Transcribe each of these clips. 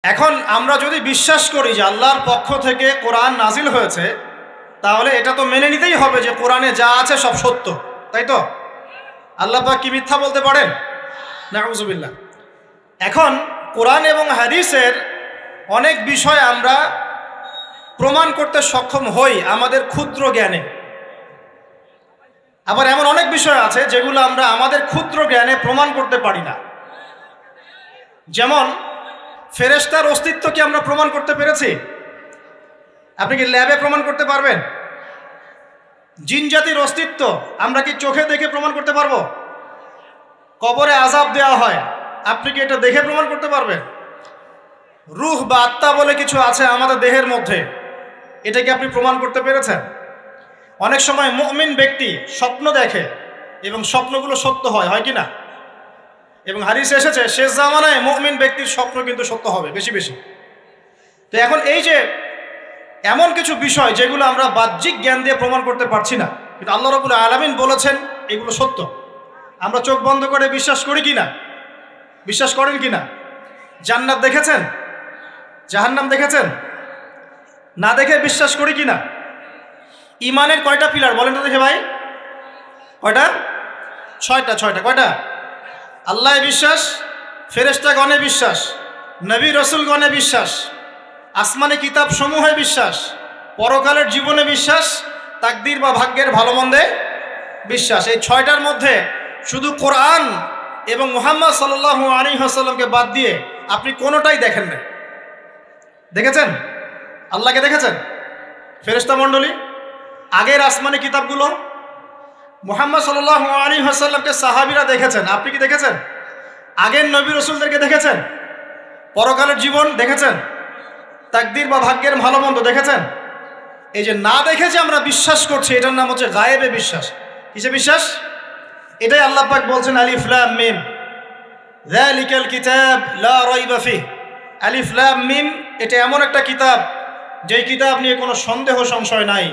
এখন আমরা যদি বিশ্বাস করি যে আল্লাহর পক্ষ থেকে কোরআন নাজিল হয়েছে, তাহলে এটা তো মেনে নিতেই হবে যে কোরআনে যা আছে সব সত্য, তাই তো? আল্লাহ পাক কি মিথ্যা বলতে পারেন? নাউযুবিল্লাহ। এখন কোরআন এবং হাদিসের অনেক বিষয় আমরা প্রমাণ করতে সক্ষম হই আমাদের ক্ষুদ্র জ্ঞানে। আবার এমন অনেক বিষয় আছে যেগুলো আমরা আমাদের ক্ষুদ্র জ্ঞানে প্রমাণ করতে পারি না। যেমন ফেরেশতার অস্তিত্ব কি আমরা প্রমাণ করতে পেরেছি? আপনি কি ল্যাবে প্রমাণ করতে পারবেন? জিন জাতির অস্তিত্ব আমরা কি চোখে দেখে প্রমাণ করতে পারবো? কবরে আযাব দেওয়া হয়, আপনি কি এটা দেখে প্রমাণ করতে পারবেন? রূহ বা আত্মা বলে কিছু আছে আমাদের দেহের মধ্যে, এটা কি আপনি প্রমাণ করতে পেরেছেন? অনেক সময় মুমিন ব্যক্তি স্বপ্ন দেখে এবং স্বপ্নগুলো সত্য হয়, হয় কি না? এবং হাদিসে এসেছে শেষ জামানায় মুমিন ব্যক্তির স্বপ্ন কিন্তু সত্য হবে বেশি বেশি। তো এখন এই যে এমন কিছু বিষয় যেগুলো আমরা বাহ্যিক জ্ঞান দিয়ে প্রমাণ করতে পারছি না, কিন্তু আল্লাহ রাব্বুল আলামিন বলেছেন এগুলো সত্য, আমরা চোখ বন্ধ করে বিশ্বাস করি কি না? বিশ্বাস করেন কি না? জান্নাত দেখেছেন? জাহান্নাম দেখেছেন? না দেখে বিশ্বাস করি কি না? ইমানের কয়টা পিলার বলেন তো দেখে ভাই? কয়টা? ছয়টা। কয়টা? আল্লাহ বিশ্বাস, ফেরেশতাগণে বিশ্বাস, নবী রসুলগণে বিশ্বাস, আসমানি কিতাব সমূহে বিশ্বাস, পরকালের জীবনে বিশ্বাস, তাকদীর বা ভাগ্যের ভালো মন্দে বিশ্বাস। এই ছয়টার মধ্যে শুধু কোরআন এবং মুহাম্মদ সাল্লাল্লাহু আলাইহি ওয়াসাল্লামকে বাদ দিয়ে আপনি কোনোটাই দেখেন না। দেখেছেন? আল্লাহকে দেখেছেন? ফেরেশতা মণ্ডলী, আগের আসমানি কিতাবগুলো, মুহাম্মদ সাল্লাল্লাহু আলাইহি ওয়াসাল্লামকে সাহাবীরা দেখেছেন, আপনি কি দেখেছেন? আগের নবী রাসূলদেরকে দেখেছেন? পরকালের জীবন দেখেছেন? তাকদীর বা ভাগ্যের ভালো মন্দ দেখেছেন? এই যে না দেখে যে আমরা বিশ্বাস করছি, এটার নাম হচ্ছে গায়েবে বিশ্বাস। কিসে বিশ্বাস? এটাই আল্লাহ পাক বলছেন আলিফ লাম মিম যালিকাল কিতাব লা রাইবা ফিহ। আলিফ লাম মিম, এটা এমন একটা কিতাব যেই কিতাব নিয়ে কোনো সন্দেহ সংশয় নাই।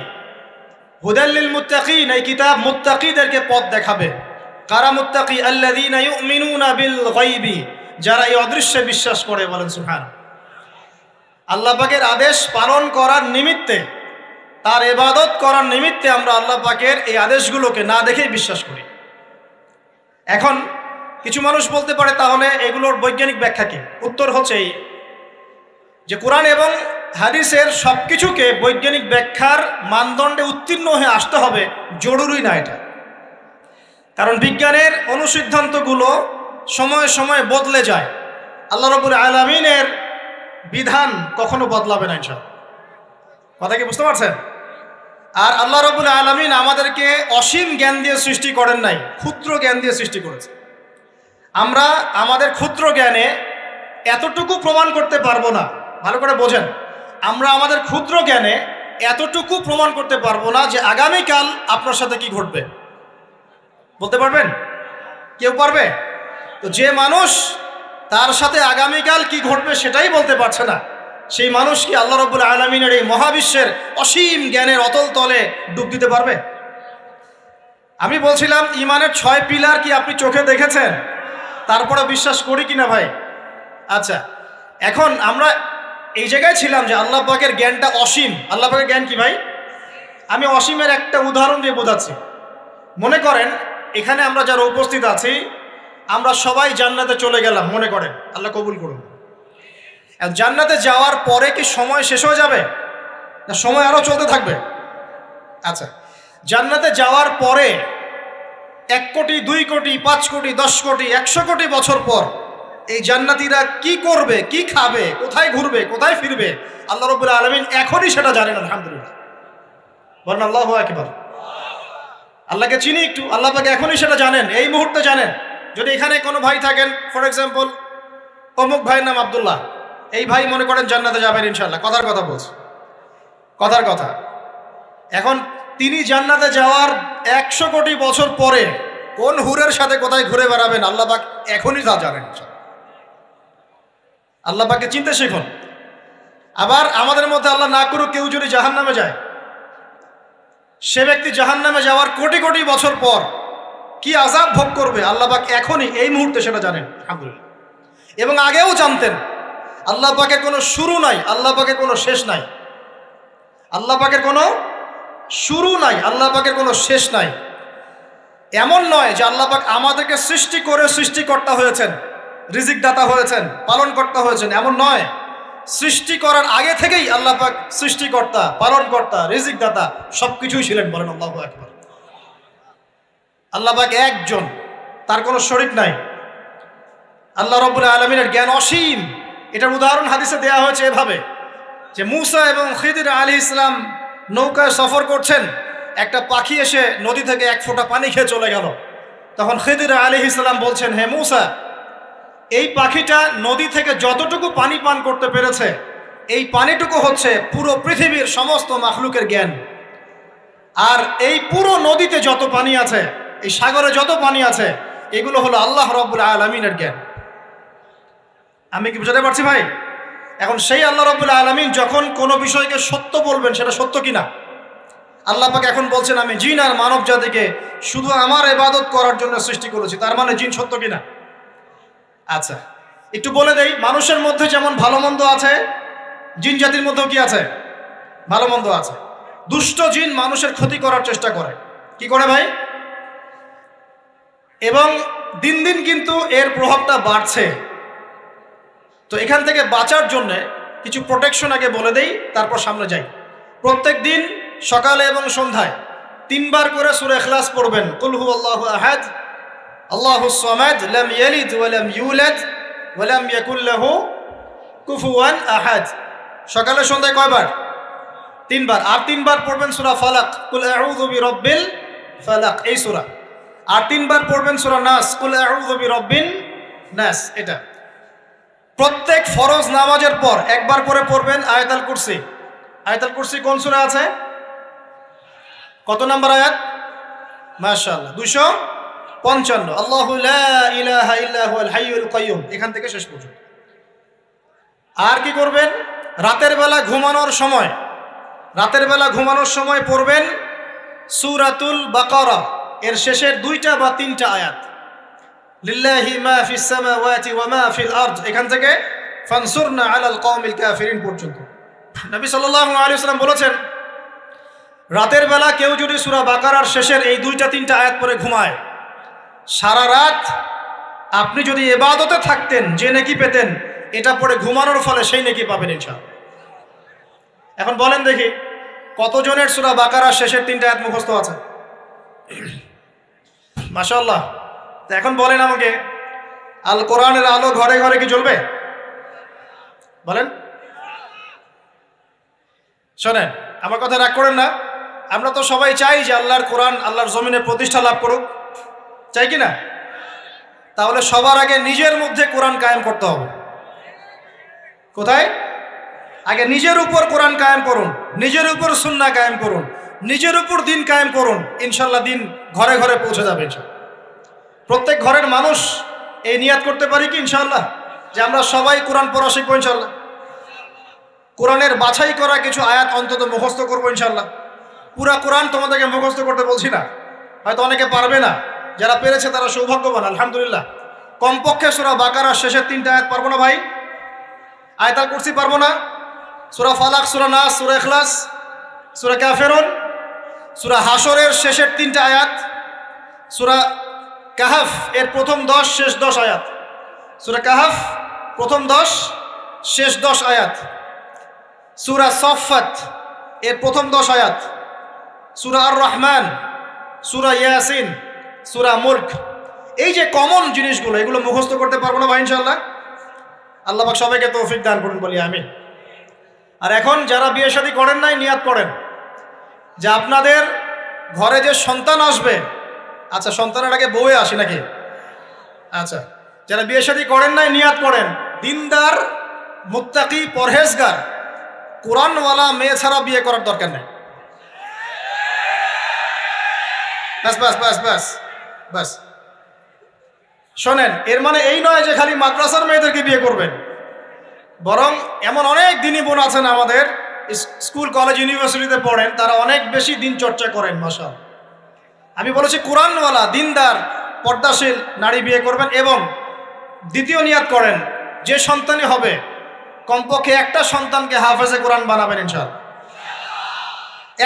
হুদাল লিল মুত্তাকিন, এই কিতাব মুত্তাকিদেরকে পথ দেখাবে। কারা মুত্তাকি? আল্লাযীনা ইউমিনুনা বিল গায়বি, যারা এই অদৃশ্যে বিশ্বাস করে। বলেন সুবহান। আল্লাহ পাকের আদেশ পালন করার নিমিত্তে, তার ইবাদত করার নিমিত্তে আমরা আল্লাহ পাকের এই আদেশগুলোকে না দেখেই বিশ্বাস করি। এখন কিছু মানুষ বলতে পারে তাহলে এগুলোর বৈজ্ঞানিক ব্যাখ্যা কি? উত্তর হচ্ছে এই যে কোরআন এবং হাদিসের সব কিছুকে বৈজ্ঞানিক ব্যাখ্যার মানদণ্ডে উত্তীর্ণ হয়ে আসতে হবে জরুরি না এটা। কারণ বিজ্ঞানের অনুসিদ্ধান্তগুলো সময়ে সময়ে বদলে যায়। আল্লাহ রাব্বুল আলামিনের বিধান কখনো বদলাবে না ইনশাআল্লাহ। কথা কি বুঝতে পারছেন? আর আল্লাহ রাব্বুল আলামিন আমাদেরকে অসীম জ্ঞান দিয়ে সৃষ্টি করেন নাই, ক্ষুদ্র জ্ঞান দিয়ে সৃষ্টি করেছে। আমরা আমাদের ক্ষুদ্র জ্ঞানে এতটুকু প্রমাণ করতে পারবো না। ভালো করে বোঝেন, আমরা আমাদের ক্ষুদ্র জ্ঞানে এতটুকু প্রমাণ করতে পারবো না যে আগামীকাল আপনার সাথে কি ঘটবে। বলতে পারবেন? কেউ পারবে? তো যে মানুষ তার সাথে আগামীকাল কি ঘটবে সেটাই বলতে পারছে না, সেই মানুষ কি আল্লাহ রাব্বুল আলামিনের এই মহাবিশ্বের অসীম জ্ঞানের অতল তলে ডুব দিতে পারবে? আমি বলছিলাম ইমানের 6 পিলার কি আপনি চোখে দেখেছেন? তারপরে বিশ্বাস করি কিনা ভাই? আচ্ছা, এখন আমরা এই জায়গায় ছিলাম যে আল্লাহ পাকের জ্ঞানটা অসীম। আল্লাহ পাকের জ্ঞান কি ভাই? আমি অসীমের একটা উদাহরণ দিয়ে বোঝাচ্ছি। মনে করেন এখানে আমরা যারা উপস্থিত আছি, আমরা সবাই জান্নাতে চলে গেলাম, মনে করেন, আল্লাহ কবুল করুন। জান্নাতে যাওয়ার পরে কি সময় শেষ হয়ে যাবে, না সময় আরো চলতে থাকবে? আচ্ছা, জান্নাতে যাওয়ার পরে 1 কোটি, 2 কোটি, 5 কোটি, 10 কোটি, 100 কোটি বছর পর এই জান্নাতীরা কি করবে, কি খাবে, কোথায় ঘুরবে, কোথায় ফিরবে, আল্লাহ রাব্বুল আলামিন এখনই সেটা জানেন। আলহামদুলিল্লাহ, বলেন আল্লাহু আকবার। আল্লাহকে চিনি একটু, আল্লাহ পাক এখনই সেটা জানেন, এই মুহূর্তে জানেন। যদি এখানে কোনো ভাই থাকেন, ফর এক্সাম্পল অমুক ভাইয়ের নাম আব্দুল্লাহ, এই ভাই মনে করেন জান্নাতে যাবেন ইনশাআল্লাহ, কথার কথা বলছে, কথার কথা। এখন তিনি জান্নাতে যাওয়ার 100 কোটি বছর পরে কোন হুরের সাথে কোথায় ঘুরে বেড়াবেন আল্লাহ পাক এখনই তা জানেন। আল্লাহ পাককে চিনতে শিখুন। আবার আমাদের মধ্যে আল্লাহ না করুক কেউ যদি জাহান্নামে যায়, সে ব্যক্তি জাহান্নামে যাওয়ার কোটি কোটি বছর পর কি আযাব ভোগ করবে আল্লাহ পাক এখনই এই মুহূর্তে সেটা জানেন। আলহামদুলিল্লাহ। এবং আগেও জানতেন। আল্লাহ পাকের কোনো শুরু নাই, আল্লাহ পাকের কোনো শেষ নাই। আল্লাহ পাকের কোনো শুরু নাই, আল্লাহ পাকের কোনো শেষ নাই। এমন নয় যে আল্লাহ পাক আমাদেরকে সৃষ্টি করে সৃষ্টিকর্তা হয়েছেন, রিজিক দাতা হয়েছেন, পালনকর্তা হয়েছেন, এমন নয়। সৃষ্টি করার আগে থেকেই আল্লাহ পাক সৃষ্টিকর্তা, পালনকর্তা, রিজিক দাতা সবকিছুই ছিলেন। বলেন আল্লাহু আকবার। আল্লাহ পাক একজন, তার কোনো শরীক নাই। আল্লাহ রাব্বুল আলামিনের জ্ঞান অসীম। এটার উদাহরণ হাদিসে দেয়া হয়েছে এভাবে যে মুসা এবং খিদির আলাইহিস সালাম নৌকায় সফর করছেন, একটা পাখি এসে নদী থেকে এক ফোঁটা পানি খেয়ে চলে গেল। তখন খিদির আলাইহিস সালাম বলছেন, হে মুসা, এই পাখিটা নদী থেকে যতটুকু পানি পান করতে পেরেছে, এই পানিটুকু হচ্ছে পুরো পৃথিবীর সমস্ত মাখলুকের জ্ঞান। আর এই পুরো নদীতে যত পানি আছে, এই সাগরে যত পানি আছে, এগুলো হলো আল্লাহ রাব্বুল আলামিনের জ্ঞান। আমি কি বুঝাতে পারছি ভাই? এখন সেই আল্লাহ রাব্বুল আলামিন যখন কোনো বিষয়কে সত্য বলবেন, সেটা সত্য কিনা? আল্লাহ পাক এখন বলছেন, আমি জিন আর মানব জাতিকে শুধু আমার ইবাদত করার জন্য সৃষ্টি করেছি। তার মানে জিন সত্য কিনা? আচ্ছা, একটু বলে দেই, মানুষের মধ্যে যেমন ভালো মন্দ আছে, জিন জাতির মধ্যেও কি আছে? ভালো মন্দ আছে। দুষ্ট জিন মানুষের ক্ষতি করার চেষ্টা করে। কি করে ভাই? এবং দিন দিন কিন্তু এর প্রভাবটা বাড়ছে। তো এখান থেকে বাঁচার জন্য কিছু প্রোটেকশন আগে বলে দেই, তারপর সামনে যাই। প্রত্যেক দিন সকালে এবং সন্ধ্যায় 3 বার করে সূরা ইখলাস পড়বেন। কুল হুয়াল্লাহু আহাদ, আল্লাহুস সামাদ, লাম ইয়ালিদ ওয়া লাম ইউলাদ ওয়া লাম ইয়াকুল লাহু কুফুয়ান আহাদ। সকালে সন্ধ্যায় কয়বার? 3 বার। আর 3 বার পড়বেন সূরা ফালাক, কুল আউযু বিরাব্বিল ফালাক, এই সূরা। আর 3 বার পড়বেন সূরা নাস, কুল আউযু বিরাব্বিন নাস। এটা প্রত্যেক ফরজ নামাজের পর একবার করে পড়বেন আয়াতুল কুরসি। আয়াতুল কুরসি কোন সূরা আছে? কত নম্বর আয়াত? মাশাআল্লাহ, 255। আল্লাহু লা ইলাহা ইল্লা হুয়াল হাইয়ুল কাইয়্যুম, এখান থেকে শেষ পর্যন্ত। আর কি করবেন? রাতের বেলা ঘুমানোর সময় পড়বেন সূরাতুল বাকারা, এর শেষের 2টা বা 3টা আয়াত। লিল্লাহি মা ফিস সামাওয়াতি ওয়া মা ফিল আরদ, এখান থেকে ফানসুরনা আলাল কওমিল কাফিরিন পর্যন্ত। নবী সাল্লাল্লাহু আলাইহি ওয়াসাল্লাম বলেছেন, রাতের বেলা কেউ যদি সূরা বাকারার শেষের এই 2টা 3টা আয়াত পড়ে ঘুমায়, সারা রাত আপনি যদি ইবাদতে থাকতেন যে নেকি পেতেন, এটা পড়ে ঘুমানোর ফলে সেই নেকি পাবেন ইনশাআল্লাহ। এখন বলেন দেখি, কতজনের সূরা বাকারার শেষের 3টা আয়াত মুখস্থ আছে? মাশাআল্লাহ। তো এখন বলেন আমাকে, আল কোরআনের আলো ঘরে ঘরে কি জ্বলবে? বলেন। শোনেন, আমার কথা রাগ করেন না। আমরা তো সবাই চাই যে আল্লাহর কোরআন আল্লাহর জমিনে প্রতিষ্ঠা লাভ করুক, চাই কি না? তাহলে সবার আগে নিজের মধ্যে কোরআন কায়েম করতে হবে। কোথায়? আগে নিজের উপর কোরআন কায়েম করুন, নিজের উপর সুন্নাহ কায়েম করুন, নিজের উপর দিন কায়েম করুন। ইনশাল্লাহ দিন ঘরে ঘরে পৌঁছে যাবে ইনশাল্লাহ। প্রত্যেক ঘরের মানুষ এই নিয়াত করতে পারি কি ইনশাআল্লাহ যে আমরা সবাই কোরআন পড়া শিখবো ইনশাআল্লাহ? কোরআনের বাছাই করা কিছু আয়াত অন্তত মুখস্থ করবো ইনশাআল্লাহ। পুরা কোরআন তোমাদেরকে মুখস্থ করতে বলছি না, হয়তো অনেকে পারবে না, যারা পেরেছে তারা সৌভাগ্যবান, আলহামদুলিল্লাহ। কমপক্ষে সূরা বাকারার শেষের 3টা আয়াত পারবো না ভাই? আয়াতুল কুরসি পারবো না? সূরা ফালাক, সূরা নাস, সূরা ইখলাস, সূরা কাফিরুন, সূরা হাশরের শেষের 3টা আয়াত, সূরা কাহাফ এর প্রথম 10 শেষ 10 আয়াত, সূরা কাহাফ প্রথম 10 শেষ 10 আয়াত, সূরা সফফাত এর প্রথম 10 আয়াত, সূরা আর রহমান, সূরা ইয়াসিন, সূরা মুলক। এই যে কমন জিনিসগুলো, এগুলো মুখস্থ করতে পারবো না ভাই ইনশাআল্লাহ? আল্লাহ পাক সবাইকে তৌফিক দান করুন, বলি আমিন। আর এখন যারা বিয়ে শাদী করেন নাই, নিয়াত করেন যে আপনাদের ঘরে যে সন্তান আসবে, আচ্ছা সন্তানের আগে বউয়ে আসে নাকি? আচ্ছা, যারা বিয়ে শাদী করেন নাই নিয়াত করেন, দিনদার, মুত্তাকি, পরহেজগার, কোরআনওয়ালা মেয়ে ছাড়া বিয়ে করার দরকার নেই। বাস বাস বাস বাস বাস। শোনেন, এর মানে এই নয় যে খালি মাদ্রাসার মেয়েদেরকে বিয়ে করবেন, বরং এমন অনেক দিনী বোন আছেন আমাদের স্কুল কলেজ ইউনিভার্সিটিতে পড়েন, তারা অনেক বেশি দিন চর্চা করেন। মাশাআল্লাহ। আমি বলেছি কোরআনওয়ালা, দিনদার, পর্দাশীল নারী বিয়ে করবেন। এবং দ্বিতীয় নিয়াত করেন, যে সন্তানই হবে কমপক্ষে একটা সন্তানকে হাফেজে কোরআন বানাবেন ইনশাআল্লাহ,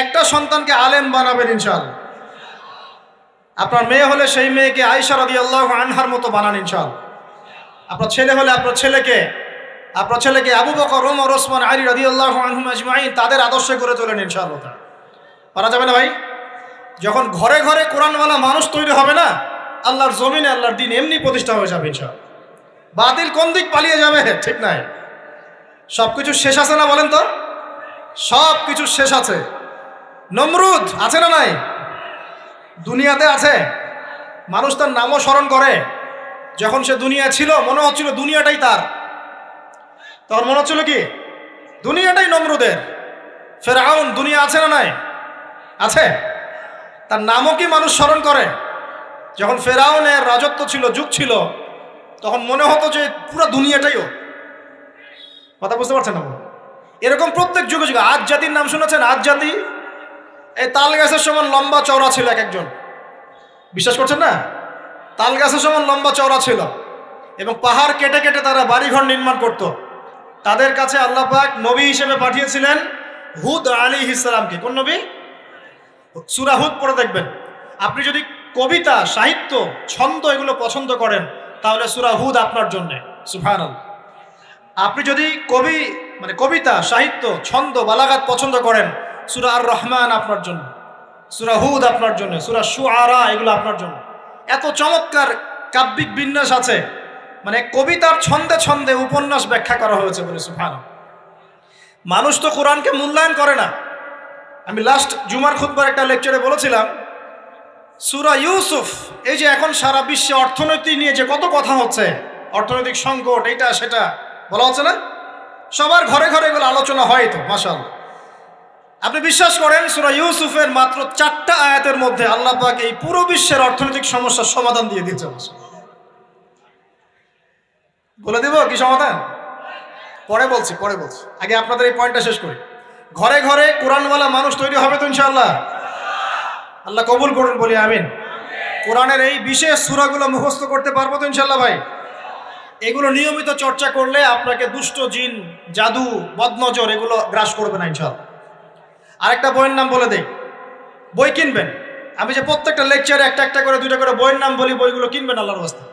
একটা সন্তানকে আলেম বানাবেন ইনশাআল্লাহ। আপনার মেয়ে হলে সেই মেয়েকে আয়েশা রাদিয়াল্লাহু আনহার মতো বানান ইনশাআল্লাহ। আপনার ছেলে হলে আপনার ছেলেকে আবু বকর, ওমর, ওসমান, আলী রাদিয়াল্লাহু আনহুম আজমাইন তাদের আদর্শে করে তোলেন ইনশাআল্লাহ। পারা যাবে না ভাই? যখন ঘরে ঘরে কোরআনওয়ালা মানুষ তৈরি হবে না, আল্লাহর জমিনে আল্লাহর দিন এমনি প্রতিষ্ঠা হয়ে যাবে ইনশাআল্লাহ। বাতিল কোন দিক পালিয়ে যাবে ঠিক নাই। সবকিছু শেষ আছে না বলেন তো? সব কিছু শেষ আছে। নমরুদ আছে না নাই? দুনিয়াতে আছে। মানুষ তার নামও স্মরণ করে। যখন সে দুনিয়া ছিল মনে হচ্ছিল দুনিয়াটাই তার, তখন মনে হচ্ছিল কি দুনিয়াটাই নমরুদের। ফেরাউন দুনিয়া আছে না নাই? আছে। তার নামও কি মানুষ স্মরণ করে? যখন ফেরাউনের রাজত্ব ছিল, যুগ ছিল, তখন মনে হতো যে পুরো দুনিয়াটাইও। কথা বুঝতে পারছেন না? এরকম প্রত্যেক যুগে যুগে। আজ জাতির নাম শুনেছেন? আজ জাতি এই তাল গাছের সমান লম্বা চওড়া ছিল এক একজন। বিশ্বাস করছেন না? তাল গাছের সমান লম্বা চওড়া ছিল এবং পাহাড় কেটে কেটে তারা বাড়িঘর নির্মাণ করত। তাদের কাছে আল্লাহ পাক নবী হিসেবে পাঠিয়েছিলেন হুদ আলাইহিস সালামকে। কোন নবী? সূরা হুদ পড়ে দেখবেন। আপনি যদি কবিতা, সাহিত্য, ছন্দ এগুলো পছন্দ করেন তাহলে সূরা হুদ আপনার জন্য। সুবহানাল্লাহ। আপনি যদি কবিতা, সাহিত্য, ছন্দ, বালাগাত পছন্দ করেন, সূরা আর রহমান আপনার জন্য, সূরা হুদ আপনার জন্য, সূরা শুআরা এগুলো আপনার জন্য। এত চমৎকার কাব্যিক বিন্যাস আছে, মানে কবিতার ছন্দে ছন্দে উপন্যাস ব্যাখ্যা করা হয়েছে বলে। সুবহানাল্লাহ। মানুষ তো কোরআনকে মূল্যায়ন করে না। আমি লাস্ট জুমার খুতবার একটা লেকচারে বলেছিলাম, সূরা ইউসুফ, এই যে এখন সারা বিশ্বে অর্থনীতি নিয়ে যে কত কথা হচ্ছে, অর্থনৈতিক সংকট, এইটা সেটা বলা হচ্ছে না, সবার ঘরে ঘরে এগুলো আলোচনা হয় তো মাশাআল্লাহ। আপনি বিশ্বাস করেন সূরা ইউসুফের মাত্র 4টা আয়াতের মধ্যে আল্লাহ পাক এই পুরো বিশ্বের অর্থনৈতিক সমস্যার সমাধান দিয়ে দিয়েছে। বলে দিব কি সমাধান? পরে বলছি। আগে আপনাদের এই পয়েন্টটা শেষ করি। ঘরে ঘরে কোরআনওয়ালা মানুষ তৈরি হবে তো ইনশাআল্লাহ। আল্লাহ কবুল করুন, বলি আমিন। কোরআনের এই বিশেষ সূরাগুলো মুখস্থ করতে পারবো তো ইনশাআল্লাহ ভাই? এগুলো নিয়মিত চর্চা করলে আপনাকে দুষ্ট জিন, জাদু, বদনজর এগুলো গ্রাস করবে না ইনশাআল্লাহ। আরেকটা বইয়ের নাম বলে দেই, বই কিনবেন। আমি যে প্রত্যেকটা লেকচারে একটা একটা করে 2টা করে বইয়ের নাম বলি, বইগুলো কিনবেন আল্লাহর রাস্তায়।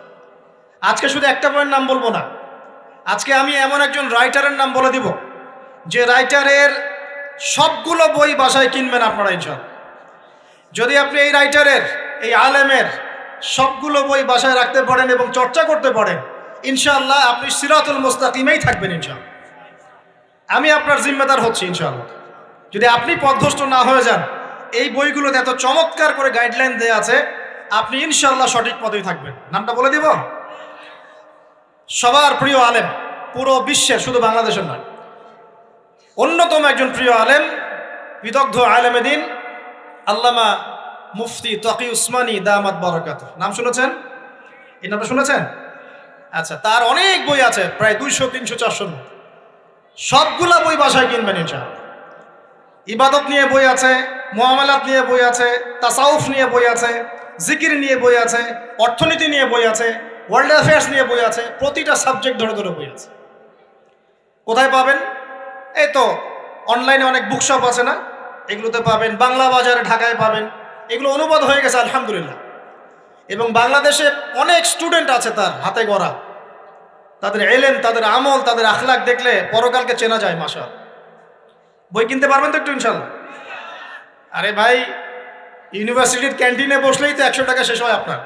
আজকে শুধু একটা বইয়ের নাম বলবো না, আজকে আমি এমন একজন রাইটারের নাম বলে দিব যে রাইটারের সবগুলো বই বাসায় কিনবেন আপনারা ইনশাআল্লাহ। যদি আপনি এই রাইটারের, এই আলেমের সবগুলো বই বাসায় রাখতে পারেন এবং চর্চা করতে পারেন, ইনশাআল্লাহ আপনি সিরাতুল মুস্তাকিমেই থাকবেন ইনশাআল্লাহ। আমি আপনার জিম্মেদার হচ্ছি ইনশাআল্লাহ। যদি আপনি পথভ্রষ্ট না হয়ে যান, এই বইগুলোতে এত চমৎকার করে গাইডলাইন দেয়া আছে, আপনি ইনশাআল্লাহ সঠিক পথেই থাকবেন। নামটা বলে দিব। সবার প্রিয় আলেম, পুরো বিশ্বের, শুধু বাংলাদেশের নয়, অন্যতম একজন প্রিয় আলেম, বিদগ্ধ আলেমে দ্বীন আল্লামা মুফতি তকি উসমানী দামাত বারাকাতুহু। নাম শুনেছেন? এই নামটা শুনেছেন? আচ্ছা, তার অনেক বই আছে, প্রায় 200, 300, 400। সবগুলা বই বাসায় কিনবেন ইনশাআল্লাহ। ইবাদত নিয়ে বই আছে, মুআমালাত নিয়ে বই আছে, তাসাউফ নিয়ে বই আছে, জিকির নিয়ে বই আছে, অর্থনীতি নিয়ে বই আছে, ওয়ার্ল্ড অ্যাফেয়ার্স নিয়ে বই আছে, প্রতিটা সাবজেক্ট ধরে ধরে বই আছে। কোথায় পাবেন? এই তো অনলাইনে অনেক বুকশপ আছে না, এগুলোতে পাবেন। বাংলা বাজারে ঢাকায় পাবেন। এগুলো অনুবাদ হয়ে গেছে আলহামদুলিল্লাহ। এবং বাংলাদেশে অনেক স্টুডেন্ট আছে তার হাতে গড়া। তাদের এলেম, তাদের আমল, তাদের আখলাক দেখলে পরকালকে চেনা যায় মাশাআল্লাহ। বই কিনতে পারবেন তো একটু ইনশাআল্লাহ? আরে ভাই, ইউনিভার্সিটির ক্যান্টিনে বসলেই তো 100 টাকা শেষ হয় আপনার।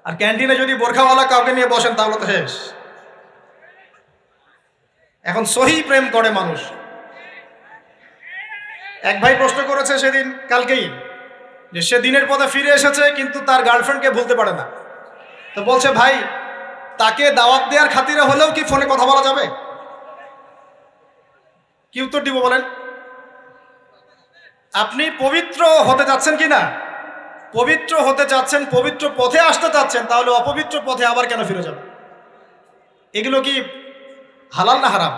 আর ক্যান্টিনে যদি বোরখাওয়ালা কাউকে নিয়ে বসেন তাহলে তো শেষ। এখন সহি প্রেম করে মানুষ। এক ভাই প্রশ্ন করেছে সেদিন, কালকেই, যে সে দিনের পথে ফিরে এসেছে কিন্তু তার গার্লফ্রেন্ডকে ভুলতে পারে না। তো বলছে, ভাই তাকে দাওয়াত দেওয়ার খাতিরে হলেও কি ফোনে কথা বলা যাবে? কি উত্তর দিব বলেন? আপনি পবিত্র হতে যাচ্ছেন কি না? পবিত্র হতে যাচ্ছেন, পবিত্র পথে আসতে চাচ্ছেন, তাহলে অপবিত্র পথে আবার কেন ফিরে যাবেন? এগুলো কি হালাল না হারাম?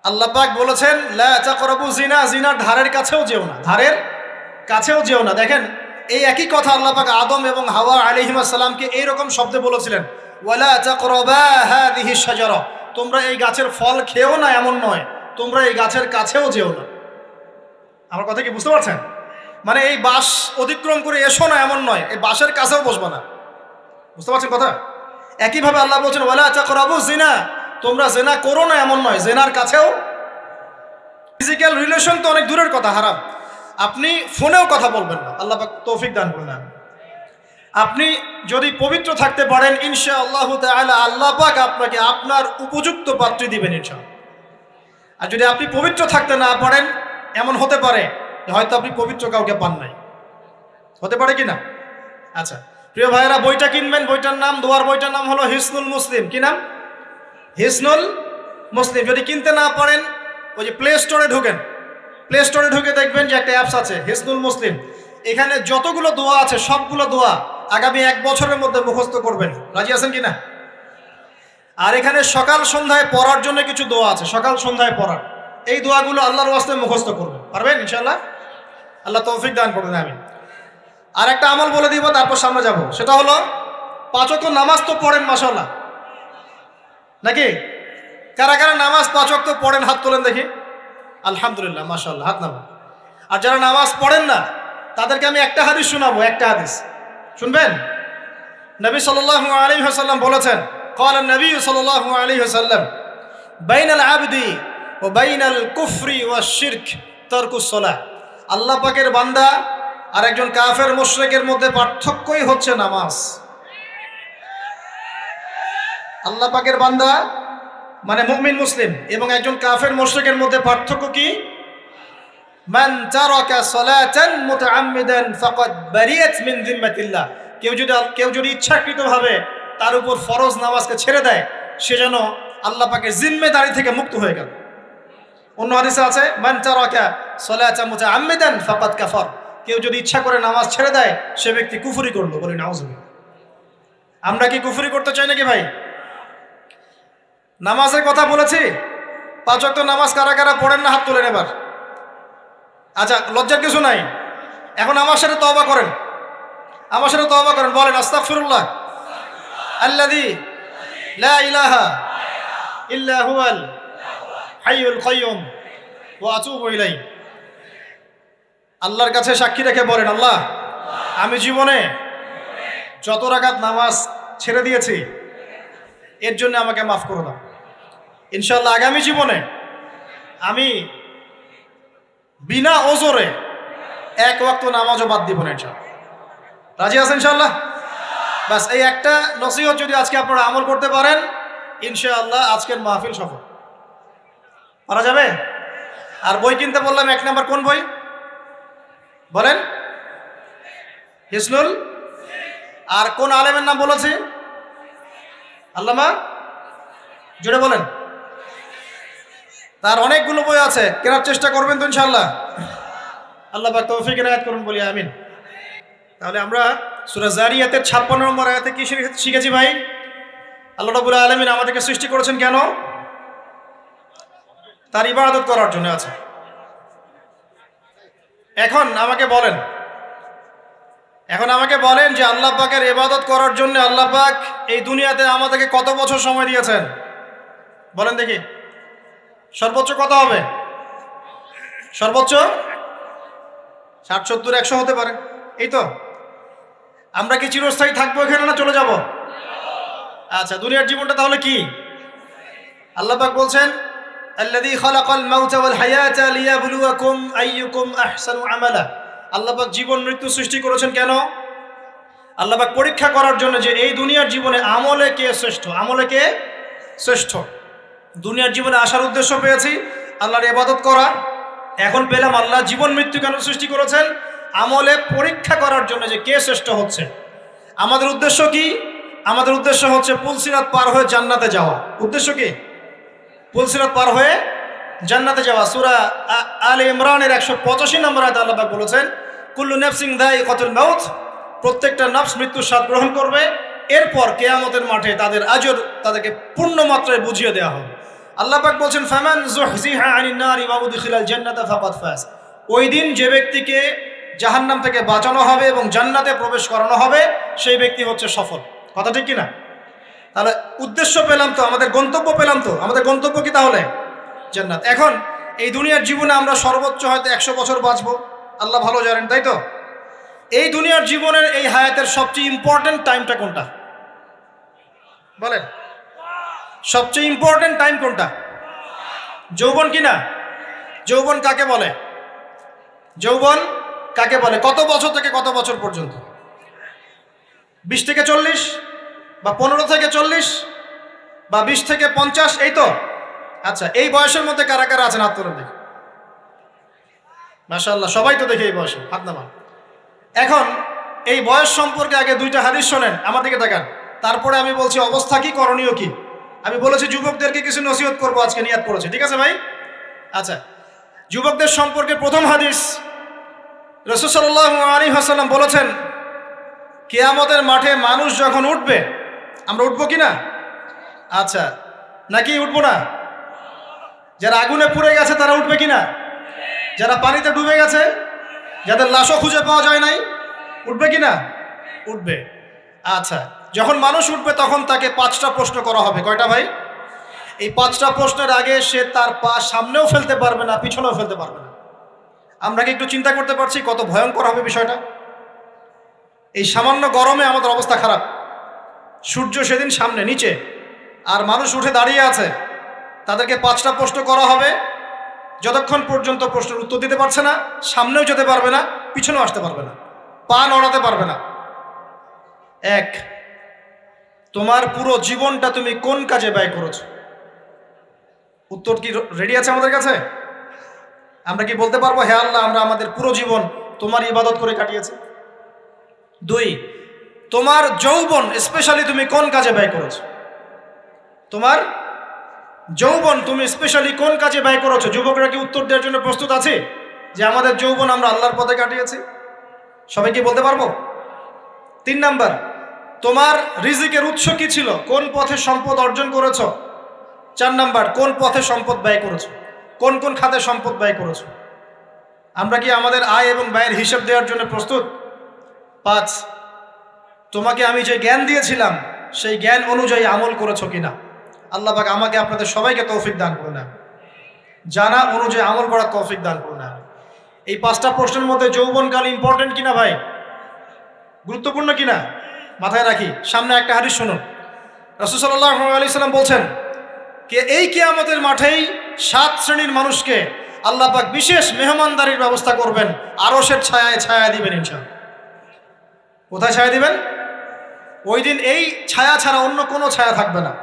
আল্লাহ পাক বলেছেন, লা তাকরাবু জিনা, জিনার ধারের কাছেও যেও না, ধারের কাছেও যেও না। দেখেন, এই একই কথা আল্লাহ পাক আদম এবং হাওয়া আলাইহিস সালামকে এইরকম শব্দে বলেছিলেন, ওয়ালা তাকরাবা হাযিহি শাজারা, তোমরা এই গাছের ফল খেও না এমন নয়, তোমরা এই গাছের কাছেও যেও না। আমার কথা কি বুঝতে পারছেন? মানে এই বাঁশ অতিক্রম করে এসো না এমন নয়, এই বাঁশের কাছেও বসবা না। বুঝতে পারছেন কথা? একইভাবে আল্লাহ বলছেন ওয়ালা তাকরাবু জিনা, তোমরা জেনা করো না এমন নয়, জেনার কাছেও। ফিজিক্যাল রিলেশন তো অনেক দূরের কথা, হারাম। আপনি ফোনেও কথা বলবেন না, আল্লাহ পাক তৌফিক দান করুন। আপনি যদি পবিত্র থাকতে পারেন ইনশাআল্লাহ তাআলা আল্লাহ পাক আপনাকে আপনার উপযুক্ত পাত্রী দিবেন ইনশাআল্লাহ। আর যদি আপনি পবিত্র থাকতে না পারেন, এমন হতে পারে হয়তো আপনি পবিত্র কাউকে পান নাই, হতে পারে কি না? আচ্ছা প্রিয় ভাইয়েরা, বইটা কিনবেন, বইটার নাম, দোয়ার বইটার নাম হলো হিসনুল মুসলিম। কি নাম? হিসনুল মুসলিম। যদি কিনতে না পারেন ওই যে প্লে স্টোরে ঢুকেন, প্লে স্টোরে ঢুকে দেখবেন যে একটা অ্যাপস আছে হিসনুল মুসলিম। এখানে যতগুলো দোয়া আছে সবগুলো দোয়া আগামী 1 বছরের মধ্যে মুখস্থ করবেন। রাজি আছেন কি না? আর এখানে সকাল সন্ধ্যায় পড়ার জন্য কিছু দোয়া আছে, সকাল সন্ধ্যায় পড়ার। এই দোয়াগুলো আল্লাহর ওয়াস্তে মুখস্থ করবেন, পারবেন ইনশাআল্লাহ? আল্লাহ তৌফিক দান করবেন, আমিন। আর একটা আমল বলে দিব, তারপর সামনে যাব। সেটা হলো 5 ওয়াক্ত নামাজ তো পড়েন মাশাআল্লাহ, নাকি? কারা কারা নামাজ 5 ওয়াক্ত পড়েন হাত তোলেন দেখি। আলহামদুলিল্লাহ, মাশাআল্লাহ, হাত নামান। আর যারা নামাজ পড়েন না তাদেরকে আমি একটা হাদিস শোনাবো, একটা হাদিস শুনবেন। নবী সাল্লাল্লাহু আলাইহি ওয়াসাল্লাম বলেছেন, قال النبي صلى الله عليه وسلم بين العبد وبين الكفر والشرك ترك الصلاة। আল্লাহ পাকের বান্দা আর একজন কাফের মুশরিকের মধ্যে পার্থক্যই হচ্ছে নামাজ। আল্লাহ পাকের বান্দা মানে মুমিন মুসলিম এবং একজন কাফের মুশরিকের মধ্যে পার্থক্য কি? মান তারাকা সালাতান মুতাআম্মিদান ফাকাদ বারিয়াত মিন যিম্মাতিল্লাহ। কেউ যদি ইচ্ছাকৃতভাবে তার উপর ফরজ নামাজকে ছেড়ে দেয়, সে যেন আল্লাহ পাকের জিম্মেদারি থেকে মুক্ত হয়ে গেল। অন্য হাদিসে আছে মান তারাকা সালাতান মুতাআম্মিদান ফাকাদ কাফার। কেউ যদি ইচ্ছা করে নামাজ ছেড়ে দেয় সে ব্যক্তি কুফরি করলো। বলি নাউজুবিল্লাহ। আমরা কি কুফরি করতে চাই নাকি ভাই? নামাজের কথা বলেছি, 5 ওয়াক্ত নামাজ কারা কারা পড়েন না হাত তোলেন এবার। আচ্ছা লজ্জার কিছু নাই, এখন আমার সাথে তওবা করেন, আমার সাথে তওবা করেন, বলেন আস্তাগফিরুল্লাহ আল্লাযী লা ইলাহা ইল্লা হুয়াল হাইয়ুল কাইয়্যুম ওয়া আতুবু ইলাইহি। আল্লাহর কাছে সাক্ষী রেখে বলেন, আল্লাহ আমি জীবনে যত রাকাত নামাজ ছেড়ে দিয়েছি এর জন্য আমাকে মাফ করে দাও। ইনশাআল্লাহ আগামী জীবনে আমি বিনা ওজরে 1 ওয়াক্ত নামাজও বাদ দিব না ইনশাআল্লাহ। রাজি আছেন ইনশাআল্লাহ? বাস এই একটা নসিহত যদি আজকে আপনারা আমল করতে পারেন ইনশাআল্লাহ আজকের মাহফিল সফল। পারা যাবে? আর বই কিনতে বললাম 1 নাম্বার কোন বই বলেন? হিসনুল। আর কোন আলেমের নাম বলেছি? আল্লামা, জোরে বলেন। তার অনেকগুলো বই আছে, কেনার চেষ্টা করবেন তো ইনশাআল্লাহ। আল্লাহ পাক তৌফিক এনায়েত করুন, বলি আমিন। তাহলে আমরা সূরা যারিয়াতের 56 নম্বর আয়াতে কি শিখেছি ভাই? আল্লাহ রাব্বুল আলামিন আমাদেরকে সৃষ্টি করেছেন কেন? তার ইবাদত করার জন্য। আছে। এখন আমাকে বলেন যে আল্লাহ পাকের ইবাদত করার জন্য আল্লাহ পাক এই দুনিয়াতে আমাদেরকে কত বছর সময় দিয়েছেন বলেন দেখি। সর্বোচ্চ কত হবে? সর্বোচ্চ 60, 70, 100 হতে পারে। এই তো। আমরা কি চিরস্থায়ী থাকবো এখানে না চলে যাব? আচ্ছা, দুনিয়ার জীবনটা তাহলে কি? আল্লাহ পাক বলছেন আল্লাযী খালাকাল মাউতা ওয়াল হায়াতা লিয়াবলুয়াকুম আইয়ুকুম আহসানু আমালা। আল্লাহ পাক জীবন মৃত্যু সৃষ্টি করেছেন কেন? আল্লাহ পাক পরীক্ষা করার জন্য যে এই দুনিয়ার জীবনে আমলে কে শ্রেষ্ঠ, আমলে কে শ্রেষ্ঠ। দুনিয়ার জীবনে আসার উদ্দেশ্য পেয়েছি আল্লাহর ইবাদত করা, এখন পেলাম আল্লাহ জীবন মৃত্যু কেন সৃষ্টি করেছেন? আমলে পরীক্ষা করার জন্য যে কে শ্রেষ্ঠ হচ্ছে। আমাদের উদ্দেশ্য কি? আমাদের উদ্দেশ্য হচ্ছে পুলসিরাত পার হয়ে জান্নাতে যাওয়া। উদ্দেশ্য কি? পুলসিরাত পার হয়ে জান্নাতে যাওয়া। সূরা আলে ইমরানের 185 নম্বর আয়াতে আল্লাহ পাক বলেছেন কুল্লু নাফসিন যায়িকাতুল মাউত, প্রত্যেকটা নফস মৃত্যুর স্বাদ গ্রহণ করবে, এরপর কিয়ামতের মাঠে তাদের আজর তাদেরকে পূর্ণ মাত্রায় বুঝিয়ে দেওয়া হবে। আল্লাহ পাক বলছেন ফামান যুহজিহা আনিন নারি ওয়া উদখিলাল জান্নাতা ফাকাদ ফাজ। ওই দিন যে ব্যক্তিকে জাহান্নাম থেকে বাঁচানো হবে এবং জান্নাতে প্রবেশ করানো হবে সেই ব্যক্তি হচ্ছে সফল। কথা ঠিক কিনা? তাহলে উদ্দেশ্য পেলাম তো, আমাদের গন্তব্য পেলাম তো। আমাদের গন্তব্য কি তাহলে? জান্নাত। এখন এই দুনিয়ার জীবনে আমরা সর্বোচ্চ হয়তো 100 বছর বাঁচবো, আল্লাহ ভালো জানেন, তাই তো? এই দুনিয়ার জীবনের এই হায়াতের সবচেয়ে ইম্পর্টেন্ট টাইমটা কোনটা বলেন? সবচেয়ে ইম্পর্টেন্ট টাইম কোনটা? যৌবন কিনা? যৌবন কাকে বলে? যৌবন কাকে বলে? কত বছর থেকে কত বছর পর্যন্ত? 20 থেকে 40, বা 15 থেকে 40, বা 20 থেকে 50, এই তো? আচ্ছা, এই বয়সের মধ্যে কারা কারা আছেন হাত তোলেন দেখি। মাশাআল্লাহ, সবাই তো দেখি এই বয়সে, হাত নামান। এখন এই বয়স সম্পর্কে আগে 2টা হাদিস শোনেন, আমার দিকে তাকান, তারপরে আমি বলছি অবস্থা কি, করণীয় কি। আমি বলেছি যুবকদেরকে কিছু নসিহত করবো আজকে, নিয়াত করেছে, ঠিক আছে ভাই? আচ্ছা, যুবকদের সম্পর্কে প্রথম হাদিস, রাসূল সাল্লাল্লাহু আলাইহি ওয়াসাল্লাম বলেছেন, কিয়ামতের মাঠে মানুষ যখন উঠবে, আমরা উঠবো কি না? আচ্ছা, নাকি উঠবো না? যারা আগুনে পুড়ে গেছে তারা উঠবে কি না? যারা পানিতে ডুবে গেছে, যাদের লাশও খুঁজে পাওয়া যায় নাই, উঠবে কি না? উঠবে। আচ্ছা, যখন মানুষ উঠবে তখন তাকে 5টা প্রশ্ন করা হবে। কয়টা ভাই? এই 5টা প্রশ্নের আগে সে তার পা সামনেও ফেলতে পারবে না, পিছনেও ফেলতে পারবে না। আমরা কি একটু চিন্তা করতে পারছি কত ভয়ঙ্কর হবে বিষয়টা? এই সামান্য গরমে আমাদের অবস্থা খারাপ, সূর্য সেদিন সামনে নিচে, আর মানুষ উঠে দাঁড়িয়ে আছে, তাদেরকে 5টা প্রশ্ন করা হবে। যতক্ষণ পর্যন্ত প্রশ্নের উত্তর দিতে পারছে না, সামনেও যেতে পারবে না, পিছনেও আসতে পারবে না, পা নড়াতে পারবে না। 1, তোমার পুরো জীবনটা তুমি কোন কাজে ব্যয় করেছো? উত্তর কি রেডি আছে আমাদের কাছে? আমরা কি বলতে পারবো, হে আল্লাহ, আমরা আমাদের পুরো জীবন তোমার ইবাদত করে কাটিয়েছি? 2, তোমার যৌবন স্পেশালি তুমি কোন কাজে ব্যয় করেছো? তোমার যৌবন তুমি স্পেশালি কোন কাজে ব্যয় করেছো? যুবকরা কি উত্তর দেওয়ার জন্য প্রস্তুত আছে যে আমাদের যৌবন আমরা আল্লাহর পথে কাটিয়েছি? সবাই কি বলতে পারবো? 3 নাম্বার, তোমার রিজিকের উৎস কি ছিল? কোন পথে সম্পদ অর্জন করেছো? 4 নাম্বার, কোন পথে সম্পদ ব্যয় করেছো? কোন কোন খাতে সম্পদ ব্যয় করেছো? আমরা কি আমাদের আয় এবং ব্যয়ের হিসাব দেওয়ার জন্য প্রস্তুত? 5, তোমাকে আমি যে জ্ঞান দিয়েছিলাম সেই জ্ঞান অনুযায়ী আমল করেছো কিনা? আল্লাহ পাক আমাকে আপনাদের সবাইকে তৌফিক দান করুন, জানা অনুযায়ী আমল করার তৌফিক দান করুন। এই 5টা প্রশ্নের মধ্যে যৌবনকাল ইম্পর্টেন্ট কিনা ভাই? গুরুত্বপূর্ণ কিনা? মাথায় রাখি। সামনে একটা হাদিস শুনুন, রাসূল সাল্লাল্লাহু আলাইহি সাল্লাম বলছেন, কে এই কিয়ামতের মাঠেই 7 শ্রেণীর মানুষকে আল্লাহ পাক বিশেষ মেহমানদারির ব্যবস্থা করবেন, আরশের ছায়ায় ছায়া দিবেন ইনশাআল্লাহ। কোথায় ছায়া দিবেন? ওই দিন এই ছায়া ছাড়া অন্য কোনো ছায়া থাকবে না।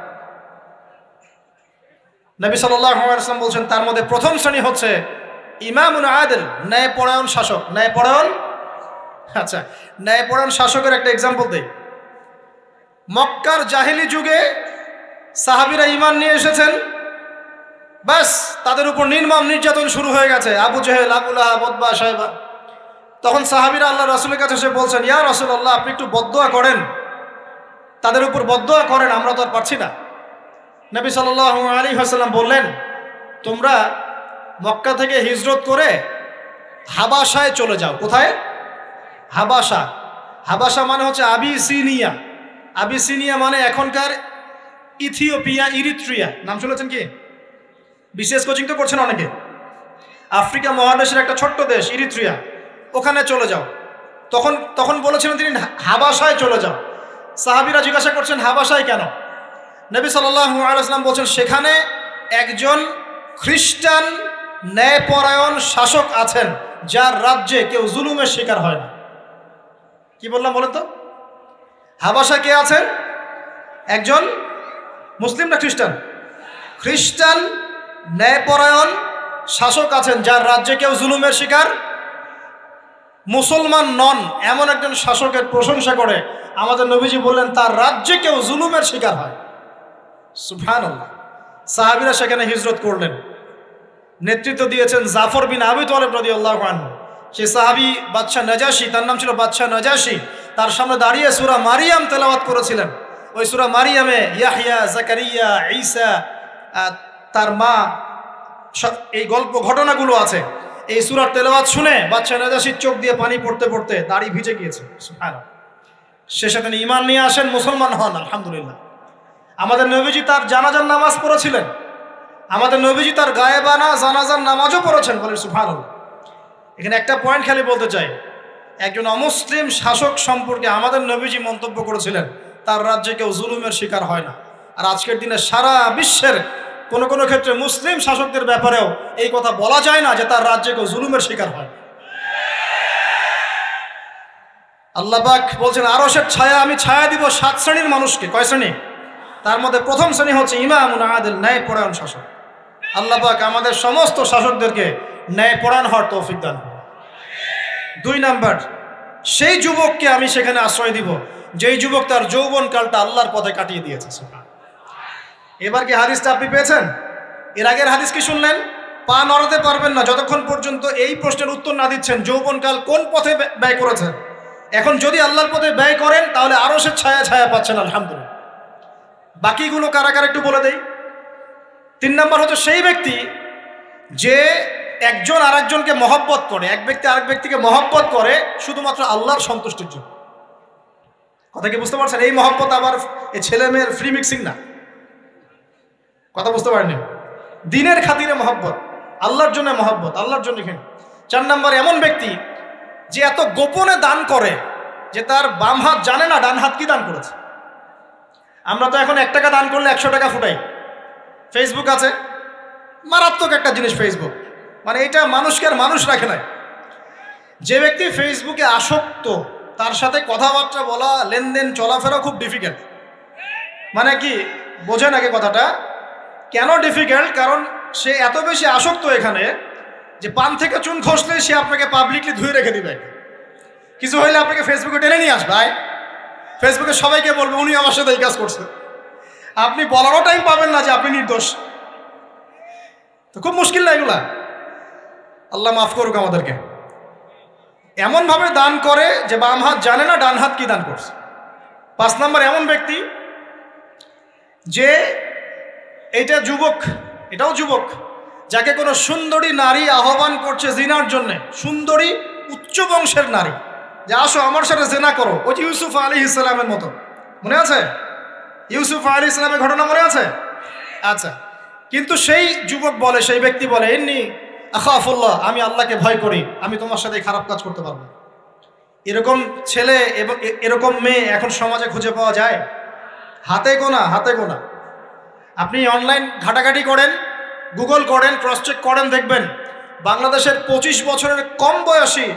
নবী সাল্লাল্লাহু আলাইহি ওয়াসাল্লাম বলছেন, তার মধ্যে প্রথম শ্রেণী হচ্ছে ইমামুন আদিল, ন্যায়পরায়ণ শাসক। ন্যায়পরায়ণ, আচ্ছা, ন্যায়পরায়ণ শাসকের একটা এক্সাম্পল দেই। মক্কার জাহেলি যুগে সাহাবীরা ঈমান নিয়ে এসেছেন, বাস তাদের উপর নির্মম নির্যাতন শুরু হয়ে গেছে, আবু জেহেল, আবু লাহাব, উতবা, শায়বা। তখন সাহাবীরা আল্লাহ রাসূলের কাছে এসে বলছেন, ইয়া রাসূলুল্লাহ, আপনি একটু বদদোয়া করেন, তাদের উপর বদদোয়া করেন, আমরা তো আর পারছি না। নবী সাল্লাল্লাহু আলাইহি ওয়াসাল্লাম বললেন, তোমরা মক্কা থেকে হিজরত করে হাবাসায় চলে যাও। কোথায়? হাবাসা। হাবাসা মানে হচ্ছে আবিসিনিয়া। আবিসিনিয়া মানে এখনকার ইথিওপিয়া, ইরিত্রিয়া। নাম শুনেছেন কি? বিশেষ কোচিং তো করছেন অনেকে। আফ্রিকা মহাদেশের একটা ছোট্ট দেশ ইরিত্রিয়া, ওখানে চলে যাও। তখন বলেছিলেন তিনি হাবাসায় চলে যাও। সাহাবীরা জিজ্ঞাসা করছেন, হাবাসায় কেন? নবী সাল্লাল্লাহু আলাইহি ওয়াসাল্লাম বলছেন, সেখানে একজন খ্রিস্টান ন্যায়পরায়ণ শাসক আছেন, যার রাজ্যে কেউ জুলুমের শিকার হয় না। কি বললাম বলেন তো? হাবাসা কে আছেন? একজন মুসলিম না খ্রিস্টান? খ্রিস্টান ন্যায়পরায়ণ শাসক আছেন, যার রাজ্যে কেউ জুলুমের শিকার, মুসলমান নন এমন একজন শাসকের প্রশংসা করে আমাদের নবীজি বললেন, তার রাজ্যে কেউ জুলুমের শিকার হয়। সুবহানাল্লাহ। সাহাবীরা সেখানে হিজরত করলেন। নেতৃত্ব দিয়েছেন জাফর বিন আবি তালিব রাদিয়াল্লাহু আনহু। সেই সাহাবী বাদশাহ নাজাশী, তার নাম ছিল বাদশাহ নাজাশী, তার সামনে দাঁড়িয়ে সূরা মারিয়াম তেলাওয়াত করেছিলেন। ওই সূরা মারিয়ামে ইয়াহইয়া, জাকারিয়া, ঈসা, তার মা, এই গল্প ঘটনাগুলো আছে। এই সূরার তেলাওয়াত শুনে বাদশাহ নাজাশীর চোখ দিয়ে পানি পড়তে পড়তে দাড়ি ভিজে গিয়েছে। সুবহানাল্লাহ। শেষে তিনি ঈমান নিয়ে আসেন, মুসলমান হন, আলহামদুলিল্লাহ। আমাদের নবীজি তার জানাজার নামাজ পড়েছিলেন, আমাদের নবীজি তার গায়েবানা জানাজার নামাজও পড়েছেন, বলেন সুবহানাল্লাহ। এখানে একটা পয়েন্ট খালি বলতে চাই, একজন অমুসলিম শাসক সম্পর্কে আমাদের নবীজি মন্তব্য করেছিলেন তার রাজ্যে কেউ জুলুমের শিকার হয় না। আর আজকের দিনে সারা বিশ্বের কোনো কোনো ক্ষেত্রে মুসলিম শাসকদের ব্যাপারেও এই কথা বলা যায় না যে তার রাজ্যে কেউ জুলুমের শিকার হয়। আল্লাহ পাক বলছেন আরশের ছায়া আমি ছায়া দিব 7 শ্রেণীর মানুষকে। কয় শ্রেণী? তার মধ্যে প্রথম শ্রেণী হচ্ছে ইমামুন আদিল, ন্যায়পরায়ণ শাসক। আল্লাহ পাক আমাদের সমস্ত শাসকদেরকে ন্যায়পরায়ণ হওয়ার তৌফিক দান করুন। 2 নাম্বার, সেই যুবককে আমি সেখানে আশ্রয় দিব যেই যুবক তার যৌবনকালটা আল্লাহর পথে কাটিয়ে দিয়েছে। এবার কি হাদিসটা আপনি পেয়েছেন? এর আগের হাদিস কি শুনলেন? পা নড়াতে পারবেন না যতক্ষণ পর্যন্ত এই প্রশ্নের উত্তর না দিচ্ছেন যৌবনকাল কোন পথে ব্যয় করেছেন। এখন যদি আল্লাহর পথে ব্যয় করেন তাহলে আরশের ছায়া ছায়া পাচ্ছেন, আলহামদুলিল্লাহ। বাকিগুলো কারা কারা একটু বলে দেই। 3 নাম্বার হচ্ছে সেই ব্যক্তি যে একজন আরেকজনকে মহব্বত করে, এক ব্যক্তি আরেক ব্যক্তিকে মহব্বত করে শুধুমাত্র আল্লাহর সন্তুষ্টির জন্য। কথা কি বুঝতে পারছেন? এই মহব্বত আবার এই ছেলে মেয়ের ফ্রি মিক্সিং না। কথা বুঝতে পারেননি? দিনের খাতিরে মহব্বত, আল্লাহর জন্য মহব্বত, আল্লাহর জন্য। এখানে 4 নাম্বার এমন ব্যক্তি যে এত গোপনে দান করে যে তার বাম হাত জানে না ডান হাত কি দান করেছে। আমরা তো এখন 1 টাকা দান করলে 100 টাকা ফুটাই। ফেসবুক আছে, মারাত্মক একটা জিনিস ফেসবুক, মানে এটা মানুষকে আর মানুষ রাখে নাই। যে ব্যক্তি ফেসবুকে আসক্ত তার সাথে কথাবার্তা বলা, লেনদেন, চলাফেরা খুব ডিফিকাল্ট। মানে কি বোঝেন আগে কথাটা? কেন ডিফিকাল্ট? কারণ সে এত বেশি আসক্ত এখানে যে পান থেকে চুন খসলে সে আপনাকে পাবলিকলি ধুয়ে রেখে দিবে। কিছু হইলে আপনাকে ফেসবুকে টেনে নিয়ে আসবে, ফেসবুকে সবাইকে বলবে উনি আমার সাথে এই কাজ করছে। আপনি বলারও টাইম পাবেন না যে আপনি নির্দোষ। তো খুব মুশকিল না এগুলা? আল্লাহ মাফ করুক আমাদেরকে। এমনভাবে দান করে যে বাম হাত জানে না ডান হাত কি দান করছে। 5 নাম্বার এমন ব্যক্তি যে এইটা যুবক, এটাও যুবক, যাকে কোনো সুন্দরী নারী আহ্বান করছে জিনার জন্যে, সুন্দরী উচ্চ বংশের নারী, যে আসো আমার সাথে জেনা করো। ওই যে ইউসুফ আলাইহিস সালামের মতো, মনে আছে? ইউসুফ আলাইহিস সালামের ঘটনা মনে আছে? আচ্ছা, কিন্তু সেই যুবক বলে, সেই ব্যক্তি বলে ইন্নী আখাফুল্লাহ, আমি আল্লাহকে ভয় করি, আমি তোমার সাথে খারাপ কাজ করতে পারবো। এরকম ছেলে এবং এরকম মেয়ে এখন সমাজে খুঁজে পাওয়া যায়? হাতে গোনা, হাতে গোনা। আপনি অনলাইন ঘাটাঘাটি করেন, গুগল করেন, ক্রস চেক করেন, দেখবেন বাংলাদেশের 25 বছরের কম বয়সী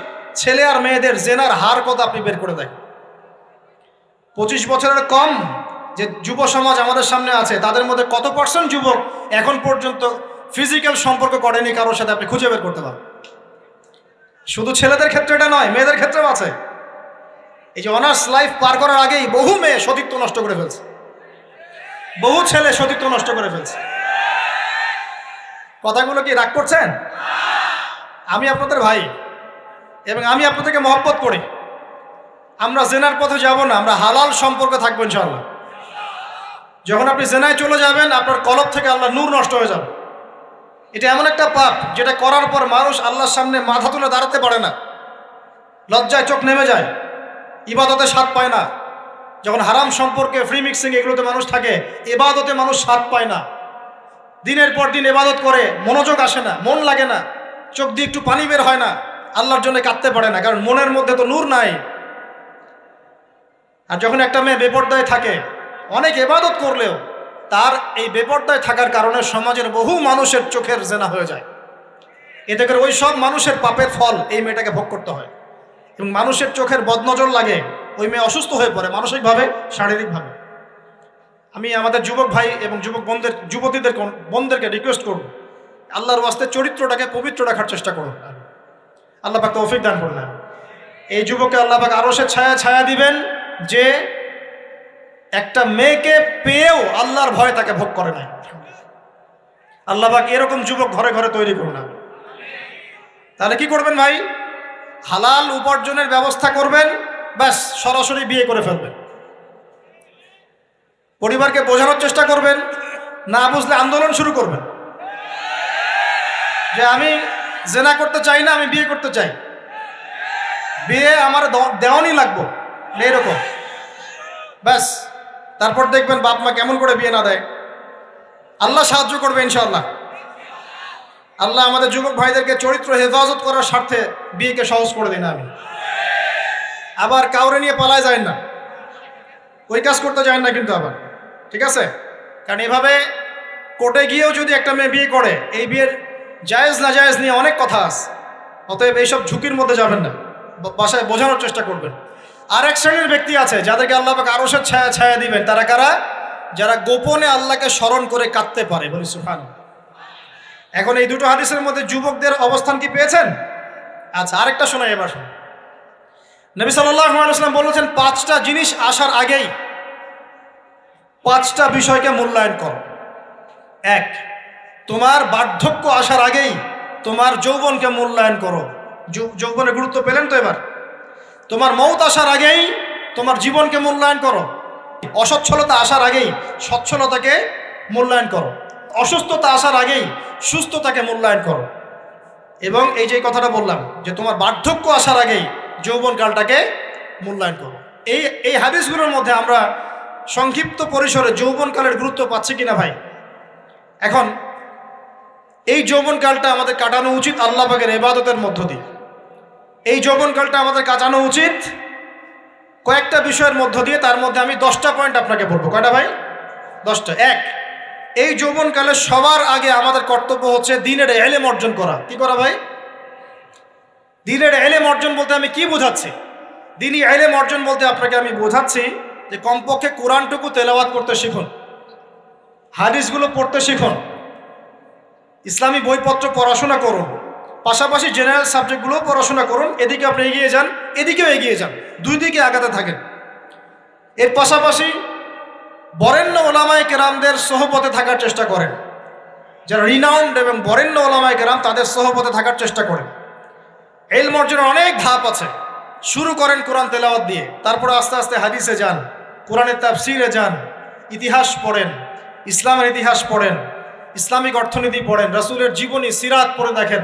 ছেলে আর মেয়েদের জেনার হার কত আপনি বের করে দেন। 25 বছরের কম যে যুব সমাজ আমাদের সামনে আছে তাদের মধ্যে কত % যুবক এখন পর্যন্ত ফিজিক্যাল সম্পর্ক করেনি কারোর সাথে, আপনি খুঁজে বের করতে পারেন। শুধু ছেলেদের ক্ষেত্রে এটা নয়, মেয়েদের ক্ষেত্রেও আছে। এই যে অনার্স লাইফ পার করার আগেই বহু মেয়ে সতীত্ব নষ্ট করে ফেলছে, বহু ছেলে সতীত্ব নষ্ট করে ফেলছে। কথাগুলো কি রাগ করছেন? আমি আপনাদের ভাই এবং আমি আপনাদেরকে মহব্বত করি। আমরা জেনার পথে যাব না, আমরা হালাল সম্পর্কে থাকবো ইনশাআল্লাহ। যখন আপনি জেনায় চলে যাবেন আপনার কলব থেকে আল্লাহর নূর নষ্ট হয়ে যাবে। এটা এমন একটা পাপ যেটা করার পর মানুষ আল্লাহর সামনে মাথা তুলে দাঁড়াতে পারে না, লজ্জায় চোখ নেমে যায়, ইবাদতে স্বাদ পায় না। যখন হারাম সম্পর্কে, ফ্রি মিক্সিং, এগুলোতে মানুষ থাকে, ইবাদতে মানুষ স্বাদ পায় না। দিনের পর দিন ইবাদত করে মনোযোগ আসে না, মন লাগে না, চোখ দিয়ে একটু পানি বের হয় না, আল্লাহর জন্য কাঁদতে পারে না, কারণ মনের মধ্যে তো নূর নাই। আর যখন একটা মেয়ে বেপরদায় থাকে, অনেক ইবাদত করলেও তার এই বেপরদায় থাকার কারণে সমাজের বহু মানুষের চোখের জেনা হয়ে যায়। এতে করে ওই সব মানুষের পাপের ফল এই মেয়েটাকে ভোগ করতে হয় এবং মানুষের চোখের বদনজর লাগে, ওই মেয়ে অসুস্থ হয়ে পড়ে মানসিকভাবে, শারীরিকভাবে। আমি আমাদের যুবক ভাই এবং যুবক বোনদেরকে রিকোয়েস্ট করব, আল্লাহর ওয়াস্তে চরিত্রটাকে পবিত্র রাখার চেষ্টা করুন। আল্লাহ পাক তৌফিক দান করুন। এই যুবককে আল্লাহ পাক আরশের ছায়া ছায়া দিবেন যে একটা মেয়েকে পেয়েও আল্লাহর ভয় তাকে ভোগ করে নাই। আল্লাহ পাক এরকম যুবক ঘরে ঘরে তৈরি করুন। তাহলে কি করবেন ভাই? হালাল উপার্জনের ব্যবস্থা করবেন, ব্যাস সরাসরি বিয়ে করে ফেলবেন। পরিবারকে বোঝানোর চেষ্টা করবেন, না বুঝলে আন্দোলন শুরু করবেন যে আমি জেনা করতে চাই না, আমি বিয়ে করতে চাই, বিয়ে আমার দেওয়ানি লাগবো, এরকম ব্যাস। তারপর দেখবেন বাপ মা কেমন করে বিয়ে না দেয়। আল্লাহ সাহায্য করবে ইনশাআল্লাহ। আল্লাহ আমাদের যুবক ভাইদেরকে চরিত্র হেফাজত করার স্বার্থে বিয়েকে সহজ করে দিন। আমি আবার কাউরে নিয়ে পালায় যায় না, ওই কাজ করতে যায় না কিন্তু আবার, ঠিক আছে? কারণ এভাবে কোর্টে গিয়েও যদি একটা মেয়ে বিয়ে করে, এই বিয়ের জায়েজ না জায়েজ নিয়ে অনেক কথা আছে। অতএব এইসব ঝুঁকির মধ্যে যাবেন না, বাসায় বোঝানোর চেষ্টা করবেন। আর এক শ্রেণীর ব্যক্তি আছে যাদেরকে আল্লাহ পাক আরশের ছায়া ছায়া দিবেন। তারা কারা? যারা গোপনে আল্লাহকে স্মরণ করে কাঁদতে পারে। বলি সুবহানাল্লাহ। এখন এই দুটো হাদিসের মধ্যে যুবকদের অবস্থান কি পেয়েছেন? আচ্ছা, আরেকটা শোনাই এবার। নবী সাল্লাল্লাহু আলাইহি ওয়াসাল্লাম বলেছেন, 5টা জিনিস আসার আগেই 5টা বিষয়কে মূল্যায়ন করো। 1, তোমার বার্ধক্য আসার আগেই তোমার যৌবনকে মূল্যায়ন করো। যৌবনের গুরুত্ব পেলেন তো এবার? তোমার মৌত আসার আগেই তোমার জীবনকে মূল্যায়ন করো। অসচ্ছলতা আসার আগেই সচ্ছলতাকে মূল্যায়ন করো। অসুস্থতা আসার আগেই সুস্থতাকে মূল্যায়ন করো। এবং এই যে কথাটা বললাম যে তোমার বার্ধক্য আসার আগেই যৌবনকালটাকে মূল্যায়ন করো। এই হাদিসগুলোর মধ্যে আমরা সংক্ষিপ্ত পরিসরে যৌবনকালের গুরুত্ব পাচ্ছি কিনা ভাই? এখন এই যৌবনকালটা আমাদের কাটানো উচিত আল্লাহ পাকের ইবাদতের মধ্য দিয়ে। এই যৌবনকালটা আমাদের কাটানো উচিত কয়েকটা বিষয়ের মধ্য দিয়ে। তার মধ্যে আমি 10টা পয়েন্ট আপনাকে বলবো। কয়টা ভাই? 10টা। 1, এই যৌবনকালে সবার আগে আমাদের কর্তব্য হচ্ছে দ্বীনের ইলম অর্জন করা। কি করা ভাই? দ্বীনের ইলম অর্জন বলতে আমি কি বোঝাচ্ছি? দ্বীনি ইলম অর্জন বলতে আপনাকে আমি বোঝাচ্ছি যে কমপক্ষে কোরআনটুকু তেলাওয়াত করতে শিখুন, হাদিসগুলো পড়তে শিখুন, ইসলামী বইপত্র পড়াশোনা করুন, পাশাপাশি জেনারেল সাবজেক্টগুলোও পড়াশোনা করুন। এদিকে আপনি এগিয়ে যান, এদিকেও এগিয়ে যান, দুই দিকে আগাতে থাকেন। এর পাশাপাশি বরেণ্য ওলামায়ে কেরামদের সোহবতে থাকার চেষ্টা করেন। যারা রিনাউন্ড এবং বরেণ্য ওলামায়ে কেরাম, তাদের সোহবতে থাকার চেষ্টা করেন। ইলম অর্জনের অনেক ধাপ আছে। শুরু করেন কোরআন তেলাওয়াত দিয়ে, তারপরে আস্তে আস্তে হাদিসে যান, কোরআনের তাফসিরে যান, ইতিহাস পড়েন, ইসলামের ইতিহাস পড়েন, ইসলামিক অর্থনীতি পড়েন, রাসূলের জীবনী সিরাত পড়ে দেখেন,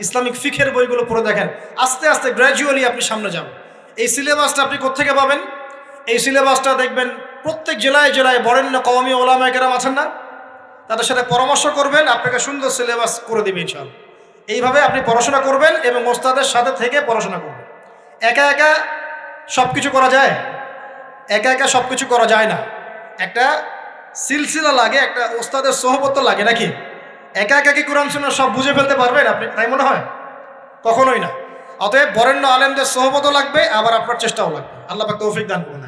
ইসলামিক ফিখের বইগুলো পড়ে দেখেন। আস্তে আস্তে গ্র্যাজুয়ালি আপনি সামনে যান। এই সিলেবাসটা আপনি কোত্থেকে পাবেন? এই সিলেবাসটা দেখবেন প্রত্যেক জেলায় জেলায় বরেণ্য কওমি ওলামায়ে কেরাম আছেন না, তাদের সাথে পরামর্শ করবেন, আপনাকে সুন্দর সিলেবাস করে দেবে ইনশাআল্লাহ। এইভাবে আপনি পড়াশোনা করবেন এবং ওস্তাদের সাথে থেকে পড়াশোনা করবেন। একা একা সব কিছু করা যায়? একা একা সব কিছু করা যায় না। একটা সিলসিলা লাগে, একটা ওস্তাদের সোহবত লাগে নাকি? একা একা কি কোরআন সুন্নাহ সব বুঝে ফেলতে পারবেন আপনি? তাই মনে হয়? কখনোই না। অতএব বরেণ্য আলেমদের সোহবতও লাগবে, আবার আপনার চেষ্টাও লাগবে। আল্লাহ পাক তৌফিক দান করুন।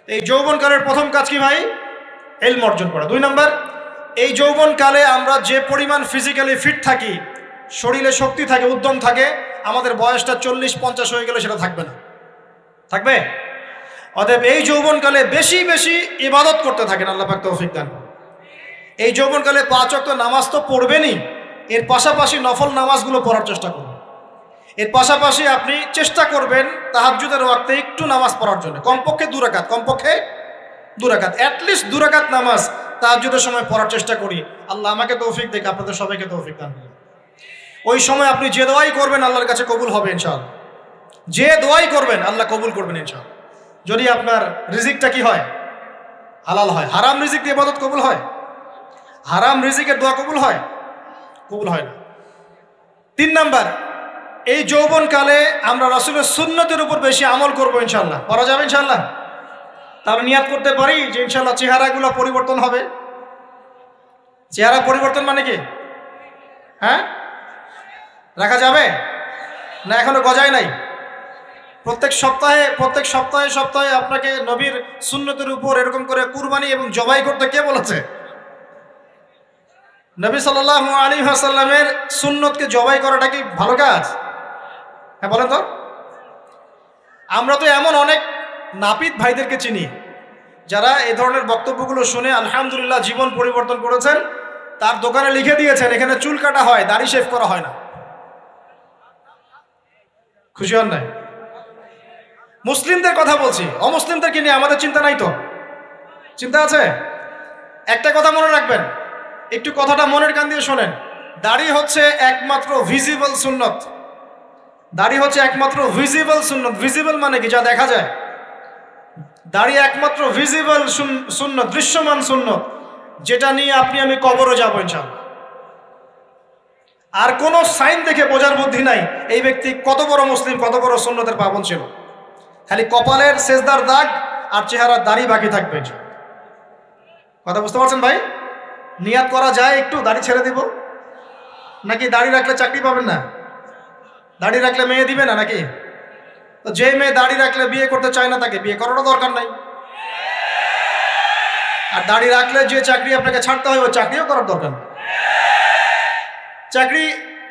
এই যৌবনকালের প্রথম কাজ কি ভাই? ইলম অর্জন করা। 2 নম্বর, এই যৌবনকালে আমরা যে পরিমাণ ফিজিক্যালি ফিট থাকি, শরীরে শক্তি থাকে, উদ্যম থাকে, আমাদের বয়সটা 40-50 হয়ে গেলে সেটা থাকবে না। থাকবে? অতএব এই যৌবনকালে বেশি বেশি ইবাদত করতে থাকেন। আল্লাহ পাক তৌফিক দান করুন। এই যৌবনকালে 5 ওয়াক্ত নামাজ তো পড়বেনই, এর পাশাপাশি নফল নামাজগুলো পড়ার চেষ্টা করুন। এর পাশাপাশি আপনি চেষ্টা করবেন তাহাজ্জুদের ওয়াক্তে একটু নামাজ পড়ার জন্য, কমপক্ষে 2 রাকাত, কমপক্ষে 2 রাকাত, অ্যাটলিস্ট 2 রাকাত নামাজ তাহাজ্জুদের সময় পড়ার চেষ্টা করি। আল্লাহ আমাকে তৌফিক দেখ, আপনাদের সবাইকে তৌফিক দান করুন। ওই সময় আপনি যে দোয়াই করবেন আল্লাহর কাছে কবুল হবে ইনশাআল্লাহ। যে দোয়াই করবেন আল্লাহ কবুল করবেন ইনশাআল্লাহ। যদি আপনার রিজিকটা কি হয়? হালাল হয়। হারাম রিজিক দিয়ে ইবাদত কবুল হয়? হারাম রিজিকের দোয়া কবুল হয়? কবুল হয় না। 3 নাম্বার, এই যৌবনকালে আমরা রাসূলের সুন্নতের উপর বেশি আমল করবো ইনশাআল্লাহ। করা যাবে ইনশাআল্লাহ? তাহলে নিয়াত করতে পারি যে ইনশাআল্লাহ চেহারাগুলো পরিবর্তন হবে। চেহারা পরিবর্তন মানে কি? হ্যাঁ, রাখা যাবে না? এখনো গজায় নাই। প্রত্যেক সপ্তাহে আপনাকে নবীর সুন্নতের উপর এরকম করে কুরবানি এবং জবাই করতে কে বলেছে? নবী সাল্লাল্লাহু আলাইহি ওয়াসাল্লামের সুন্নতকে জবাই করাটা কি ভালো কাজ? হ্যাঁ বলেন তো। আমরা তো এমন অনেক নাপিত ভাইদেরকে চিনি যারা এই ধরনের বক্তব্যগুলো শুনে আলহামদুলিল্লাহ জীবন পরিবর্তন করেছেন। তার দোকানে লিখে দিয়েছেন এখানে চুল কাটা হয়, দাড়ি শেভ করা হয় না। খুশি হন নাই? মুসলিমদের কথা বলছি, অমুসলিমদেরকে নিয়ে আমাদের চিন্তা নাই তো? চিন্তা আছে। একটা কথা মনে রাখবেন, একটু কথাটা মনের কান দিয়ে শোনেন। দাড়ি হচ্ছে একমাত্র ভিজিবল সুন্নত। দাড়ি হচ্ছে একমাত্র ভিজিবল সুন্নত। ভিজিবল মানে কি? যা দেখা যায়। দাড়ি একমাত্র ভিজিবল সুন্নত, দৃশ্যমান সুন্নত, যেটা নিয়ে আপনি আমি কবরে যাবো ইনশাআল্লাহ। আর কোনো সাইন দেখে বোঝার বুদ্ধি নাই এই ব্যক্তি কত বড় মুসলিম, কত বড় সুন্নতের পাবন ছিল। খালি কপালের সেজদার দাগ আর চেহারার দাড়ি বাকি থাকবে। কথা বুঝতে পারছেন ভাই? নিয়াত করা যায় একটু দাড়ি ছেড়ে দিব, নাকি দাড়ি রাখলে চাকরি পাবেন না? দাড়ি রাখলে মেয়ে দিবে না নাকি? তো যে মেয়ে দাড়ি রাখলে বিয়ে করতে চায় না তাকে বিয়ে করারও দরকার নাই। আর দাড়ি রাখলে যে চাকরি আপনাকে ছাড়তে হয় ওই চাকরিও করার দরকার নেই।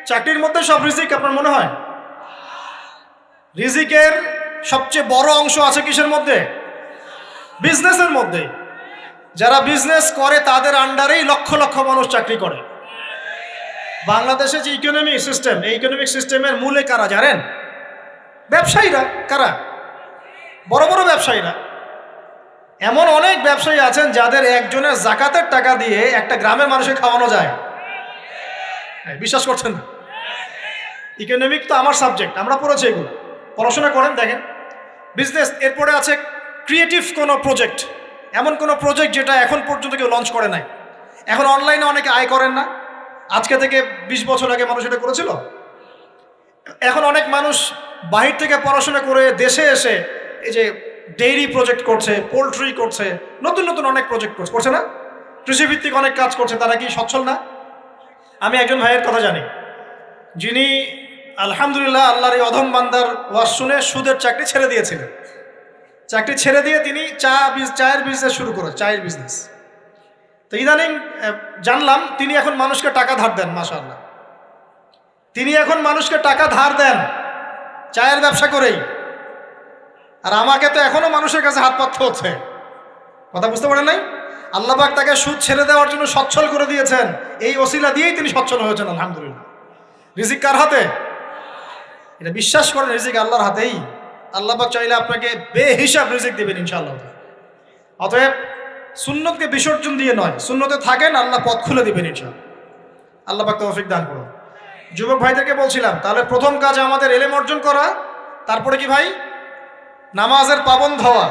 চাকরির মধ্যে সব রিজিক আপনার মনে হয়? রিজিকের সবচেয়ে বড় অংশ আছে কিসের মধ্যে? বিজনেসের মধ্যে। যারা বিজনেস করে তাদের আন্ডারেই লক্ষ লক্ষ মানুষ চাকরি করে। বাংলাদেশে যে ইকোনমিক সিস্টেম, এই ইকোনমিক সিস্টেমের মূলে কারা জানেন? ব্যবসায়ীরা। কারা? বড় বড় ব্যবসায়ীরা। এমন অনেক ব্যবসায়ী আছেন যাদের একজনের জাকাতের টাকা দিয়ে একটা গ্রামের মানুষকে খাওয়ানো যায়। বিশ্বাস করছেন না? ইকোনমিক তো আমার সাবজেক্ট, আমরা পড়েছি এগুলো, পড়াশোনা করেন দেখেন। বিজনেস, এরপরে আছে ক্রিয়েটিভ কোনো প্রজেক্ট, এমন কোনো প্রজেক্ট যেটা এখন পর্যন্ত কেউ লঞ্চ করে নাই। এখন অনলাইনে অনেকে আয় করেন না, আজকে থেকে 20 বছর আগে মানুষ এটা করেছিল। এখন অনেক মানুষ বাহির থেকে পড়াশোনা করে দেশে এসে এই যে ডেইরি প্রজেক্ট করছে, পোলট্রি করছে, নতুন নতুন অনেক প্রজেক্ট করছে না? কৃষিভিত্তিক অনেক কাজ করছে। তারা কি সচ্ছল না? আমি একজন ভাইয়ের কথা জানি, যিনি আলহামদুলিল্লাহ আল্লাহর এই অধম বান্দার ওয়াজ শুনে সুদের চাকরি ছেড়ে দিয়েছিলেন। চাকরি ছেড়ে দিয়ে তিনি চায়ের বিজনেস শুরু করে, চায়ের বিজনেস। তো ইদানিং জানলাম তিনি এখন মানুষকে টাকা ধার দেন। মাশাআল্লাহ, তিনি এখন মানুষকে টাকা ধার দেন চায়ের ব্যবসা করেই। আর আমাকে তো এখনো মানুষের কাছে হাত পাততে হচ্ছে। কথা বুঝতে পারেন নাই? আল্লাহ পাক তাকে সুদ ছেড়ে দেওয়ার জন্য সচ্ছল করে দিয়েছেন। এই ওসিলা দিয়েই তিনি সচ্ছল হয়েছেন আলহামদুলিল্লাহ। রিজিক কার হাতে? এটা বিশ্বাস করেন, রিজিক আল্লাহর হাতেই। আল্লাহ পাক চাইলে আপনাকে বেহিসাব রিজিক দিবেন ইনশাআল্লাহ। অতএব সুন্নতকে বিসর্জন দিয়ে নয়, সুন্নতে থাকেন, আল্লাহ পথ খুলে দিবেন ইনশাআল্লাহ। আল্লাহ পাক তৌফিক দান করুন। যুবক ভাইদেরকে বলছিলাম, তাহলে প্রথম কাজ আমাদের এলেম অর্জন করা, তারপরে কি ভাই? নামাজের পাবন্দ হওয়া,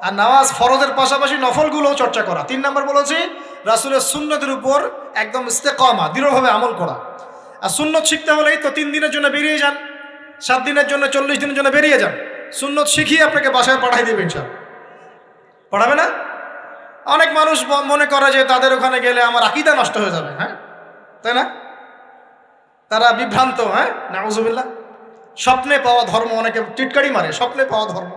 আর নামাজ ফরজের পাশাপাশি নফলগুলোও চর্চা করা। 3 নম্বর বলেছি রাসূলের সুন্নতের উপর একদম ইস্তেকামা, দৃঢ়ভাবে আমল করা। আর সুন্নত শিখতে হলেই তো 3 দিনের জন্য বেরিয়ে যান, 7 দিনের জন্য, 40 দিনের জন্য বেরিয়ে যান। সুন্নত শিখিয়ে আপনাকে বাসায় পাঠাই দেবে ইনশাআল্লাহ। পড়াবে না? অনেক মানুষ মনে করে যে তাদের ওখানে গেলে আমার আকীদা নষ্ট হয়ে যাবে। হ্যাঁ, তাই না? তারা বিভ্রান্ত। হ্যাঁ, নাউজুবিল্লাহ। স্বপ্নে পাওয়া ধর্ম, অনেকে টিটকারি মারে, স্বপ্নে পাওয়া ধর্ম।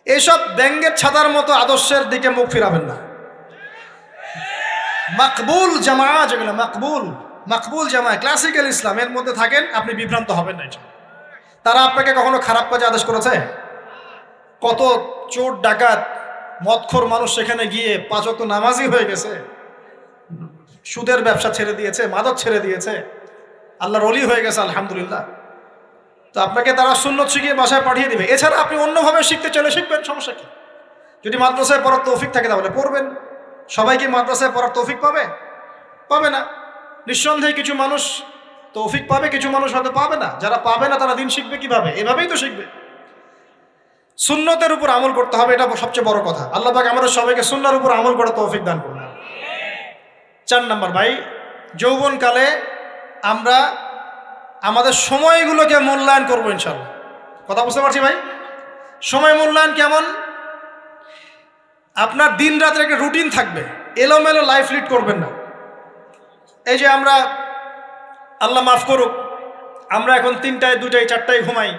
এইসব ব্যঙ্গের ছাতার মতো আদর্শের দিকে মুখ ফিরাবেন না। মাকবুল জামা, যেগুলো মাকবুল জামা, ক্লাসিক্যাল ইসলামের মধ্যে থাকেন, আপনি বিভ্রান্ত হবেন না। তারা আপনাকে কখনো খারাপ কাজে আদেশ করেছে? কত চোর ডাকাত মদখোর মানুষ সেখানে গিয়ে 5 ওয়াক্ত নামাজি হয়ে গেছে, সুদের ব্যবসা ছেড়ে দিয়েছে, মাদক ছেড়ে দিয়েছে, আল্লাহর ওলি হয়ে গেছে আলহামদুলিল্লাহ। তো আপনাকে তারা সুন্নত শিখিয়ে বাসায় পাঠিয়ে দিবে। এছাড়া আপনি অন্যভাবে শিখতে চলে শিখবেন, সমস্যা কি? যদি মাদ্রাসায় পড়ার তৌফিক থাকে তাহলে পড়বেন। সবাই কি মাদ্রাসায় পড়ার তৌফিক পাবে? পাবে না। নিঃসন্দেহে কিছু মানুষ তৌফিক পাবে, কিছু মানুষ হয়তো পাবে না। যারা পাবে না তারা দিন শিখবে কিভাবে? এভাবেই তো শিখবে। সুন্নতের উপর আমল করতে হবে, এটা সবচেয়ে বড় কথা। আল্লাহ পাক আমাদের সবাইকে সুন্নাহর উপর আমল করার তৌফিক দান করুন। 4 নম্বর ভাই, যৌবনকালে আমরা আমাদের সময়গুলোকে মূল্যায়ন করবো ইনশাআল্লাহ। কথা বুঝতে পারছি ভাই? সময় মূল্যায়ন কেমন? আপনার দিন রাতের একটা রুটিন থাকবে, এলোমেলো লাইফ লিড করবেন না। এই যে আমরা, আল্লাহ মাফ করুক, আমরা এখন 3টায় 2টায় 4টায় ঘুমাই,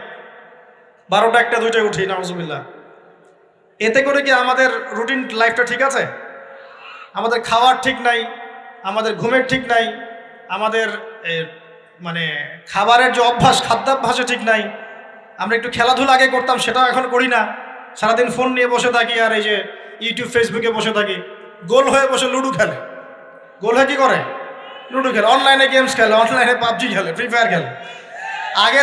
12টা 1টা 2টায় উঠি, নাউজুবিল্লাহ। এতে করে কি আমাদের রুটিন লাইফটা ঠিক আছে? আমাদের খাওয়ার ঠিক নাই, আমাদের ঘুমের ঠিক নাই, আমাদের মানে খাবারের যে অভ্যাস, খাদ্যাভ্যাসও ঠিক নাই। আমরা একটু খেলাধুলা আগে করতাম, সেটাও এখন করি না। সারাদিন ফোন নিয়ে বসে থাকি, আর এই যে ইউটিউব ফেসবুকে বসে থাকি। গোল হয়ে বসে লুডো খেলে। গোল হয়ে কি করে? লুডো খেলে, অনলাইনে গেমস খেলে, অনলাইনে পাবজি খেলে, ফ্রি ফায়ার খেলে। আগে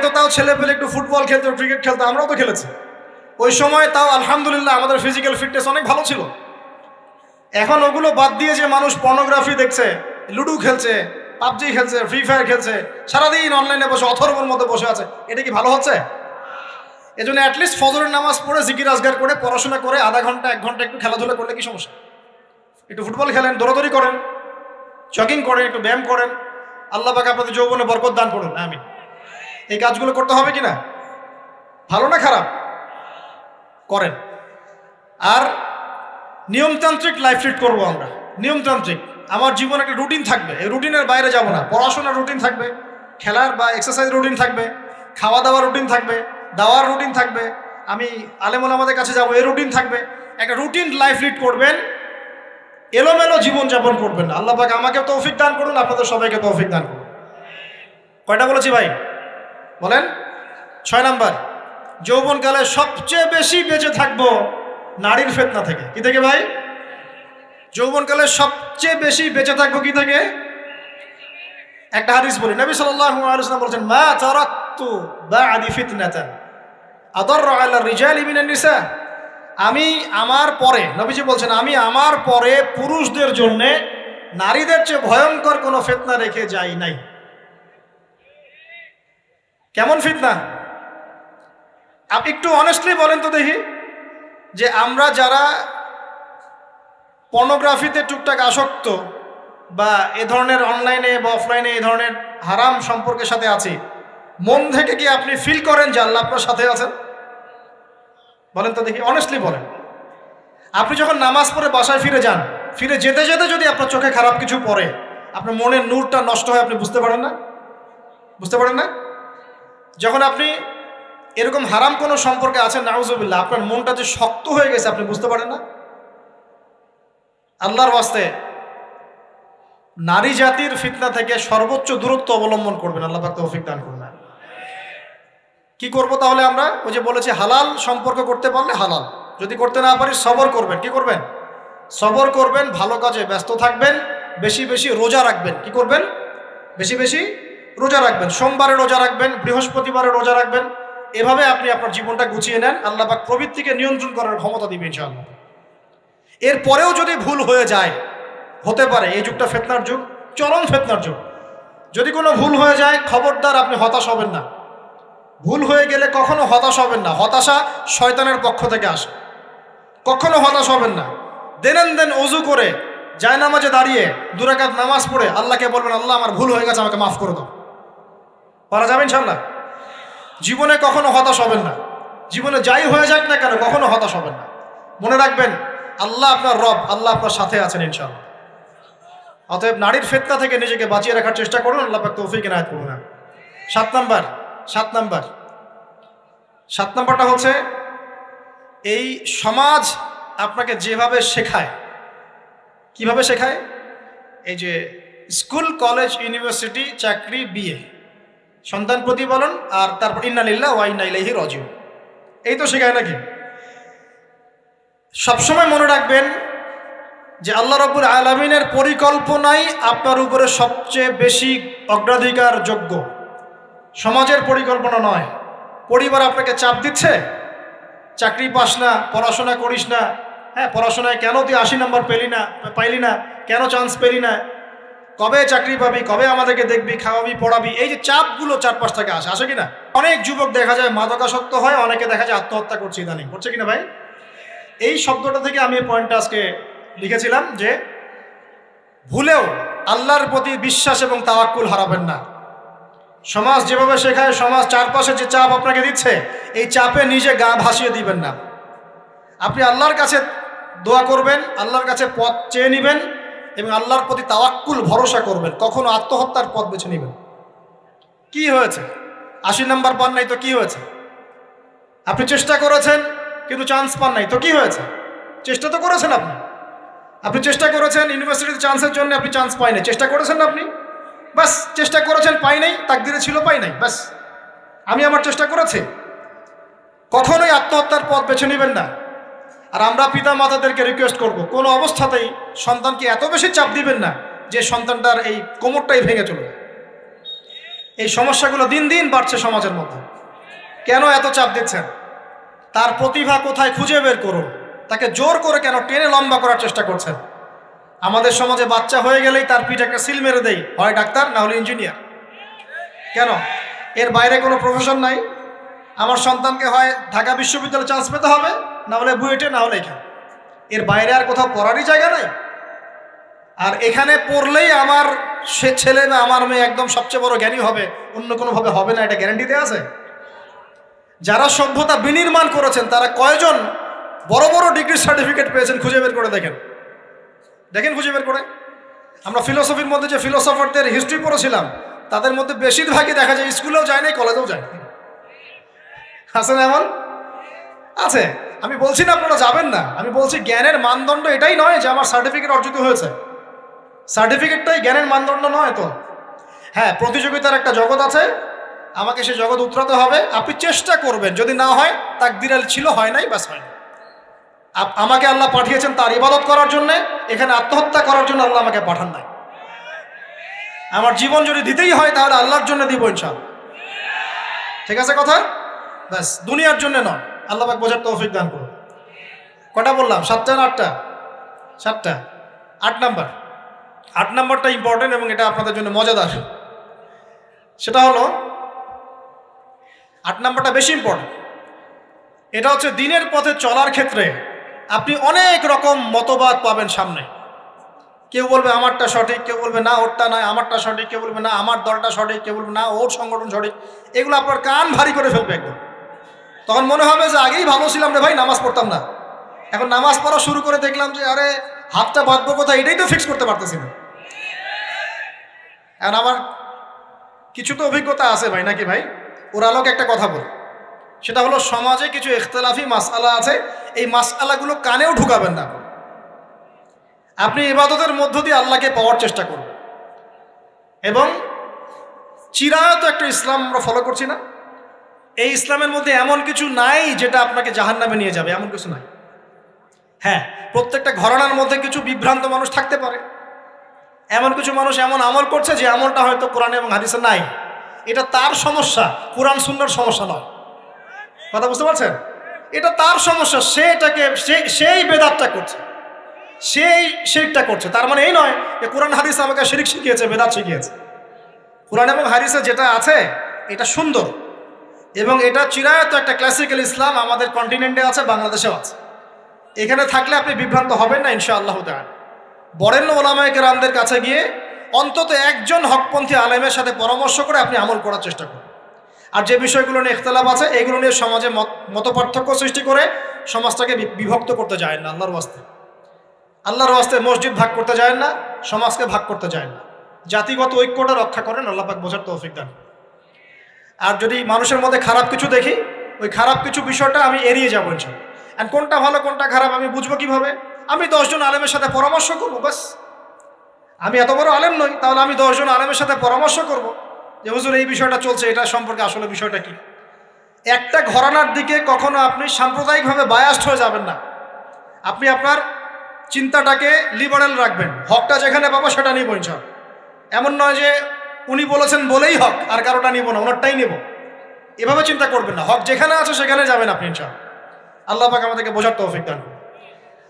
তো তাও ছেলে পেলে একটু ফুটবল খেলতো, ক্রিকেট খেলতো, আমরাও তো খেলেছি। ওই সময় তাও আলহামদুলিল্লাহ আমাদের ফিজিক্যাল ফিটনেস অনেক ভালো ছিল। এখন ওগুলো বাদ দিয়ে যে মানুষ পর্নোগ্রাফি দেখছে, লুডো খেলছে, পাবজি খেলছে, ফ্রি ফায়ার খেলছে, সারাদিন অনলাইনে বসে অথর্বর মধ্যে বসে আছে, এটা কি ভালো হচ্ছে? এজন্য অ্যাটলিস্ট ফজরের নামাজ পড়ে জিকির আজগার করে পড়াশোনা করে আধা ঘন্টা 1 ঘন্টা একটু খেলাধুলা করলে কি সমস্যা? একটু ফুটবল খেলেন, দৌড়াদৌড়ি করেন, জগিং করেন, একটু ব্যায়াম করেন। আল্লাহ পাক আপনাদের যৌবনে বরকত দান করুন, আমিন। এই কাজগুলো করতে হবে কিনা? ভালো না খারাপ? করেন। আর নিয়মতান্ত্রিক লাইফ লিড করবো আমরা, নিয়মতান্ত্রিক। আমার জীবনে একটা রুটিন থাকবে, এই রুটিনের বাইরে যাব না। পড়াশোনার রুটিন থাকবে, খেলার বা এক্সারসাইজ রুটিন থাকবে, খাওয়া দাওয়ার রুটিন থাকবে, দাওয়ার রুটিন থাকবে, আমি আলেমুল আমাদের কাছে যাব, এই রুটিন থাকবে। একটা রুটিন লাইফ লিড করবেন, এলোমেলো জীবনযাপন করবেন না। আল্লাহ পাক আমাকে তৌফিক দান করুন, আপনাদের সবাইকে তৌফিক দান করুন। কয়টা বলেছি ভাই? বলেন। 6 নাম্বার, যৌবনকালে সবচেয়ে বেশি বেঁচে থাকবো নারীর ফিতনা থেকে। কি থেকে ভাই? যৌবনকালে সবচেয়ে বেশি বেঁচে থাকবো কি থেকে? একটা হাদিস বলি, নবী সাল্লাল্লাহু আলাইহি ওয়াসাল্লাম বলেছেন, মা তারাকতু বা'দি ফিতনাতান আদাররু আলা রিজালি মিনান নিসা। আমি আমার পরে, নবীজি বলছেন, আমি আমার পরে পুরুষদের জন্য নারীদের চেয়ে ভয়ঙ্কর কোনো ফিতনা রেখে যাই নাই। কেমন ফিতনা? আপনি একটু অনেস্টলি বলেন তো দেখি, যে আমরা যারা পর্নোগ্রাফিতে টুকটাক আসক্ত বা এ ধরনের অনলাইনে বা অফলাইনে এই ধরনের হারাম সম্পর্কের সাথে আছি, মন থেকে কি আপনি ফিল করেন যে আল্লাহ আপনার সাথে আছেন? বলেন তো দেখি, অনেস্টলি বলেন। আপনি যখন নামাজ পড়ে বাসায় ফিরে যান, ফিরে যেতে যেতে যদি আপনার চোখে খারাপ কিছু পড়ে, আপনার মনের নূরটা নষ্ট হয়, আপনি বুঝতে পারেন না? বুঝতে পারেন না? যখন আপনি এরকম হারাম কোনো সম্পর্কে আছেন, নাউজুবিল্লাহ, আপনার মনটা যে শক্ত হয়ে গেছে, আপনি বুঝতে পারেন না? আল্লাহর ওয়াস্তে নারী জাতির ফিতনা থেকে সর্বোচ্চ দূরত্ব অবলম্বন করবেন। আল্লাহ পাক তৌফিক দান করুন। কি করব তাহলে আমরা? ওই যে বলেছি, হালাল সম্পর্ক করতে পারলে হালাল, যদি করতে না পারি সবর করবেন। কি করবেন? সবর করবেন, ভালো কাজে ব্যস্ত থাকবেন, বেশি বেশি রোজা রাখবেন। কি করবেন? বেশি বেশি রোজা রাখবেন। সোমবারে রোজা রাখবেন, বৃহস্পতিবারে রোজা রাখবেন। এভাবে আপনি আপনার জীবনটা গুছিয়ে নেন, আল্লাহ পাক প্রবৃত্তিকে নিয়ন্ত্রণ করার ক্ষমতা দিবেন ইনশাআল্লাহ। এরপরেও যদি ভুল হয়ে যায়, হতে পারে এই যুগটা ফিতনার যুগ, চরম ফিতনার যুগ। যদি কোনো ভুল হয়ে যায়, খবরদার আপনি হতাশ হবেন না। ভুল হয়ে গেলে কখনো হতাশ হবেন না। হতাশা শয়তানের পক্ষ থেকে আসে, কখনো হতাশ হবেন না। দেন ওযু করে জায়নামাজে দাঁড়িয়ে 2 রাকাত নামাজ পড়ে আল্লাহকে বলবেন, আল্লাহ আমার ভুল হয়ে গেছে, আমাকে মাফ করে দাও। পারা যাবে ইনশাআল্লাহ। জীবনে কখনো হতাশ হবেন না। জীবনে যাই হয়ে যাক না কেন, কখনো হতাশ হবেন না। মনে রাখবেন, আল্লাহ আপনার রব, আল্লাহ আপনার সাথে আছেন ইনশাআল্লাহ। অতএব নারীর ফিতনা থেকে নিজেকে বাঁচিয়ে রাখার চেষ্টা করুন, আল্লাহ পাক তৌফিক এনায়েত করুন। 7 নাম্বারটা হচ্ছে, এই সমাজ আপনাকে যেভাবে শেখায়, কিভাবে শেখায়? এই যে স্কুল, কলেজ, ইউনিভার্সিটি, চাকরি, বিয়ে, সন্তান প্রতিপালন, আর তারপর ইন্না লিল্লাহি ওয়া ইন্না ইলাইহি রাজিউন, এই তো শেখায় নাকি? সবসময় মনে রাখবেন যে আল্লাহ রাব্বুল আলামিনের পরিকল্পনাই আপনার উপরে সবচেয়ে বেশি অগ্রাধিকার যোগ্য, সমাজের পরিকল্পনা নয়। পরিবার আপনাকে চাপ দিচ্ছে, চাকরি পাস না, পড়াশোনা করিস না, হ্যাঁ পড়াশোনায় কেন তুই 80 নাম্বার পাইলি না, কেন চান্স পেলি না, কবে চাকরি পাবি, কবে আমাদেরকে দেখবি, খাওয়াবি, পড়াবি, এই যে চাপগুলো চারপাশ থেকে আসে কিনা? অনেক যুবক দেখা যায় মাদকাসক্ত হয়, অনেকে দেখা যায় আত্মহত্যা করছে ইদানিং, করছে কিনা ভাই? এই শব্দটা থেকে আমি এই পয়েন্টটা আজকে লিখেছিলাম যে ভুলেও আল্লাহর প্রতি বিশ্বাস এবং তাওয়াক্কুল হারাবেন না। সমাজ যেভাবে শেখায়, সমাজ চারপাশে যে চাপ আপনাকে দিচ্ছে, এই চাপে নিজে গা ভাসিয়ে দিবেন না। আপনি আল্লাহর কাছে দোয়া করবেন, আল্লাহর কাছে পথ চেয়ে নেবেন এবং আল্লাহর প্রতি তাওয়াক্কুল ভরসা করবেন। কখনো আত্মহত্যার পথ বেছে নেবেন। কি হয়েছে? 80 নাম্বার পান নাই তো কি হয়েছে? আপনি চেষ্টা করেছেন কিন্তু চান্স পান নাই তো কি হয়েছে? চেষ্টা তো করেছেন আপনি চেষ্টা করেছেন ইউনিভার্সিটিতে চান্সের জন্য, আপনি চান্স পাই নাই, চেষ্টা করেছেন না আপনি? বাস, চেষ্টা করেছেন, পাই নাই, তাকদিরে ছিল পাই নাই, বাস। আমি আমার চেষ্টা করেছি। কখনোই আত্মহত্যার পথ বেছে নেবেন না। আর আমরা পিতা মাতাদেরকে রিকোয়েস্ট করব, কোনো অবস্থাতেই সন্তানকে এত বেশি চাপ দিবেন না যে সন্তানটার এই কোমরটাই ভেঙে চলবে। এই সমস্যাগুলো দিন দিন বাড়ছে সমাজের মধ্যে। কেন এত চাপ দিচ্ছেন? তার প্রতিভা কোথায় খুঁজে বের করুন। তাকে জোর করে কেন টেনে লম্বা করার চেষ্টা করছেন? আমাদের সমাজে বাচ্চা হয়ে গেলেই তার পিঠে একটা সিল মেরে দেয়, হয় ডাক্তার না হলে ইঞ্জিনিয়ার। কেন? এর বাইরে কোনো প্রফেশন নাই? আমার সন্তানকে হয় ঢাকা বিশ্ববিদ্যালয়ে চান্স পেতে হবে, না হলে বুয়েটে, না হলে এখানে। এর বাইরে আর কোথাও পড়ারই জায়গা নাই। আর এখানে পড়লেই আমার সে ছেলে বা আমার মেয়ে একদম সবচেয়ে বড় জ্ঞানী হবে, অন্য কোনোভাবে হবে না, এটা গ্যারান্টি দেওয়া আছে? যারা সভ্যতা বিনির্মাণ করেছেন তারা কয়জন বড় বড় ডিগ্রি সার্টিফিকেট পেয়েছেন খুঁজে বের করে দেখেন, দেখেন খুঁজে বের করে। আমরা ফিলোসফির মধ্যে যে ফিলোসফারদের হিস্ট্রি পড়েছিলাম তাদের মধ্যে বেশিরভাগই দেখা যায় স্কুলেও যায় নাই, কলেজেও যায়। আছে না এমন? আছে। আমি বলছি না আপনারা যাবেন না, আমি বলছি জ্ঞানের মানদণ্ড এটাই নয় যে আমার সার্টিফিকেট অর্জিত হয়েছে, সার্টিফিকেটটাই জ্ঞানের মানদণ্ড নয় তো। হ্যাঁ, প্রতিযোগিতার একটা জগৎ আছে, আমাকে সে জগৎ উতরাতে হবে। আপনি চেষ্টা করবেন, যদি না হয় তাকদিরে ছিল, হয় নাই, বাস হয় না। আমাকে আল্লাহ পাঠিয়েছেন তার ইবাদত করার জন্য, এখানে আত্মহত্যা করার জন্য আল্লাহ আমাকে পাঠান নাই। আমার জীবন যদি দিতেই হয় তাহলে আল্লাহর জন্য দিব ইনশাআল্লাহ। ঠিক আছে কথা? ব্যাস, দুনিয়ার জন্য নয়। আল্লাহ পাক বোঝার তৌফিক দান করুন। কটা বললাম? 7টা না 8টা? 7টা। 8 নাম্বার, 8 নাম্বারটা ইম্পর্টেন্ট এবং এটা আপনাদের জন্য মজাদার। সেটা হলো 8 নাম্বারটা বেশি ইম্পর্টেন্ট। এটা হচ্ছে দিনের পথে চলার ক্ষেত্রে আপনি অনেক রকম মতবাদ পাবেন সামনে। কেউ বলবে আমারটা সঠিক, কেউ বলবে না ওরটা নয়, আমারটা সঠিক, কেউ বলবে না আমার দলটা সঠিক, কেউ বলবে না ওর সংগঠন সঠিক। এগুলো আপনার কান ভারী করে ফেলবে একদম। তখন মনে হবে যে আগেই ভালো ছিলাম রে ভাই, নামাজ পড়তাম না, এখন নামাজ পড়া শুরু করে দেখলাম যে আরে হাতটা বাঁধবো কোথায় এটাই তো ফিক্স করতে পারতেছি না। এখন আমার কিছু তো অভিজ্ঞতা আছে ভাই, নাকি ভাই? ওর আলোকে একটা কথা বল, সেটা হলো সমাজে কিছু ইখতিলাফি মাসআলা আছে, এই মাসআলাগুলো কানেও ঢুকাবেন না। আপনি ইবাদতের মধ্য দিয়ে আল্লাহকে পাওয়ার চেষ্টা করুন। এবং চিরায়ত একটা ইসলাম আমরা ফলো করছি না, এই ইসলামের মধ্যে এমন কিছু নাই যেটা আপনাকে জাহান্নামে নিয়ে যাবে, এমন কিছু নাই। হ্যাঁ, প্রত্যেকটা ঘরানার মধ্যে কিছু বিভ্রান্ত মানুষ থাকতে পারে, এমন কিছু মানুষ এমন আমল করছে যে আমলটা হয়তো কোরআন এবং হাদিসে নাই। এটা তার সমস্যা, কোরআন সুন্নাহর সমস্যা নয়। কথা বুঝতে পারছেন? এটা তার সমস্যা, সে এটাকে সেই বেদাতটা করছে, সেই শিরকটা করছে। তার মানে এই নয় যে কোরআন হাদিস আমাকে শিরক শিখিয়েছে, বেদাত শিখিয়েছে। কোরআন এবং হাদিসে যেটা আছে এটা সুন্দর এবং এটা চিরায়ত একটা ক্লাসিক্যাল ইসলাম আমাদের কন্টিনেন্টে আছে, বাংলাদেশেও আছে। এখানে থাকলে আপনি বিভ্রান্ত হবেন না ইনশাআল্লাহ তাআলা। বরেণ্য ওলামায়ে কেরামদের কাছে গিয়ে অন্তত একজন হকপন্থী আলেমের সাথে পরামর্শ করে আপনি আমল করার চেষ্টা করুন। আর যে বিষয়গুলো নিয়ে ইখতিলাফ আছে এইগুলো নিয়ে সমাজে মতপার্থক্য সৃষ্টি করে সমাজটাকে বিভক্ত করতে যায় না। আল্লাহর ওয়াস্তে মসজিদ ভাগ করতে যায় না, সমাজকে ভাগ করতে যায় না। জাতিগত ঐক্যটা রক্ষা করেন, আল্লাহ পাক বোঝার তৌফিক দান। আর যদি মানুষের মধ্যে খারাপ কিছু দেখি, ওই খারাপ কিছু বিষয়টা আমি এড়িয়ে যাবো ইনশাআল্লাহ। আর কোনটা ভালো কোনটা খারাপ আমি বুঝবো কিভাবে? আমি 10 জন আলেমের সাথে পরামর্শ করবো, বাস। আমি এত বড় আলেম নই, তাহলে আমি 10 জন আলেমের সাথে পরামর্শ করব যে হুজুর এই বিষয়টা চলছে, এটা সম্পর্কে আসলে বিষয়টা কি। একটা ঘরানার দিকে কখনো আপনি সাম্প্রদায়িকভাবে বায়াস্ট হয়ে যাবেন না। আপনি আপনার চিন্তাটাকে লিবারেল রাখবেন, হকটা যেখানে পাবো সেটা নিব ইনশাআল্লাহ। এমন নয় যে উনি বলেছেন বলেই হক আর কারোটা নিব না, ওনারটাই নিব, এভাবে চিন্তা করবেন না। হক যেখানে আছে সেখানে যাবেন আপনি ইনশাআল্লাহ। আল্লাহ পাক আমাদেরকে বোঝার তৌফিক দান করুন।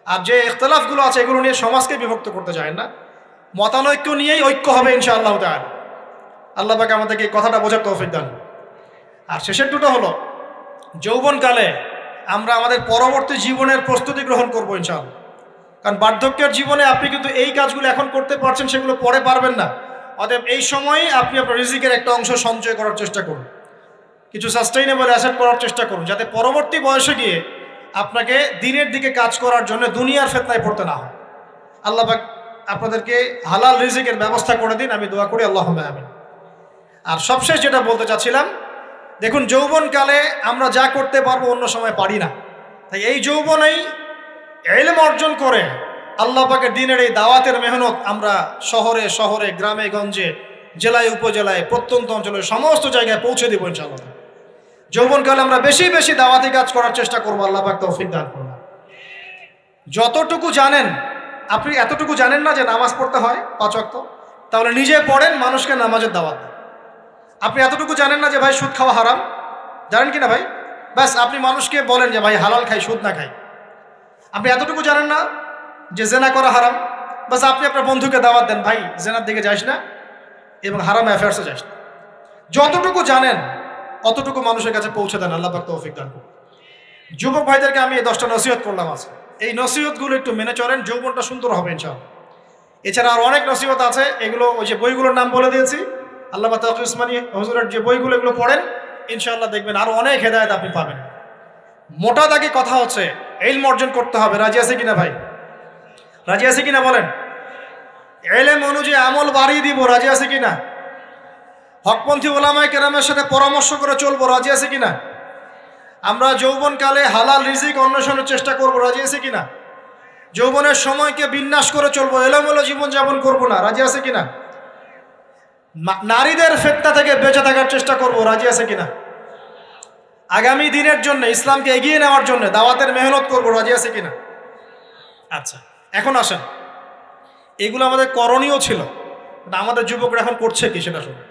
আর যে ইখতিলাফগুলো আছে এগুলো নিয়ে সমাজকে বিভক্ত করতে যায় না, মতানৈক্য নিয়েই ঐক্য হবে ইনশাআল্লাহ তাআলা। আল্লাহ পাক আমাদেরকে কথাটা বোঝার তৌফিক দান। আর শেষের দুটো হলো যৌবনকালে আমরা আমাদের পরবর্তী জীবনের প্রস্তুতি গ্রহণ করবো ইনশাআল্লাহ। কারণ বার্ধক্যের জীবনে আপনি কিন্তু এই কাজগুলো এখন করতে পারছেন, সেগুলো পরে পারবেন না। অতএব এই সময়ে আপনি আপনার রিজিকের একটা অংশ সঞ্চয় করার চেষ্টা করুন, কিছু সাস্টেইনেবল অ্যাসেট করার চেষ্টা করুন, যাতে পরবর্তী বয়সে গিয়ে আপনাকে দিনের দিকে কাজ করার জন্য দুনিয়ার ফিতনায় পড়তে না হয়। আল্লাহ পাক আপনাদেরকে হালাল রিজিকের ব্যবস্থা করে দিন, আমি দোয়া করি আল্লাহুম্মা আমিন। আর সবশেষ যেটা বলতে চাচ্ছিলাম, দেখুন যৌবনকালে আমরা যা করতে পারবো অন্য সময় পারি না। তাই এই যৌবনেই ইলম অর্জন করে আল্লাহ পাকের দিনের এই দাওয়াতের মেহনত আমরা শহরে শহরে, গ্রামে গঞ্জে, জেলায় উপজেলায়, প্রত্যন্ত অঞ্চলে সমস্ত জায়গায় পৌঁছে দেবো ইনশাআল্লাহ। যৌবনকালে আমরা বেশি বেশি দাওয়াতি কাজ করার চেষ্টা করবো, আল্লাহ পাক তৌফিক দান করুন। যতটুকু জানেন, আপনি এতটুকু জানেন না যে নামাজ পড়তে হয় 5 ওয়াক্ত, তাহলে নিজে পড়েন, মানুষকে নামাজের দাওয়াত দেন। আপনি এতটুকু জানেন না যে ভাই সুদ খাওয়া হারাম, জানেন কি না ভাই? ব্যাস আপনি মানুষকে বলেন যে ভাই হালাল খাই, সুদ না খাই। আপনি এতটুকু জানেন না যে জেনা করা হারাম, বাস আপনি আপনার বন্ধুকে দাওয়াত দেন, ভাই জেনার দিকে যাস না এবং হারাম অ্যাফেয়ার্সে যাস না। যতটুকু জানেন অতটুকু মানুষের কাছে পৌঁছে দেন। আল্লাহ পাক তৌফিক দান করুন। যুবক ভাইদেরকে আমি এই 10টা নসিহত করলাম আছে, এই নসিহতগুলো একটু মেনে চলেন, যৌবনটা সুন্দর হবে ইনশাআল্লাহ। এছাড়া আর অনেক নসিহত আছে, এগুলো ওই যে বইগুলোর নাম বলে দিয়েছি, আল্লামা তাকি উসমানী হুজুরের যে বইগুলো, এগুলো পড়েন, ইনশাআল্লাহ দেখবেন আরো অনেক হেদায়েত আপনি পাবেন। মোটা দাগে কথা হচ্ছে ইলম অর্জন করতে হবে। রাজি আছে কিনা ভাই? রাজি আছে কিনা বলেন? ইলম অনুযায়ী আমল বাড়িয়ে দিব। রাজি আছে কিনা? হকপন্থী ওলামায়ে কেরামের সাথে পরামর্শ করে চলবো। রাজি আছে কিনা? আমরা যৌবনকালে হালাল রিজিক অন্বেষণের চেষ্টা করবো। রাজি আছে কিনা? যৌবনের সময়কে বিন্যাস করে চলবো, এলোমেলো জীবনযাপন করবো না। রাজি আছে কিনা? নারীদের ফিতনা থেকে বেঁচে থাকার চেষ্টা করব। রাজি আছে কিনা? আগামী দিনের জন্য, ইসলামকে এগিয়ে নেওয়ার জন্য দাওয়াতের মেহনত করব। রাজি আছে কিনা? আচ্ছা, এখন আসেন, এগুলো আমাদের করণীয় ছিল, আমাদের যুবকরা এখন করছে কি সেটা শুনুন।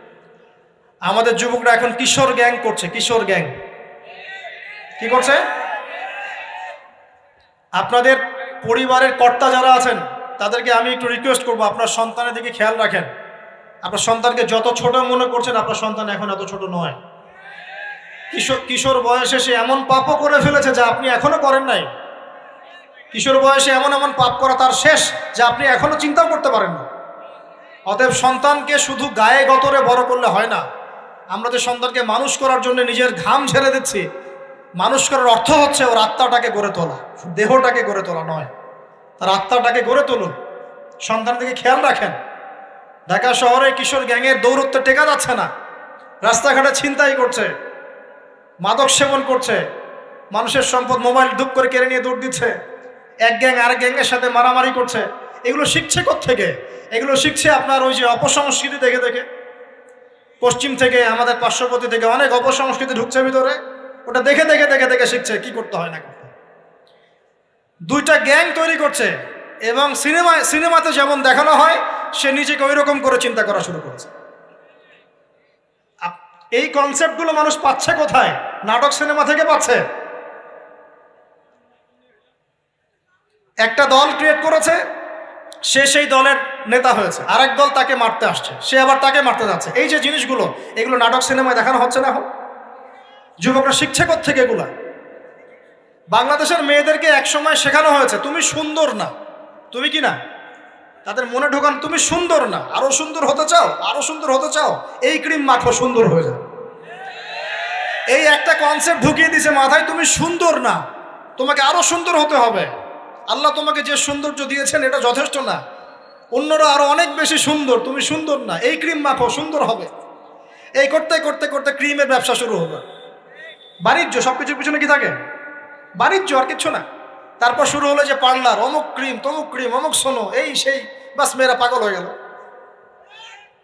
আমাদের যুবকরা এখন কিশোর গ্যাং করছে। কিশোর গ্যাং কি করছে? আপনাদের পরিবারের কর্তা যারা আছেন তাদেরকে আমি একটু রিকোয়েস্ট করবো, আপনার সন্তানের দিকে খেয়াল রাখেন। আপনার সন্তানকে যত ছোট মনে করছেন, আপনার সন্তান এখন এত ছোট নয়। কিশোর বয়সে সে এমন পাপও করে ফেলেছে যা আপনি এখনো করেন নাই। কিশোর বয়সে এমন এমন পাপ করা তার শেষ যা আপনি এখনো চিন্তাও করতে পারেন না। অতএব সন্তানকে শুধু গায়ে গতরে বড় করলে হয় না। আমরা যে সন্তানকে মানুষ করার জন্য নিজের ঘাম ঝেড়ে দিচ্ছি, মানুষ করার অর্থ হচ্ছে ওর আত্মাটাকে গড়ে তোলা, দেহটাকে গড়ে তোলা নয়, তার আত্মাটাকে গড়ে তুলুন। সন্তান থেকে খেয়াল রাখেন। ঢাকা শহরে কিশোর গ্যাংয়ের দৌরত্বে টেকা যাচ্ছে না। রাস্তাঘাটে ছিনতাই করছে, মাদক সেবন করছে, মানুষের সম্পদ মোবাইল ধুপ করে কেড়ে নিয়ে দৌড় দিচ্ছে, এক গ্যাং আরেক গ্যাংয়ের সাথে মারামারি করছে। এগুলো শিখছে কোত্থেকে? এগুলো শিখছে আপনার ওই যে অপসংস্কৃতি দেখে দেখে। পশ্চিম থেকে, আমাদের পার্শ্ববর্তী থেকে অনেক অপসংস্কৃতি ঢুকছে ভিতরে, ওটা দেখে দেখে দেখে দেখে শিখছে কি করতে হয় না করতে। দুইটা গ্যাং তৈরি করছে এবং সিনেমাতে যেমন দেখানো হয় সে নিজেকে ওই রকম করে চিন্তা করা শুরু করেছে। এই কনসেপ্টগুলো মানুষ পাচ্ছে কোথায়? নাটক সিনেমা থেকে পাচ্ছে। একটা দল ক্রিয়েট করেছে, সে সেই দলের নেতা হয়েছে, আরেক দল তাকে মারতে আসছে, সে আবার তাকে মারতে যাচ্ছে। এই যে জিনিসগুলো, এগুলো নাটক সিনেমায় দেখানো হচ্ছে না এখন? যুবকরা শিখছে কোত্থেকে এগুলা? বাংলাদেশের মেয়েদেরকে একসময় শেখানো হয়েছে তুমি সুন্দর না, তুমি কি না, তাদের মনে ঢোকান তুমি সুন্দর না, আরো সুন্দর হতে চাও, আরো সুন্দর হতে চাও, এই ক্রিম মাখো সুন্দর হয়ে যাবে। এই একটা কনসেপ্ট ঢুকিয়ে দিছে মাথায়, তুমি সুন্দর না, তোমাকে আরো সুন্দর হতে হবে। আল্লাহ তোমাকে যে সৌন্দর্য দিয়েছেন এটা যথেষ্ট না, অন্যরা আরো অনেক বেশি সুন্দর, তুমি সুন্দর না, এই ক্রিম মাখো সুন্দর হবে। এই করতে করতে করতে ক্রিমের ব্যবসা শুরু হলো। বাণিজ্য, সবকিছুর পিছনে কি থাকে? বাণিজ্য, আর কিচ্ছু না। তারপর শুরু হলো যে পার্লার, অমুক ক্রিম তমুক ক্রিম, অমুক সোনো, এই সেই, বাস মেয়েরা পাগল হয়ে গেল।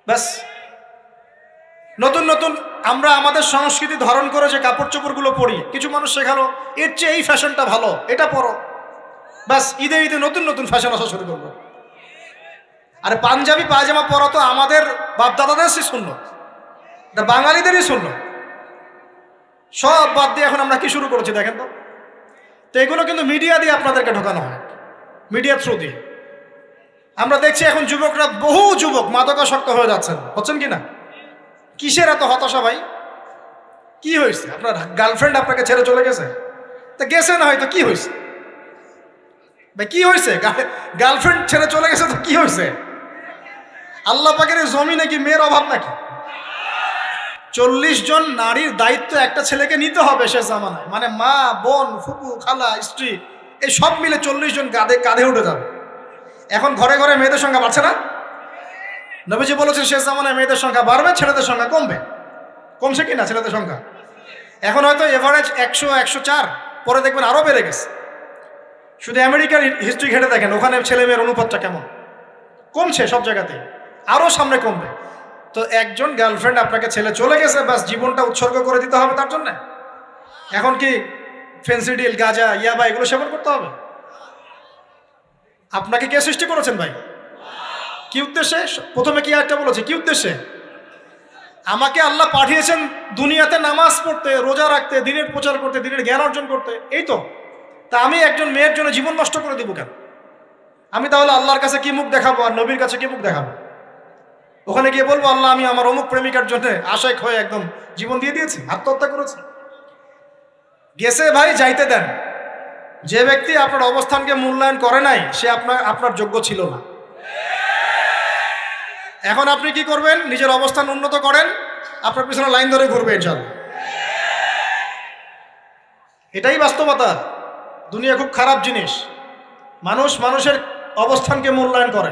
ব্যাস নতুন নতুন আমরা আমাদের সংস্কৃতি ধারণ করে যে কাপড় চোপড়গুলো পরি, কিছু মানুষ শেখালো এর চেয়ে এই ফ্যাশনটা ভালো, এটা পরো। ব্যাস ঈদে ঈদে নতুন নতুন ফ্যাশন আসা শুরু করলো। আরে পাঞ্জাবি পায়জামা পরা তো আমাদের বাপদাদাদেরই সুন্নত, এটা বাঙালিদেরই সুন্নত। সব বাদ দিয়ে এখন আমরা কি শুরু করেছি দেখেন তো। তো এগুলো কিন্তু মিডিয়া দিয়ে আপনাদেরকে ঢোকানো হয়, মিডিয়া থ্রু দিয়ে। আমরা দেখছি এখন যুবকরা, বহু যুবক মাদকাসক্ত হয়ে যাচ্ছেন, হচ্ছেন কি না? কিসের এত হতাশা ভাই? কি হয়েছে? আপনার গার্লফ্রেন্ড আপনাকে ছেড়ে চলে গেছে? তা গেছে না হয়তো, কি হয়েছে ভাই? কি হয়েছে? গার্লফ্রেন্ড ছেড়ে চলে গেছে তো কি হয়েছে? আল্লাহ পাকের জমিনে কি মেয়ের অভাব নাকি? 40 জন নারীর দায়িত্ব একটা ছেলেকে নিতে হবে সে জামানায়, মানে মা, বোন, ফুপু, খালা, স্ত্রী, এই সব মিলে 40 জন কাঁধে উঠে যাবে। এখন ঘরে ঘরে মেয়েদের সংখ্যা বাড়ছে না? নবীজি বলেছেন শেষ জামানায় মেয়েদের সংখ্যা বাড়বে, ছেলেদের সংখ্যা কমবে। কমছে কি না ছেলেদের সংখ্যা? এখন হয়তো এভারেজ 100, 104, পরে দেখবেন আরো বেড়ে গেছে। শুধু আমেরিকার হিস্ট্রি ঘেটে দেখেন, ওখানে ছেলে মেয়ের অনুপাতটা কেমন, কমছে সব জায়গাতে, আরো সামনে কমবে। তো একজন গার্লফ্রেন্ড আপনাকে ছেলে চলে গেছে, বাস জীবনটা উৎসর্গ করে দিতে হবে তার জন্য? এখন কি ফেন্সিডিল, গাঁজা, ইয়াবা এগুলো সেবন করতে হবে? আপনাকে কে সৃষ্টি করেছেন ভাই? কি উদ্দেশ্যে? প্রথমে কি একটা বলেছে, কি উদ্দেশ্যে? আমাকে আল্লাহ পাঠিয়েছেন দুনিয়াতে নামাজ পড়তে, রোজা রাখতে, দিনের প্রচার করতে, দিনের জ্ঞান অর্জন করতে, এই তো। তা আমি একজন মেয়ের জন্য জীবন নষ্ট করে দিব কেন? আমি তাহলে আল্লাহর কাছে কি মুখ দেখাবো আর নবীর কাছে কি মুখ দেখাবো? ওখানে গিয়ে বলবো আল্লাহ আমি আমার অমুক প্রেমিকার জন্য আশেক হয়ে একদম জীবন দিয়ে দিয়েছি, আত্মহত্যা করেছি? গেছে ভাই, যাইতে দেন। যে ব্যক্তি আপনার অবস্থানকে মূল্যায়ন করে নাই সে আপনার যোগ্য ছিল না। এখন আপনি কি করবেন? নিজের অবস্থান উন্নত করেন, আপনার পিছনে লাইন ধরে ঘুরবে ইনশাআল্লাহ। এটাই বাস্তবতা। দুনিয়া খুব খারাপ জিনিস। মানুষ মানুষের অবস্থানকে মূল্যায়ন করে,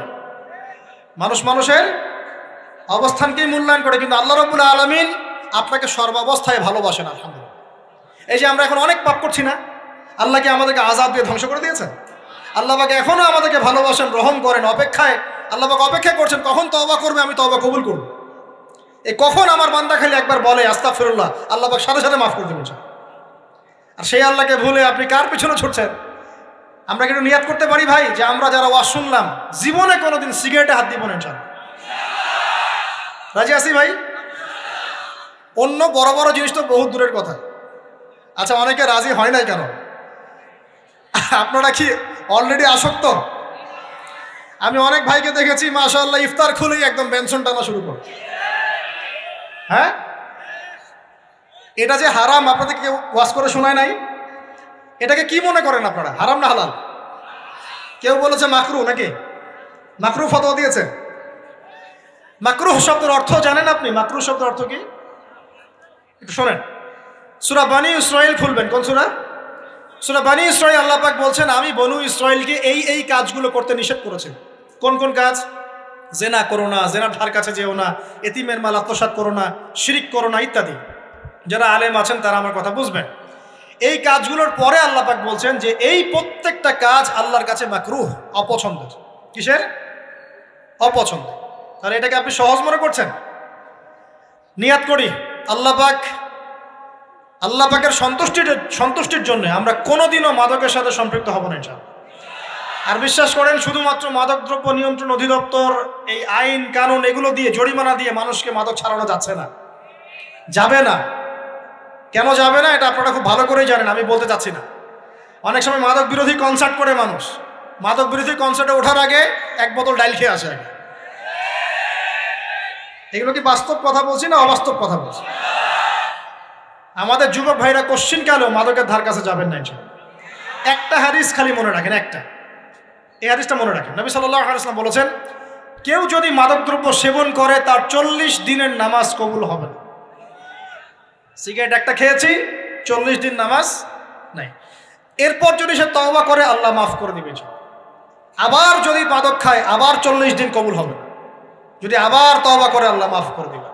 মানুষ মানুষের অবস্থানকেই মূল্যায়ন করে, কিন্তু আল্লাহ রাব্বুল আলামিন আপনাকে সর্বাবস্থায় ভালোবাসেন। আলহামদুলিল্লাহ। এই যে আমরা এখন অনেক পাপ করছি না, আল্লাহ কি আমাদেরকে আযাব দিয়ে ধ্বংস করে দিয়েছেন? আল্লাহ পাক এখনো আমাদেরকে ভালোবাসেন, রহম করেন, অপেক্ষায় আল্লাহ পাক অপেক্ষা করছেন কখন তওবা করবে, আমি তওবা কবুল করব। এই কখন আমার বান্দা খালি একবার বলে আস্তাগফিরুল্লাহ, আল্লাহ পাক সাথে সাথে মাফ করে দেবেন। আর সেই আল্লাহকে ভুলে আপনি কার পিছনে ছুটছেন? আমরা কিন্তু নিয়াত করতে পারি ভাই যে আমরা যারা ওয়াজ শুনলাম জীবনে কোনোদিন সিগারেটে হাত দিব না ইনশাআল্লাহ। রাজি আছি ভাই? অন্য বড় বড় জিনিস তো বহুত দূরের কথা। আচ্ছা, অনেকে রাজি হয় নাই কেন? আপনারা কি অলরেডি আসক্ত? আমি অনেক ভাইকে দেখেছি মাশাআল্লাহ ইফতার খুলেই একদম বেনসন টানা শুরু করে। হ্যাঁ, এটা যে হারাম আপনাদেরকে কেউ ওয়াজ করে শোনায় নাই? এটাকে কি মনে করেন আপনারা, হারাম না হালাল? কেউ বলেছে মাকরু, নাকি মাকরু ফতোয়া দিয়েছে? মাকরুহ শব্দের অর্থ জানেন আপনি? মাকরুহ শব্দের অর্থ কি একটু শোনেন। সূরা বনী ইসরাইল খুলবেন। কোন সূরা? সূরা বনী ইসরাইল। আল্লাহ পাক বলছেন আমি বনু ইসরাইলকে এই কাজগুলো করতে নিষেধ করেছি। কোন কোন কাজ? জেনা করো না, জেনার ধার কাছে যেও না, এতিমের মাল আত্মসাৎ করো না, শিরিক করো না ইত্যাদি। যারা আলেম আছেন তারা আমার কথা বুঝবেন। এই কাজগুলোর পরে আল্লাহ পাক বলছেন যে এই প্রত্যেকটা কাজ আল্লাহর কাছে মাকরুহ, অপছন্দের। কিসের? অপছন্দ। তাহলে এটাকে আপনি সহজ মনে করছেন? নিয়াত করি আল্লাহ পাকের সন্তুষ্টির জন্য আমরা কোনোদিনও মাদকের সাথে সম্পৃক্ত হব না ইনশাআল্লাহ। আর বিশ্বাস করেন, শুধুমাত্র মাদকদ্রব্য নিয়ন্ত্রণ অধিদপ্তর এই আইন কানুন এগুলো দিয়ে, জরিমানা দিয়ে মানুষকে মাদক ছাড়ানো যাচ্ছে না, যাবে না। কেন যাবে না এটা আপনারা খুব ভালো করেই জানেন, আমি বলতে চাচ্ছি না। অনেক সময় মাদক বিরোধী কনসার্ট করে মানুষ, মাদক বিরোধী কনসার্টে ওঠার আগে এক বোতল ডাইল খেয়ে আসে আগে। এগুলো কি বাস্তব কথা বলছি না অবাস্তব কথা বলছি? আমাদের যুবক ভাইরা কোশ্চিন কালেও মাদকের ধার কাছে যাবেন না ইনশাআল্লাহ। একটা হাদিস খালি মনে রাখেন, একটা, এই হাদিসটা মনে রাখেন। নবী সাল্লাল্লাহু আলাইহি ওয়াসাল্লাম বলেছেন কেউ যদি মাদকদ্রব্য সেবন করে তার 40 দিনের নামাজ কবুল হবে না। সিগারেট একটা খেয়েছি, 40 দিন নামাজ নাই। এরপর যদি সে তওবা করে আল্লাহ মাফ করে দিবে। আবার যদি মাদক খায় আবার 40 দিন কবুল হবে না। যদি আবার তওবা করে আল্লাহ মাফ করে দিবে।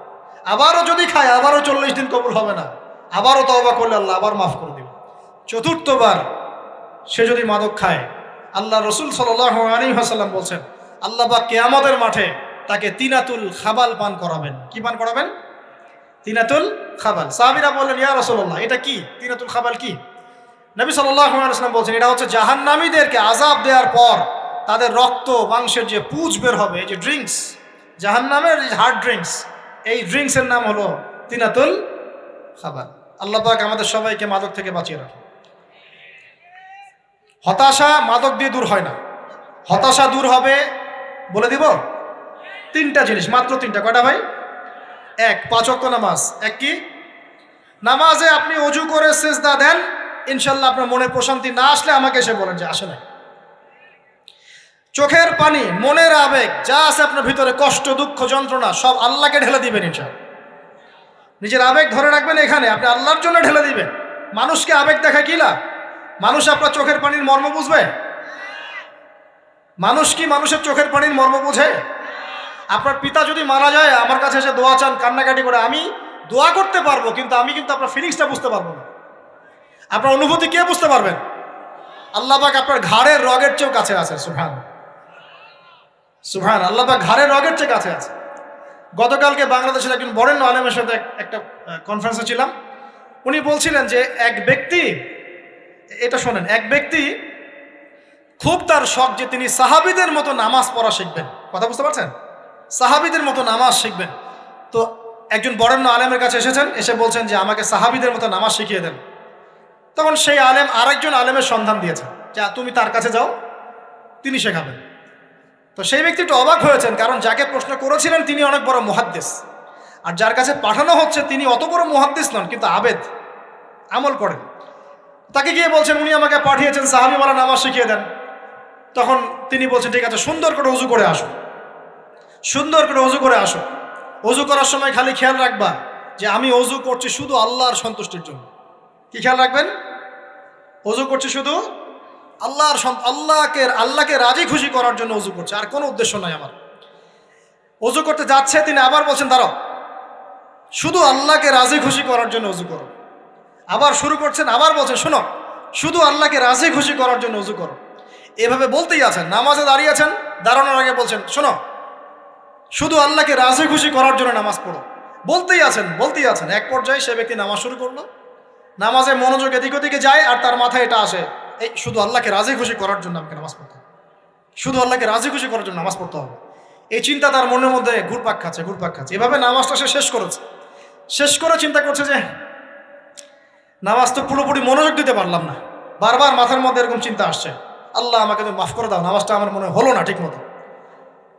আবারও যদি খায় আবারও 40 দিন কবুল হবে না। আবারও তওবা করলে আল্লাহ আবার মাফ করে দিবে। চতুর্থবার সে যদি মাদক খায়, আল্লাহ রসুল সাল্লাল্লাহু আলাইহি ওয়াসাল্লাম বলছেন আল্লাহ পাক কিয়ামতের মাঠে তাকে তিনাতুল খাবাল পান করাবেন। কি পান করাবেন? তিনাতুল খাবাল। সাহাবীরা বললেন ইয়া রাসূলুল্লাহ এটা কি? তিনাতুল খাবাল কি? নবী সাল্লাল্লাহু আলাইহি ওয়াসাল্লাম বলছেন এটা হচ্ছে জাহান্নামীদেরকে আযাব দেওয়ার পর তাদের রক্ত মাংসের যে পুঁজ বের হবে, এই যে ড্রিঙ্কস, জাহান্নামের হার্ড ড্রিঙ্কস, এই ড্রিঙ্কসের নাম হলো তিনাতুল খাবাল। আল্লাহ পাক আমাদের সবাইকে মাদক থেকে বাঁচিয়ে রাখেন। হতাশা মাদক দিয়ে দূর হয় না। হতাশা দূর হবে, বলে দিব, 3টা জিনিস, মাত্র 3টা। কয়টা ভাই? 1, 5 ওয়াক্ত নামাজ। এক কি? নামাজে আপনি ওযু করে সিজদা দেন, ইনশাআল্লাহ আপনার মনে প্রশান্তি না আসলে আমাকে এসে বলেন যে আসে না। চোখের পানি, মনের আবেগ যা আছে আপনার ভিতরে, কষ্ট, দুঃখ, যন্ত্রণা সব আল্লাহকে ঢেলে দিবেন ইনশাআল্লাহ। নিজের আবেগ ধরে রাখবেন এখানে, আপনি আল্লাহর জন্য ঢেলে দিবেন। মানুষকে আবেগ দেখা কি লাভ? মানুষ আপনার চোখের পানির মর্ম বুঝবে? মানুষ কি মানুষের চোখের পানির মর্ম বুঝে? আপনার পিতা যদি মারা যায় আমার কাছে এসে দোয়া চান, কান্নাকাটি করে, আমি দোয়া করতে পারবো কিন্তু আমি কিন্তু আপনার ফিলিংসটা বুঝতে পারবো না। আপনার অনুভূতি কে বুঝতে পারবেন? আল্লাহ পাক আপনার ঘাড়ের রগের চেয়েও কাছে আছে। সুবহান সুবহান, আল্লাহ পাক ঘাড়ের রগের চেয়ে কাছে আছে। গতকালকে বাংলাদেশের একজন বরেণ্য আলেমের সাথে একটা কনফারেন্সে ছিলাম। উনি বলছিলেন যে এক ব্যক্তি, এটা শোনেন, এক ব্যক্তি খুব তার শখ যে তিনি সাহাবীদের মতো নামাজ পড়া শিখবেন। কথা বুঝতে পারছেন? সাহাবীদের মতো নামাজ শিখবেন। তো একজন বরেণ্য আলেমের কাছে এসেছেন, এসে বলছেন যে আমাকে সাহাবীদের মতো নামাজ শিখিয়ে দেন। তখন সেই আলেম আরেকজন আলেমের সন্ধান দিয়েছেন যে তুমি তার কাছে যাও, তিনি শেখাবেন। তো সেই ব্যক্তি একটু অবাক হয়েছেন, কারণ যাকে প্রশ্ন করেছিলেন তিনি অনেক বড় মুহাদ্দিস, আর যার কাছে পাঠানো হচ্ছে তিনি অত বড় মুহাদ্দিস নন, কিন্তু আবেদ, আমল করেন। তাকে গিয়ে বলছেন উনি আমাকে পাঠিয়েছেন সাহাবীওয়ালা নামাজ শিখিয়ে দেন। তখন তিনি বলছেন ঠিক আছে, সুন্দর করে উজু করে আসো, সুন্দর করে অজু করে আসো। অজু করার সময় খালি খেয়াল রাখবা যে আমি অজু করছি শুধু আল্লাহর সন্তুষ্টির জন্য। কি খেয়াল রাখবেন? অজু করছি শুধু আল্লাহকে রাজি খুশি করার জন্য অজু করছে, আর কোনো উদ্দেশ্য নাই আমার। অজু করতে যাচ্ছে, তিনি আবার বলছেন দাঁড়াও, শুধু আল্লাহকে রাজি খুশি করার জন্য অজু করো। আবার শুরু করছেন, আবার বলছেন শোনো, শুধু আল্লাহকে রাজি খুশি করার জন্য অজু করো। এভাবে বলতেই আছেন, নামাজে দাঁড়িয়েছেন, দাঁড়ানোর আগে বলছেন শোনো, শুধু আল্লাহকে রাজি খুশি করার জন্য নামাজ পড়ো। বলতেই আছেন। এক পর্যায়ে সে ব্যক্তি নামাজ শুরু করলো, নামাজে মনোযোগ এদিক ওদিকে যায়, আর তার মাথায় এটা আসে, এই শুধু আল্লাহকে রাজি খুশি করার জন্য আমাকে নামাজ পড়তে হবে, শুধু আল্লাহকে রাজি খুশি করার জন্য নামাজ পড়তে হবে। এই চিন্তা তার মনের মধ্যে ঘুরপাক খাচ্ছে। এভাবে নামাজটা সে শেষ করে চিন্তা করছে যে নামাজ তো পুরোপুরি মনোযোগ দিতে পারলাম না, বারবার মাথার মধ্যে এরকম চিন্তা আসছে, আল্লাহ আমাকে তুমি মাফ করে দাও, নামাজটা আমার মনে হলো না ঠিক মতো।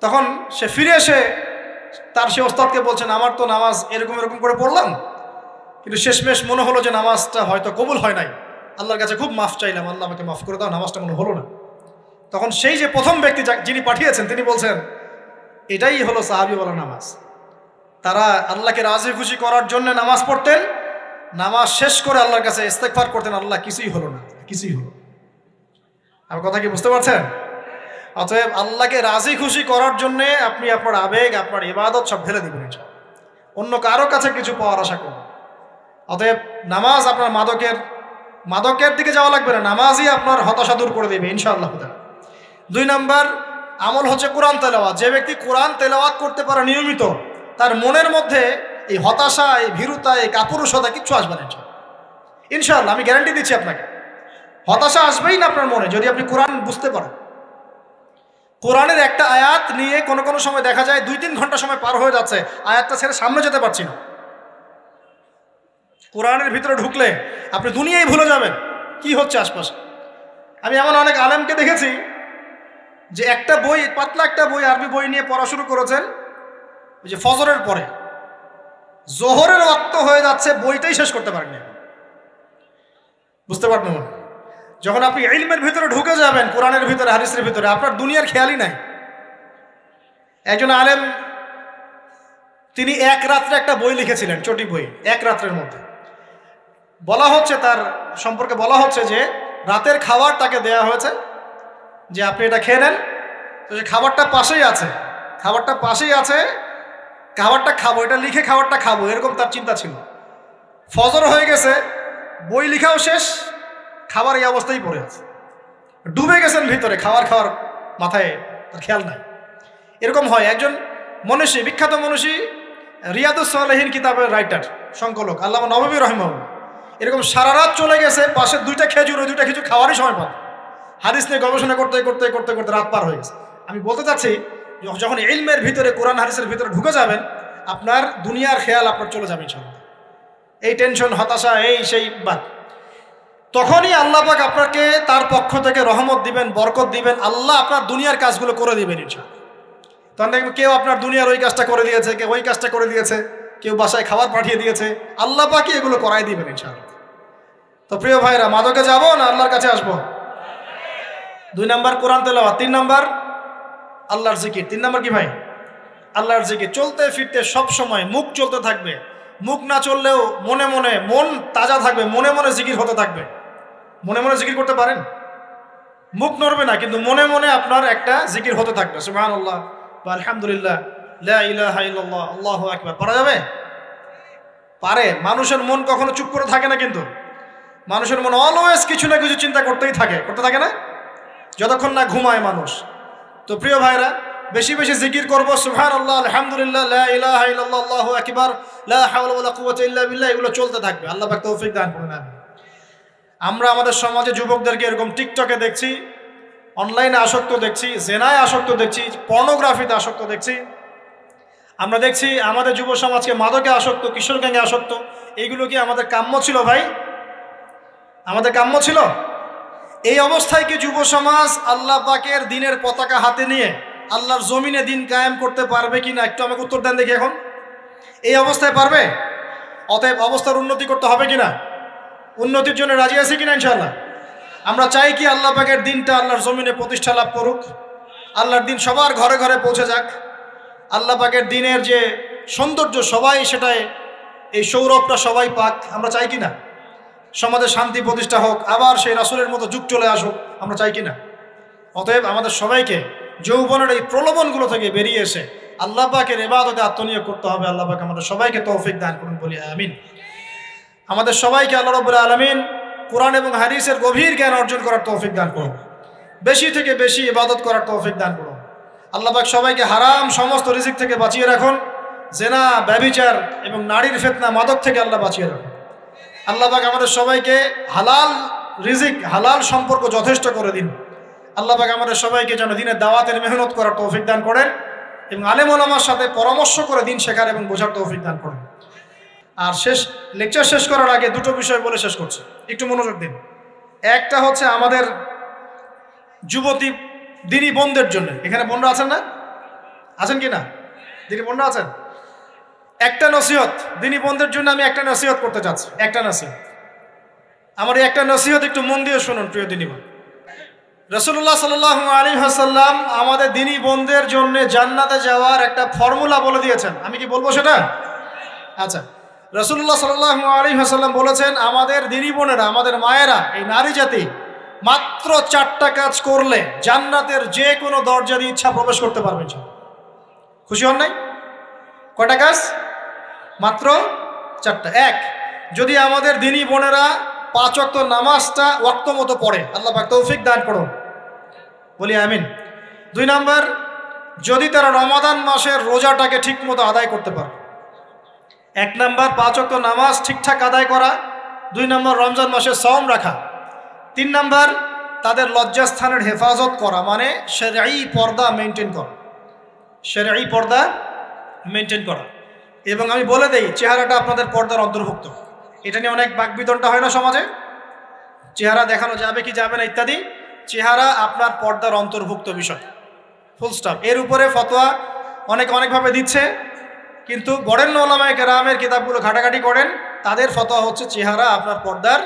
তখন সে ফিরে এসে তার সে ওস্তাদকে বলছেন আমার তো নামাজ এরকম করে পড়লাম, কিন্তু শেষমেশ মনে হলো যে নামাজটা হয়তো কবুল হয় নাই, আল্লাহর কাছে খুব মাফ চাইলাম, আল্লাহ আমাকে মাফ করে দাও, নামাজটা মনে হলো না। তখন সেই যে প্রথম ব্যক্তি যিনি পাঠিয়েছেন তিনি বলছেন এটাই হলো সাহাবীওয়ালা নামাজ। তারা আল্লাহকে রাজি খুশি করার জন্য নামাজ পড়তেন, নামাজ শেষ করে আল্লাহর কাছে ইস্তেগফার করতেন, আল্লাহ কিছুই হলো না। আমার কথা কি বুঝতে পারছেন? অতএব আল্লাহকে রাজি খুশি করার জন্য আপনি আপনার আবেগ, আপনার ইবাদত সব ঢেলে দিবেন, অন্য কারো কাছে কিছু পাওয়ার আশা করবেন। অতএব নামাজ আপনার মাদকের দিকে যাওয়া লাগবে না, নামাজই আপনার হতাশা দূর করে দেবে ইনশাআল্লাহ। 2 নম্বর আমল হচ্ছে কোরআন তেলাওয়াত। যে ব্যক্তি কোরআন তেলাওয়াত করতে পারে নিয়মিত, তার মনের মধ্যে এই হতাশা, এই ভীরুতা, এই কাপুরুষতা কিচ্ছু আসবে না ইনশাআল্লাহ। আমি গ্যারান্টি দিচ্ছি আপনাকে, হতাশা আসবেই না আপনার মনে যদি আপনি কোরআন বুঝতে পারেন। কোরআনের একটা আয়াত নিয়ে কোনো সময় দেখা যায় 2-3 ঘন্টা সময় পার হয়ে যাচ্ছে, আয়াতটা ছেড়ে সামনে যেতে পারছি না। কোরআনের ভিতরে ঢুকলে আপনি দুনিয়ায় ভুলে যাবেন কি হচ্ছে আশপাশে। আমি এমন অনেক আলেমকে দেখেছি যে পাতলা একটা বই, আরবি বই নিয়ে পড়া শুরু করেছেন, ওই যে ফজরের পরে জোহরের ওয়াক্ত হয়ে যাচ্ছে, বইটাই শেষ করতে পারেননি। বুঝতে পারবেন? যখন আপনি ইলমের ভিতরে ঢুকে যাবেন, কোরআনের ভিতরে, হাদিসের ভিতরে, আপনার দুনিয়ার খেয়ালই নাই। একজন আলেম তিনি এক রাত্রে একটা বই লিখেছিলেন, চটি বই, এক রাত্রের মধ্যে। বলা হচ্ছে তার সম্পর্কে বলা হচ্ছে যে রাতের খাবার তাকে দেয়া হয়েছে যে আপনি এটা খেয়ে নেন। তো যে খাবারটা পাশেই আছে, খাবারটা খাবো, এটা লিখে খাবারটা খাবো, এরকম তার চিন্তা ছিল। ফজর হয়ে গেছে, বই লিখাও শেষ, খাবার এই অবস্থায় পড়ে আছে, ডুবে গেছেন ভিতরে, খাওয়ার মাথায় তার খেয়াল নাই। এরকম হয়। একজন মনীষী, বিখ্যাত মনীষী, রিয়াদুস সালেহীন কিতাবের রাইটার, সংকলক আল্লামা নববী রাহিমাহুল্লাহ, এরকম সারা রাত চলে গেছে, পাশে 2টা খেজুর, ওই 2টা খেজুর খাওয়ারই সময় পান। হাদিস নিয়ে গবেষণা করতে রাত পার হয়ে গেছে। আমি বলতে চাচ্ছি যখন ইলমের ভিতরে, কোরআন হাদিসের ভিতরে ঢুকে যাবেন, আপনার দুনিয়ার খেয়াল আপনার চলে যাবে ইনশাআল্লাহ। এই টেনশন, হতাশা, এই সেই বাদ, তখনই আল্লাহ পাক আপনাকে তার পক্ষ থেকে রহমত দিবেন, বরকত দিবেন, আল্লাহ আপনার দুনিয়ার কাজগুলো করে দিবেন ইনশাআল্লাহ। তখন দেখবেন কেউ আপনার দুনিয়ার ওই কাজটা করে দিয়েছে, কেউ ওই কাজটা করে দিয়েছে, কেউ বাসায় খাবার পাঠিয়ে দিয়েছে, আল্লাহ পাকই এগুলো করাই দিবেন ইনশাআল্লাহ। তো প্রিয় ভাইরা, মাদকে যাব না আল্লাহর কাছে আসবো? 2 নম্বর কোরআন তেলাওয়াত, 3 নম্বর আল্লাহর জিকির। 3 নম্বর কি ভাই? আল্লাহর জিকির। চলতে ফিরতে সব সময় মুখ চলতে থাকবে, মুখ না চললেও মন তাজা থাকবে, মনে জিকির হতে থাকবে। মনে জিকির করতে পারেন? মুখ নড়বে না, কিন্তু মনে আপনার একটা জিকির হতে থাকবে, সুবহানাল্লাহ বা আলহামদুলিল্লাহ, লা ইলাহা ইল্লাল্লাহ, আল্লাহু আকবার। পারা যাবে? পারে। মানুষের মন কখনো চুপ করে থাকে না, কিন্তু মানুষের মন অলওয়েজ কিছু না কিছু চিন্তা করতে থাকে না, যতক্ষণ না ঘুমায় মানুষ। তো প্রিয় ভাইরা, বেশি জিকির করব, সুবহানাল্লাহ, আলহামদুলিল্লাহ, লা ইলাহা ইল্লাল্লাহ, আল্লাহু আকবার, লা হাওলা ওয়ালা কুওয়াতা ইল্লা বিল্লাহ, এগুলো চলতে থাকবে। আল্লাহ পাক তৌফিক দান করুন। আমরা আমাদের সমাজে যুবকদেরকে এরকম টিকটকে দেখছি, অনলাইনে আসক্ত দেখছি, জেনায় আসক্ত দেখছি, পর্নোগ্রাফিতে আসক্ত দেখছি। আমরা দেখছি আমাদের যুব সমাজকে মাদকে আসক্ত, কিশোর গ্যাংয়ে আসক্ত। এইগুলো কি আমাদের কাম্য ছিল ভাই? আমাদের কাম্য ছিল? এই অবস্থায় কি যুব সমাজ আল্লাহ পাকের দ্বীনের পতাকা হাতে নিয়ে আল্লাহর জমিনে দিন কায়েম করতে পারবে কি না একটু আমাকে উত্তর দেন দেখি। এখন এই অবস্থায় পারবে? অতএব অবস্থার উন্নতি করতে হবে কিনা? উন্নতির জন্য রাজি আছি কিনা ইনশাআল্লাহ? আমরা চাই কি আল্লাহ পাকের দিনটা আল্লাহর জমিনে প্রতিষ্ঠা লাভ করুক, আল্লাহর দিন সবার ঘরে ঘরে পৌঁছে যাক, আল্লাহ পাকের দিনের যে সৌন্দর্য সবাই সেটাই, এই সৌরভটা সবাই পাক। আমরা চাই কিনা সমাজে শান্তি প্রতিষ্ঠা হোক, আবার সেই রাসূলের মতো যুগ চলে আসুক? আমরা চাই কিনা? অতএব আমাদের সবাইকে যৌবনের এই প্রলোভনগুলো থেকে বেরিয়ে এসে আল্লাহ পাকের ইবাদতে আত্মনিয়োগ করতে হবে। আল্লাহ পাক আমাদের সবাইকে তৌফিক দান করুন, বলি আমিন। আমাদের সবাইকে আল্লাহ রাব্বুল আলামিন কোরআন এবং হাদিসের গভীর জ্ঞান অর্জন করার তৌফিক দান করুন, বেশি থেকে বেশি ইবাদত করার তৌফিক দান করুন। আল্লাহ পাক সবাইকে হারাম সমস্ত রিজিক থেকে বাঁচিয়ে রাখুন, জেনা, ব্যভিচার এবং নারীর ফিতনা, মাদক থেকে আল্লাহ বাঁচিয়ে রাখুন। আল্লাহ পাক আমাদের সবাইকে হালাল রিজিক, হালাল সম্পর্ক যথেষ্ট করে দিন। আল্লাহ পাক আমাদের সবাইকে যেন দিনের দাওয়াতের মেহনত করার তৌফিক দান করেন এবং আলেম ওলামার সাথে পরামর্শ করে দিন শেখার এবং বোঝার তৌফিক দান করেন। আর লেকচার শেষ করার আগে দুটো বিষয় বলে শেষ করছি, একটু মনোযোগ দিন। একটা হচ্ছে আমাদের যুবতী দিনী বোনদের জন্য, এখানে বোনরা আছেন না? আছেন কি না? দিনী বোনরা আছেন? একটা নসিহত দিনী বোনদের জন্য আমি একটা নসিহত করতে চাচ্ছি, একটা নসিহত। আমার এই একটা নসিহত একটু মন দিয়ে শুনুন প্রিয় দিনী বোন। রাসূলুল্লাহ সাল্লাল্লাহু আলাইহি ওয়াসাল্লাম আমাদের দিনী বোনদের জন্য জান্নাতে যাওয়ার একটা ফর্মুলা বলে দিয়েছেন। আমি কি বলবো সেটা? আচ্ছা, রাসূলুল্লাহ সাল্লাল্লাহু আলাইহি ওয়াসাল্লাম বলেছেন আমাদের দিনী বোনেরা, আমাদের মায়েরা, এই নারী জাতি মাত্র 4টা কাজ করলে জান্নাতের যে কোনো দরজা দিয়ে ইচ্ছা প্রবেশ করতে পারবেন। খুশি হন নাই? কয়টা কাজ? মাত্র 4টা। এক, যদি আমাদের দিনী বোনেরা 5 ওয়াক্ত নামাজটা ওয়াক্ত মতো পড়ে, আল্লাহ পাক তৌফিক দান করুন, বলি আমিন। 2 নাম্বার, যদি তারা রমাদান মাসের রোজাটাকে ঠিক মতো আদায় করতে পারে। 1 নাম্বার 5 ওয়াক্ত নামাজ ঠিকঠাক আদায় করা, 2 নাম্বার রমজান মাসে সওম রাখা, 3 নাম্বার তাদের লজ্জাস্থানের হেফাজত করা, মানে শরঈ পর্দা মেনটেন করা, শরঈ পর্দা মেনটেন করা। এবং আমি বলে দেই, চেহারাটা আপনাদের পর্দার অন্তর্ভুক্ত। এটা নিয়ে অনেক বাকবিতণ্ডা হয় না সমাজে, চেহারা দেখানো যাবে কি যাবে না ইত্যাদি। চেহারা আপনার পর্দার অন্তর্ভুক্ত বিষয়, ফুল স্টপ। এর উপরে ফতোয়া অনেকভাবে দিচ্ছে, কিন্তু বরেণ্য উলামায়ে কেরামের কিতাবগুলো ঘাটাঘাটি করেন, তাদের ফতোয়া হচ্ছে চেহারা আপনার পর্দার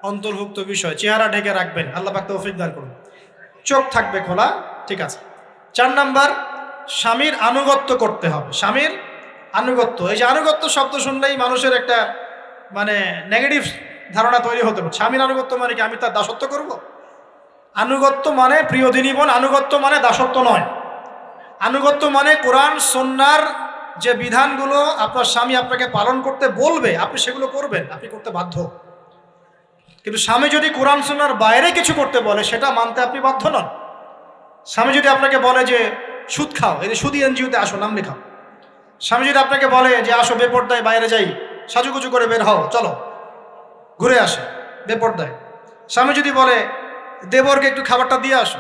অন্তর্ভুক্ত বিষয়, চেহারা ঢেকে রাখবেন, আল্লাহ পাক তৌফিক দান করুন। চোখ থাকবে খোলা, ঠিক আছে। 4 নাম্বার, স্বামীর আনুগত্য করতে হবে। স্বামীর আনুগত্য, এই যে আনুগত্য শব্দ শুনলেই মানুষের একটা মানে নেগেটিভ ধারণা তৈরি হতে পারে। স্বামীর আনুগত্য মানে কি আমি তার দাসত্ব করব? আনুগত্য মানে, প্রিয় দিনী বোন, আনুগত্য মানে দাসত্ব নয়। আনুগত্য মানে কোরআন সুন্নাহর যে বিধানগুলো আপনার স্বামী আপনাকে পালন করতে বলবে, আপনি সেগুলো করবেন, আপনি করতে বাধ্য। কিন্তু স্বামী যদি কোরআন সুন্নাহর বাইরে কিছু করতে বলে, সেটা মানতে আপনি বাধ্য নন। স্বামী যদি আপনাকে বলে যে সুদ খাও, এই যে সুদী এনজিওতে আসো, নাম লেখাও। স্বামী যদি আপনাকে বলে যে আসো বেপর্দায় বাইরে যাই, সাজুগুজু করে বের হও, চলো ঘুরে আসে বেপর্দায়। স্বামী যদি বলে দেবরকে একটু খাবারটা দিয়ে আসো,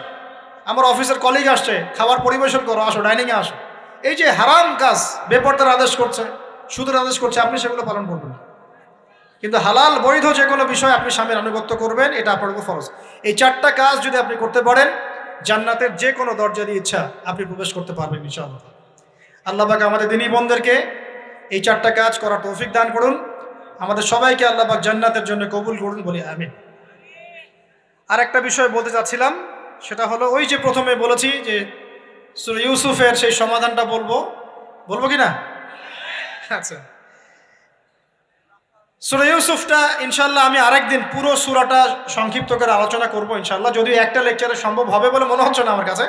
আমার অফিসের কলিগ আসছে, খাবার পরিবেশন করো, আসো ডাইনিংয়ে আসো। এই যে হারাম কাজ, বেপর্দার আদেশ করছে, সুদের আদেশ করছে, আপনি সেগুলো পালন করবেন। কিন্তু হালাল বৈধ যে কোনো বিষয় আপনি স্বামীর আনুগত্য করবেন, এটা আপনার উপর ফরজ। এই 4টা কাজ যদি আপনি করতে পারেন, জান্নাতের যে কোনো দরজা দিয়ে ইচ্ছা আপনি প্রবেশ করতে পারবেন ইনশাআল্লাহ। আল্লাহ পাক আমাদের দিনী বোনদেরকে এই 4টা কাজ করার তৌফিক দান করুন। আমাদের সবাইকে আল্লাহ পাক জান্নাতের জন্য কবুল করুন, বলি আমিন। আর একটা বিষয় বলতে চাচ্ছিলাম, সেটা হলো ওই যে প্রথমে বলেছি যে সূরা ইউসুফের সেই সমাধানটা বলবো কি না? আচ্ছা, সূরা ইউসুফটা ইনশাআল্লাহ আমি আরেকদিন পুরো সূরাটা সংক্ষিপ্ত করে আলোচনা করব ইনশাআল্লাহ। যদিও একটা লেকচারে সম্ভব হবে বলে মনে হচ্ছে না আমার কাছে,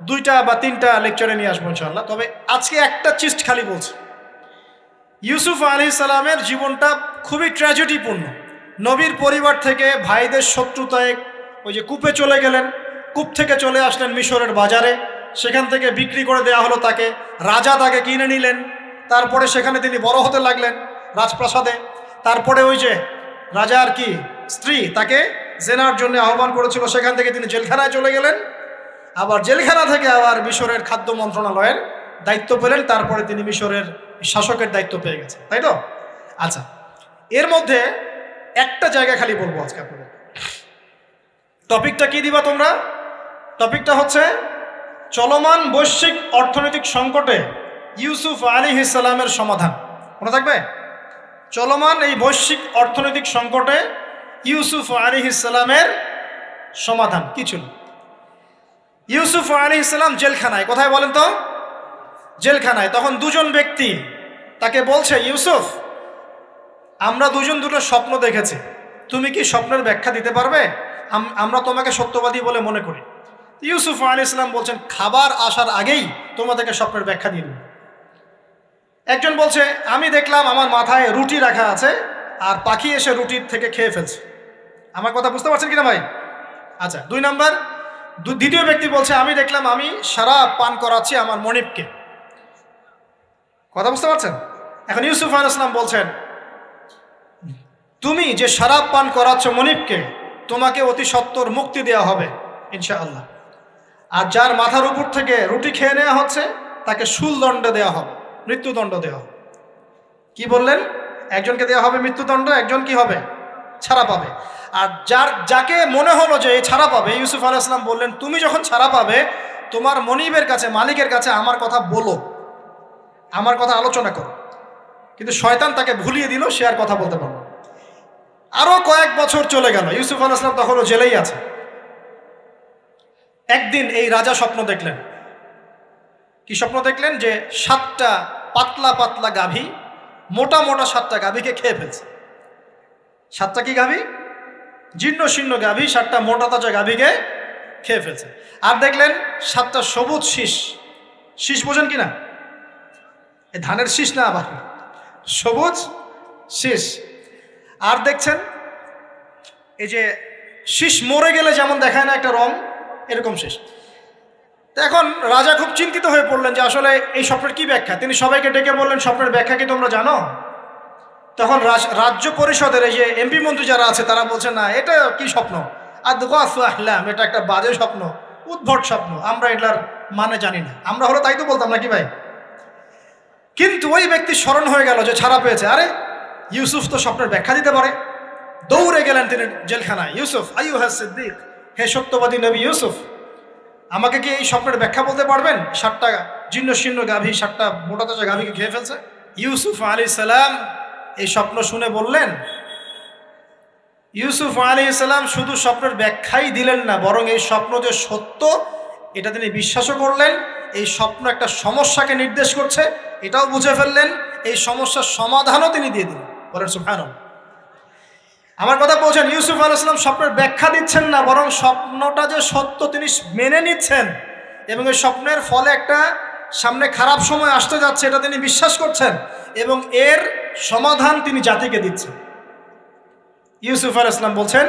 2টা বা 3টা লেকচারে নিয়ে আসবো ইনশাআল্লাহ। তবে আজকে একটা চিস্ট খালি বলছি। ইউসুফ আলাইহিস সালামের জীবনটা খুবই ট্র্যাজেডিপূর্ণ। নবীর পরিবার থেকে ভাইদের শত্রুতায় ওই যে কূপে চলে গেলেন, কূপ থেকে চলে আসলেন মিশরের বাজারে, সেখান থেকে বিক্রি করে দেওয়া হলো তাকে, রাজা তাকে কিনে নিলেন, তারপরে সেখানে তিনি বড় হতে লাগলেন রাজপ্রাসাদে। তারপরে ওই যে রাজার কি স্ত্রী তাকে জেনার জন্য আহ্বান করেছিল, সেখান থেকে তিনি জেলখানায় চলে গেলেন, আবার জেলখানা থেকে আবার মিশরের খাদ্য মন্ত্রণালয়ের দায়িত্ব পেলেন, তারপরে তিনি মিশরের শাসকের দায়িত্ব পেয়ে গেছেন, তাই তো? আচ্ছা, এর মধ্যে একটা জায়গা খালি বলবো আজকে আপনাদের। টপিকটা কি দিবা তোমরা? টপিকটা হচ্ছে চলমান বৈশ্বিক অর্থনৈতিক সংকটে ইউসুফ আলাইহিস সালামের সমাধান। মনে থাকবে? চলমান এই বৈশ্বিক অর্থনৈতিক সংকটে ইউসুফ আলাইহিস সালামের সমাধান কি ছিল? ইউসুফ আলাইহিস সালাম জেলখানায়। কোথায় বলেন তো? জেলখানায়। তখন দুজন ব্যক্তি তাকে বলছে, ইউসুফ, আমরা দুজন দুটো স্বপ্ন দেখেছি, তুমি কি স্বপ্নের ব্যাখ্যা দিতে পারবে? আমরা তোমাকে সত্যবাদী বলে মনে করি। ইউসুফ আলাইহিস সালাম বলছেন, খাবার আসার আগেই তোমাদেরকে স্বপ্নের ব্যাখ্যা দিয়ে দেব। একজন বলছে, আমি দেখলাম আমার মাথায় রুটি রাখা আছে আর পাখি এসে রুটির থেকে খেয়ে ফেলছে। আমার কথা বুঝতে পারছেন কিনা ভাই? আচ্ছা, দুই নাম্বার, দ্বিতীয় ব্যক্তি বলছে, আমি দেখলাম আমি শরাব পান করাচ্ছি আমার মনিবকে। কথা বুঝতে পারছেন? এখন ইউসুফ আলাইহিস সালাম বলছেন, তুমি যে শরাব পান করাচ্ছ মনিবকে, তোমাকে অতি সত্বর মুক্তি দেওয়া হবে ইনশাআল্লাহ। আর যার মাথার উপর থেকে রুটি খেয়ে নেওয়া হচ্ছে তাকে শুলদণ্ড দেওয়া হবে, মৃত্যুদণ্ড দেওয়া হবে। কি বললেন? একজনকে দেওয়া হবে মৃত্যুদণ্ড, একজন কি হবে? ছাড়া পাবে। আর যাকে মনে হলো যে এই ছাড়া পাবে, ইউসুফ আলাইহিস সালাম বললেন, তুমি যখন ছাড়া পাবে তোমার মনিবের কাছে, মালিকের কাছে আমার কথা বলো, আমার কথা আলোচনা করো। কিন্তু শয়তান তাকে ভুলিয়ে দিল, সে আর কথা বলতে পারল। আরো কয়েক বছর চলে গেল, ইউসুফ আলাইহিস সালাম তখনও জেলেই আছে। একদিন এই রাজা স্বপ্ন দেখলেন। কি স্বপ্ন দেখলেন? যে 7টা পাতলা পাতলা গাভী, মোটা মোটা 7টা গাভীকে খেয়ে ফেলছে। 7টা কি গাভী? জীর্ণ শীর্ণ গাভী 7টা মোটা তাজা গাভীকে খেয়ে ফেলছে। আর দেখলেন 7টা সবুজ শীষ। শীষ বোঝেন কিনা? এই ধানের শীষ না, আবার সবুজ শীষ। আর দেখছেন এই যে শীষ মরে গেলে যেমন দেখায় না একটা রং, এরকম শীষ। তো এখন রাজা খুব চিন্তিত হয়ে পড়লেন যে আসলে এই স্বপ্নের কি ব্যাখ্যা। তিনি সবাইকে ডেকে বললেন, স্বপ্নের ব্যাখ্যা কি তোমরা জানো? তখন রাজ্য পরিষদের এই যে এমপি মন্ত্রী যারা আছে তারা বলছে, না, এটা কি স্বপ্ন, আহলাম, এটা একটা বাজে স্বপ্ন, উদ্ভট স্বপ্ন, আমরা এটার মানে জানি না। আমরা হলো তাই তো বলতাম নাকি ভাই? কিন্তু ওই ব্যক্তি স্মরণ হয়ে গেল যে ছাড়া পেয়েছে, আরে ইউসুফ তো স্বপ্নের ব্যাখ্যা দিতে পারে। দৌড়ে গেলেন তিনি জেলখানায়। ইউসুফ আইয়ুহা সিদ্দিক, হে সত্যবাদী নবী ইউসুফ, আমাকে কি এই স্বপ্নের ব্যাখ্যা বলতে পারবেন? 7টা জীর্ণ শীর্ণ গাভী 7টা মোটা তাজা গাভীকে খেয়ে ফেলছে। ইউসুফ আলাইহিস সালাম এই স্বপ্ন শুনে বললেন, ইউসুফ আলাইহিস সালাম শুধু স্বপ্নের ব্যাখ্যাই দিলেন না, বরং এই স্বপ্ন যে সত্য এটা তিনি বিশ্বাসও করলেন। এই স্বপ্ন একটা সমস্যাকে নির্দেশ করছে এটাও বুঝে ফেললেন। এই সমস্যার সমাধানও তিনি দিয়ে দিলেন। বলেন সুবহানাল্লাহ। আমার কথা বলছেন, ইউসুফ আলাইহিস সালাম স্বপ্নের ব্যাখ্যা দিচ্ছেন না, বরং স্বপ্নটা যে সত্য তিনি মেনে নিচ্ছেন এবং এই স্বপ্নের ফলে একটা সামনে খারাপ সময় আসতে যাচ্ছে এটা তিনি বিশ্বাস করছেন এবং এর সমাধান তিনি জাতিকে দিচ্ছেন। ইউসুফ আলাইহিস সালাম বলছেন,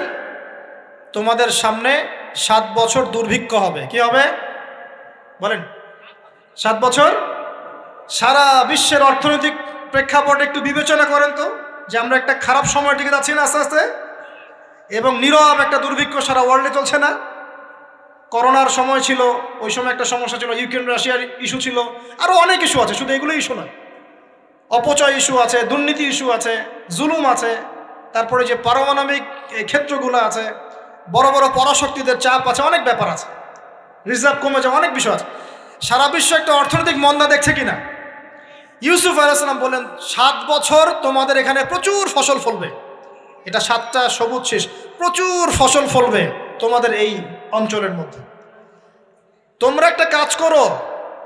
তোমাদের সামনে 7 বছর দুর্ভিক্ষ হবে। কি হবে বলেন? 7 বছর। সারা বিশ্বের অর্থনৈতিক প্রেক্ষাপট একটু বিবেচনা করেন তো, যে আমরা একটা খারাপ সময়ের দিকে যাচ্ছি না আস্তে আস্তে, এবং নীরব একটা দুর্ভিক্ষ সারা ওয়ার্ল্ডে চলছে না? করোনার সময় ছিল, ওই সময় একটা সমস্যা ছিল, ইউক্রেন রাশিয়ার ইস্যু ছিল, আরও অনেক ইস্যু আছে, শুধু এগুলো ইস্যু নয়। অপচয় ইস্যু আছে, দুর্নীতি ইস্যু আছে, জুলুম আছে, তারপরে যে পারমাণবিক ক্ষেত্রগুলো আছে, বড় বড় পরাশক্তিদের চাপ আছে, অনেক ব্যাপার আছে, রিজার্ভ কমে যাওয়া, অনেক বিষয় আছে। সারা বিশ্ব একটা অর্থনৈতিক মন্দা দেখছে কিনা? ইউসুফ আলাইহিস সালাম বললেন, 7 বছর তোমাদের এখানে প্রচুর ফসল ফলবে। এটা 7টা সবুজ শীষ, প্রচুর ফসল ফলবে তোমাদের এই অঞ্চলের মধ্যে। তোমরা একটা কাজ করো,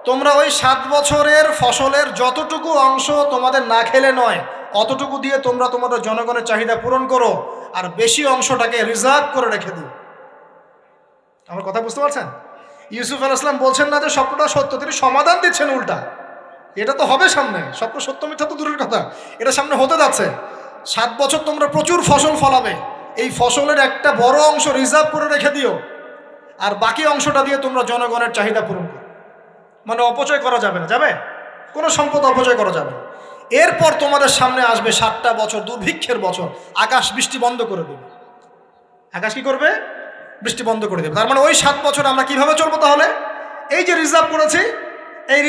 তোমরা ওই 7 বছরের ফসলের যতটুকু অংশ তোমাদের না খেলে নয়, অতটুকু দিয়ে তোমরা তোমাদের জনগণের চাহিদা পূরণ করো, আর বেশি অংশটাকে রিজার্ভ করে রেখে দিও। আমার কথা বুঝতে পারছেন? ইউসুফ আলাইহিস সালাম বলছেন না যে স্বপ্নটা সত্য, তিনি সমাধান দিচ্ছেন উল্টা। এটা তো হবে সামনে, স্বপ্ন সত্য মিথ্যা তো দূরের কথা, এটা সামনে হতে যাচ্ছে। 7 বছর তোমরা প্রচুর ফসল ফলাবে, এই ফসলের একটা বড় অংশ রিজার্ভ করে রেখে দিও, আর বাকি অংশটা দিয়ে তোমরা জনগণের চাহিদা পূরণ করো। মানে অপচয় করা যাবে না, যাবে কোনো সম্পদ অপচয় করা যাবে না। এরপর তোমাদের সামনে আসবে 7টা বছর দুর্ভিক্ষের বছর, আকাশ বৃষ্টি বন্ধ করে দেবে। আকাশ কি করবে? বৃষ্টি বন্ধ করে দেবে। তার মানে ওই 7 বছর আমরা কিভাবে চলবো তাহলে? এই যে রিজার্ভ করেছি, এই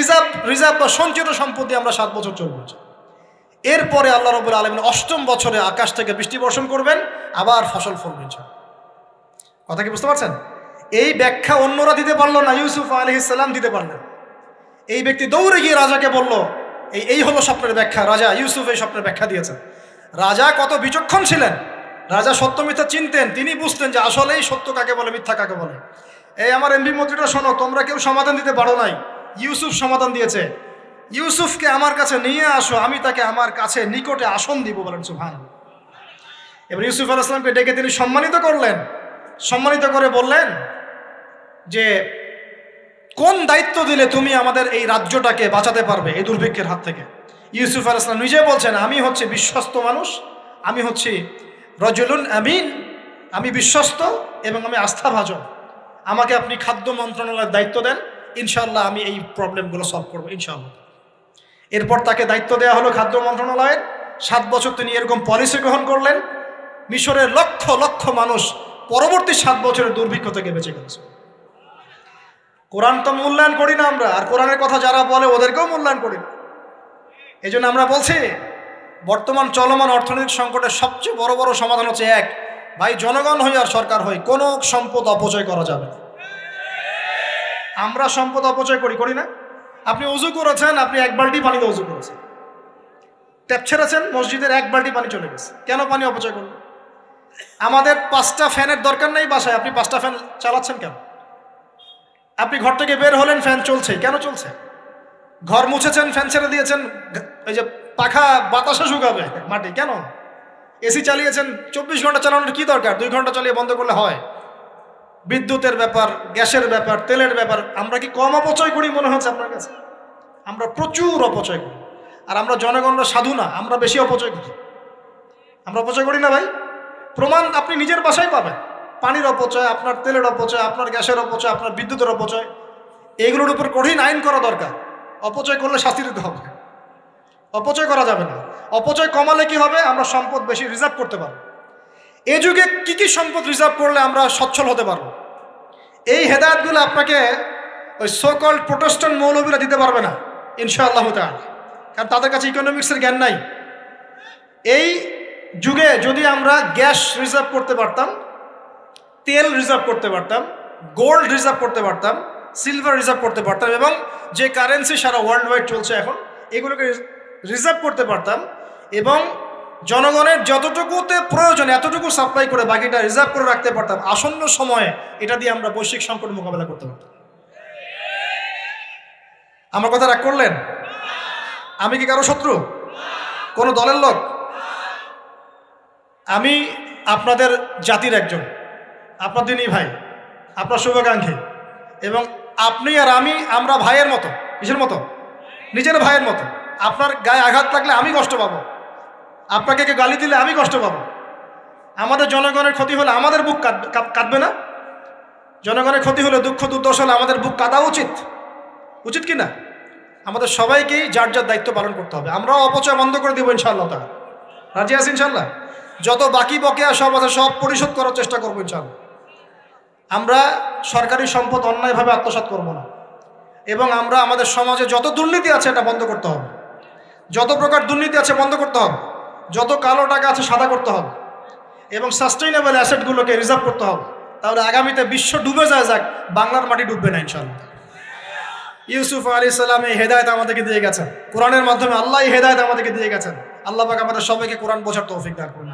রিজার্ভ বা সঞ্চিত সম্পদ দিয়ে আমরা 7 বছর চলবো। এরপরে আল্লাহ রাব্বুল আলামিন 8ম বছরে আকাশ থেকে বৃষ্টি বর্ষণ করবেন, আবার ফসল ফলবে। কথা কি বুঝতে পারছেন? এই ব্যাখ্যা অন্যরা দিতে পারলো না, ইউসুফ আলাইহিস সালাম দিতে পারলেন। এই ব্যক্তি দৌড়ে গিয়ে রাজাকে বলল, এই হলো স্বপ্নের ব্যাখ্যা। রাজা ইউসুফ এই স্বপ্নের ব্যাখ্যা দিয়েছেন। রাজা কত বিচক্ষণ ছিলেন, রাজা সত্য মিথ্যা চিনতেন। তিনি বুঝতেন যে আসলেই সত্য কাকে বলে, মিথ্যা কাকে বলে। এই আমার এমপি মন্ত্রীরা শোনো, তোমরা কেউ সমাধান দিতে পারো নাই, ইউসুফ সমাধান দিয়েছে। ইউসুফকে আমার কাছে নিয়ে আসো, আমি তাকে আমার কাছে নিকটে আসন দিব, বলেন সুবহানাল্লাহ। এবার ইউসুফ আলাইহিস সালামকে ডেকে তিনি সম্মানিত করলেন। সম্মানিত করে বললেন যে কোন দায়িত্ব দিলে তুমি আমাদের এই রাজ্যটাকে বাঁচাতে পারবে এই দুর্ভিক্ষের হাত থেকে। ইউসুফ আলাইহিস সালাম নিজে বলছেন, আমি হচ্ছে বিশ্বস্ত মানুষ, আমি হচ্ছি রজুলুন আমিন, আমি বিশ্বস্ত এবং আমি আস্থাভাজন। আমাকে আপনি খাদ্য মন্ত্রণালয়ের দায়িত্ব দেন, ইনশাআল্লাহ আমি এই প্রবলেমগুলো সলভ করবো ইনশাআল্লাহ। এরপর তাকে দায়িত্ব দেওয়া হলো খাদ্য মন্ত্রণালয়ের। 7 বছর তিনি এরকম পলিসি গ্রহণ করলেন। মিশরের লক্ষ লক্ষ মানুষ পরবর্তী 7 বছরের দুর্ভিক্ষ থেকে বেঁচে গেছে। কোরআন তো মূল্যায়ন করি না আমরা, আর কোরআনের কথা যারা বলে ওদেরকেও মূল্যায়ন করি না। এই জন্য আমরা বলছি, বর্তমান চলমান অর্থনৈতিক সংকটের সবচেয়ে বড় বড় সমাধান হচ্ছে এক, ভাই জনগণ হই আর সরকার হই, কোনো সম্পদ অপচয় করা যাবে না। আমরা সম্পদ অপচয় করি না। আপনি উজু করেছেন, আপনি 1 বালতি পানিতে উজু করেছেন, ট্যাপ ছেড়েছেন, মসজিদের 1 বালতি পানি চলে গেছে, কেন পানি অপচয় করবেন? আমাদের 5টা ফ্যানের দরকার নেই বাসায়, আপনি 5টা ফ্যান চালাচ্ছেন কেন? আপনি ঘর থেকে বের হলেন, ফ্যান চলছে, কেন চলছে? ঘর মুছেছেন, ফ্যান ছেড়ে দিয়েছেন, এই যে পাখা বাতাসে শুকাবে মাটি, কেন? এসি চালিয়েছেন, 24 ঘন্টা চালানোর কি দরকার? 2 ঘন্টা চালিয়ে বন্ধ করলে হয়। বিদ্যুতের ব্যাপার, গ্যাসের ব্যাপার, তেলের ব্যাপার, আমরা কি কম অপচয় করি মনে হচ্ছে আপনার কাছে? আমরা প্রচুর অপচয় করি। আর আমরা জনগণরা সাধু না, আমরা বেশি অপচয় করি। আমরা অপচয় করি না ভাই, প্রমাণ আপনি নিজের বাসায় পাবেন। পানির অপচয়, আপনার তেলের অপচয়, আপনার গ্যাসের অপচয়, আপনার বিদ্যুতের অপচয়, এগুলোর উপর কঠিন আইন করা দরকার। অপচয় করলে শাস্তি দিতে হবে, অপচয় করা যাবে না। অপচয় কমালে কি হবে? আমরা সম্পদ বেশি রিজার্ভ করতে পারবো। এই যুগে কি কি সম্পদ রিজার্ভ করলে আমরা সচ্ছল হতে পারবো, এই হেদায়েতগুলো আপনাকে ওই সোকল প্রোটেস্ট্যান্ট মৌলবীরা দিতে পারবে না ইনশাআল্লাহ তাআলা, কারণ তাদের কাছে ইকোনমিক্সের জ্ঞান নাই। এই যুগে যদি আমরা গ্যাস রিজার্ভ করতে পারতাম, তেল রিজার্ভ করতে পারতাম, গোল্ড রিজার্ভ করতে পারতাম, সিলভার রিজার্ভ করতে পারতাম, এবং যে কারেন্সি সারা ওয়ার্ল্ড ওয়াইড চলছে এখন, এগুলোকে রিজার্ভ করতে পারতাম, এবং জনগণের যতটুকুতে প্রয়োজন এতটুকু সাপ্লাই করে বাকিটা রিজার্ভ করে রাখতে পারতাম, আসন্ন সময়ে এটা দিয়ে আমরা বৈশ্বিক সংকট মোকাবেলা করতে পারতাম। আমার কথা রাগ করলেন? আমি কি কারো শত্রু? কোন দলের লোক? আমি আপনাদের জাতির একজন, আপনাদেরই ভাই, আপনার শুভাকাঙ্ক্ষী, এবং আপনি আর আমরা ভাইয়ের মতো। কিসের মতো? নিজের ভাইয়ের মতো। আপনার গায়ে আঘাত লাগলে আমি কষ্ট পাবো, আপনাকে কে গালি দিলে আমি কষ্ট পাবো। আমাদের জনগণের ক্ষতি হলে আমাদের বুক কাঁদবে না? জনগণের ক্ষতি হলে, দুঃখ দুর্দশা হলে আমাদের বুক কাঁদা উচিত, উচিত কি না? আমাদের সবাইকেই যার যার দায়িত্ব পালন করতে হবে। আমরাও অপচয় বন্ধ করে দেবো ইনশাআল্লাহ তাআলা। রাজি আছি ইনশাআল্লাহ? যত বাকি বকেয়া সব আছে সব পরিশোধ করার চেষ্টা করবো ইনশাআল্লাহ। আমরা সরকারি সম্পদ অন্যায়ভাবে আত্মসাৎ করব না, এবং আমরা আমাদের সমাজে যত দুর্নীতি আছে এটা বন্ধ করতে হবে। যত প্রকার দুর্নীতি আছে বন্ধ করতে হবে, যত কালো টাকা আছে সাদা করতে হবে, এবং সাস্টেইনেবল অ্যাসেটগুলোকে রিজার্ভ করতে হবে। তাহলে আগামীতে বিশ্ব ডুবে যায়, যাক, বাংলার মাটি ডুববে না ইনশাআল্লাহ। ইউসুফ আলাইহিস সালাম এই হেদায়েত আমাদেরকে দিয়ে গেছেন, কোরআনের মাধ্যমে আল্লাহ এই হেদায়েত আমাদেরকে দিয়ে গেছেন। আল্লাহ পাক আমাদের সবাইকে কোরআন বোঝার তৌফিক দান করুন।